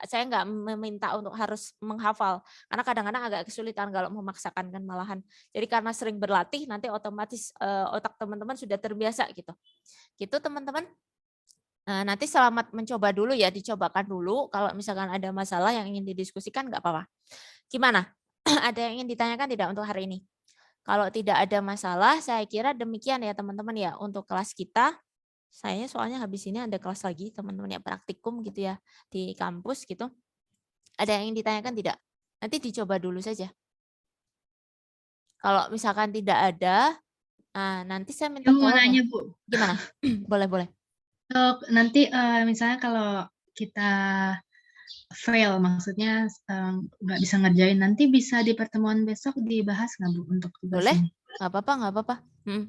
saya nggak meminta untuk harus menghafal, karena kadang-kadang agak kesulitan kalau memaksakan kan malahan. Jadi karena sering berlatih nanti otomatis otak teman-teman sudah terbiasa gitu. Gitu teman-teman. Nanti selamat mencoba dulu ya, dicobakan dulu. Kalau misalkan ada masalah yang ingin didiskusikan nggak apa-apa. Gimana? Ada yang ingin ditanyakan tidak untuk hari ini? Kalau tidak ada masalah, saya kira demikian ya teman-teman ya untuk kelas kita. Saya soalnya habis ini ada kelas lagi teman-teman ya, praktikum gitu ya di kampus gitu. Ada yang ingin ditanyakan tidak? Nanti dicoba dulu saja. Kalau misalkan tidak ada, nanti saya minta Mau tolong nanya, ya. Bu. Gimana? Boleh. Nanti misalnya kalau kita fail, maksudnya nggak bisa ngerjain, nanti bisa di pertemuan besok dibahas nggak, Bu, untuk tugas Boleh, ini? nggak apa-apa.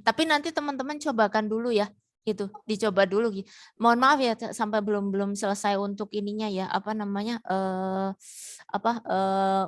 Tapi nanti teman-teman cobakan dulu ya, itu dicoba dulu. Mohon maaf ya sampai belum selesai untuk ininya ya,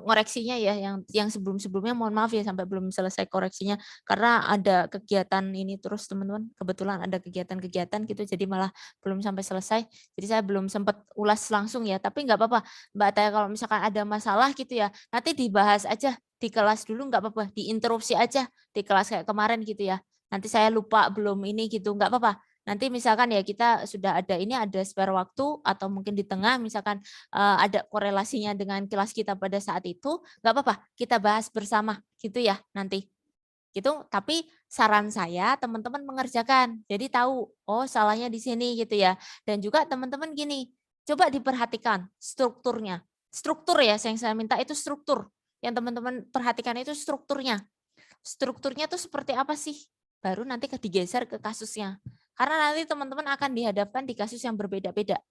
ngoreksinya ya, yang sebelumnya mohon maaf ya sampai belum selesai koreksinya, karena ada kegiatan ini terus teman-teman, kebetulan ada kegiatan-kegiatan gitu, jadi malah belum sampai selesai, jadi saya belum sempat ulas langsung ya, tapi nggak apa-apa Mbak Taya, kalau misalkan ada masalah gitu ya, nanti dibahas aja di kelas dulu, nggak apa-apa, diinterupsi aja di kelas kayak kemarin gitu ya. Nanti saya lupa belum ini gitu, nggak apa-apa. Nanti misalkan ya kita sudah ada spare waktu atau mungkin di tengah misalkan ada korelasinya dengan kelas kita pada saat itu, nggak apa-apa, kita bahas bersama gitu ya nanti. Gitu, tapi saran saya teman-teman mengerjakan. Jadi tahu, salahnya di sini gitu ya. Dan juga teman-teman gini, coba diperhatikan strukturnya. Struktur ya, yang saya minta itu struktur. Yang teman-teman perhatikan itu strukturnya. Strukturnya tuh seperti apa sih? Baru nanti digeser ke kasusnya. Karena nanti teman-teman akan dihadapkan di kasus yang berbeda-beda.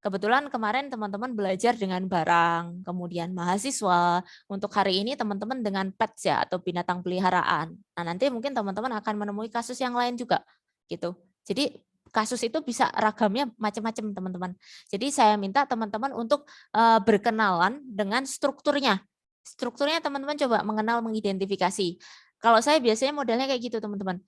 Kebetulan kemarin teman-teman belajar dengan barang, kemudian mahasiswa. Untuk hari ini teman-teman dengan pets ya, atau binatang peliharaan. Nah, nanti mungkin teman-teman akan menemui kasus yang lain juga. Gitu. Jadi kasus itu bisa ragamnya macam-macam teman-teman. Jadi saya minta teman-teman untuk berkenalan dengan strukturnya. Strukturnya teman-teman coba mengenal, mengidentifikasi. Kalau saya biasanya modelnya kayak gitu teman-teman.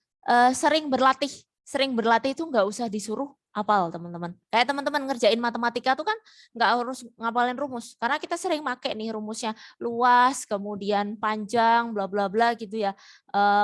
Sering berlatih itu nggak usah disuruh hafal teman-teman. Kayak teman-teman ngerjain matematika tuh kan nggak harus ngapalin rumus, karena kita sering pakai nih rumusnya luas, kemudian panjang, bla bla bla gitu ya.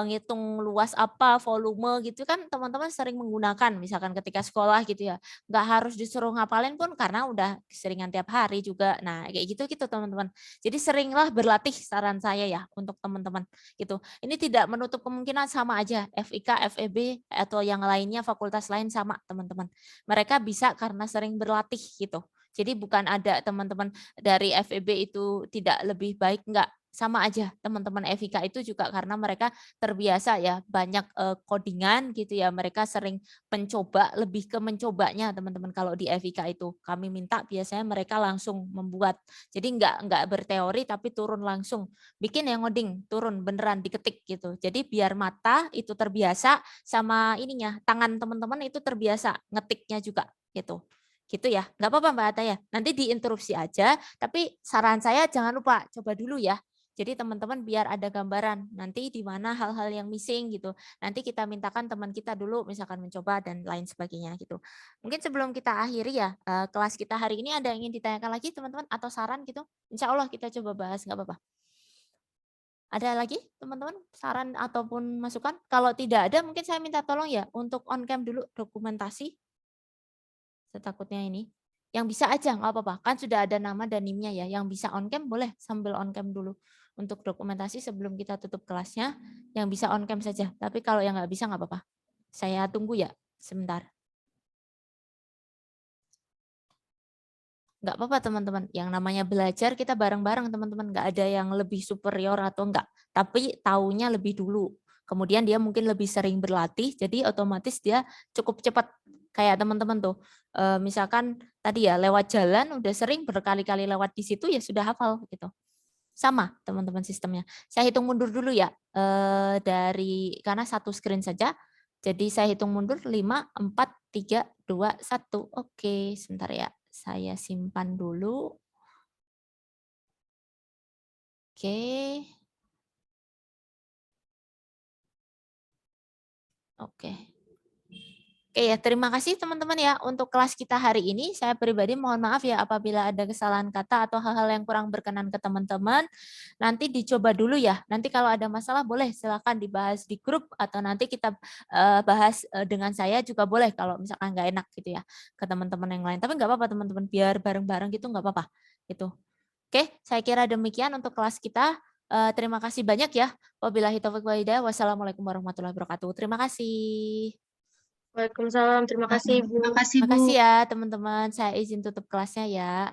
Ngitung luas apa, volume gitu kan teman-teman sering menggunakan misalkan ketika sekolah gitu ya. Nggak harus disuruh ngapalin pun karena udah keseringan tiap hari juga. Nah, kayak gitu teman-teman. Jadi seringlah berlatih saran saya ya untuk teman-teman gitu. Ini tidak menutup kemungkinan sama aja FIK, FEB atau yang lainnya fakultas lain sama teman-teman. Mereka bisa karena sering berlatih gitu. Jadi bukan ada teman-teman dari FEB itu tidak lebih baik, enggak. Sama aja teman-teman FIK itu juga karena mereka terbiasa ya banyak codingan gitu ya, mereka sering mencoba, lebih ke mencobanya teman-teman. Kalau di FIK itu kami minta biasanya mereka langsung membuat, jadi enggak berteori tapi turun langsung, bikin yang ngoding, turun beneran diketik gitu. Jadi biar mata itu terbiasa sama ininya, tangan teman-teman itu terbiasa ngetiknya juga gitu. Gitu ya, nggak apa-apa Mbak Ata ya. Nanti diinterupsi aja, tapi saran saya jangan lupa coba dulu ya. Jadi teman-teman biar ada gambaran nanti di mana hal-hal yang missing gitu. Nanti kita mintakan teman kita dulu misalkan mencoba dan lain sebagainya gitu. Mungkin sebelum kita akhiri ya kelas kita hari ini, ada yang ingin ditanyakan lagi teman-teman atau saran gitu? Insya Allah kita coba bahas, nggak apa-apa. Ada lagi teman-teman saran ataupun masukan? Kalau tidak ada mungkin saya minta tolong ya untuk on cam dulu dokumentasi. Setakutnya ini. Yang bisa aja nggak apa-apa. Kan sudah ada nama dan NIM-nya ya. Yang bisa on cam boleh sambil on cam dulu. Untuk dokumentasi sebelum kita tutup kelasnya. Yang bisa on cam saja. Tapi kalau yang nggak bisa nggak apa-apa. Saya tunggu ya sebentar. Nggak apa-apa teman-teman. Yang namanya belajar kita bareng-bareng teman-teman. Nggak ada yang lebih superior atau enggak. Tapi taunya lebih dulu. Kemudian dia mungkin lebih sering berlatih. Jadi otomatis dia cukup cepat Kayak teman-teman tuh, misalkan tadi ya lewat jalan udah sering berkali-kali lewat di situ ya sudah hafal gitu. Sama teman-teman sistemnya. Saya hitung mundur dulu ya, karena satu screen saja. Jadi saya hitung mundur 5, 4, 3, 2, 1. Oke, sebentar ya. Saya simpan dulu. Oke. Oke. Oke ya, terima kasih teman-teman ya untuk kelas kita hari ini. Saya pribadi mohon maaf ya apabila ada kesalahan kata atau hal-hal yang kurang berkenan ke teman-teman. Nanti dicoba dulu ya. Nanti kalau ada masalah boleh silakan dibahas di grup atau nanti kita bahas dengan saya juga boleh kalau misalkan nggak enak gitu ya ke teman-teman yang lain. Tapi nggak apa-apa teman-teman, biar bareng-bareng gitu nggak apa-apa gitu. Oke, saya kira demikian untuk kelas kita. Terima kasih banyak ya. Wabillahi taufiq wal hidayah. Wassalamualaikum warahmatullahi wabarakatuh. Terima kasih. Waalaikumsalam. Terima kasih, Bu. Terima kasih, Terima Bu. kasih ya teman-teman. Saya izin tutup kelasnya ya.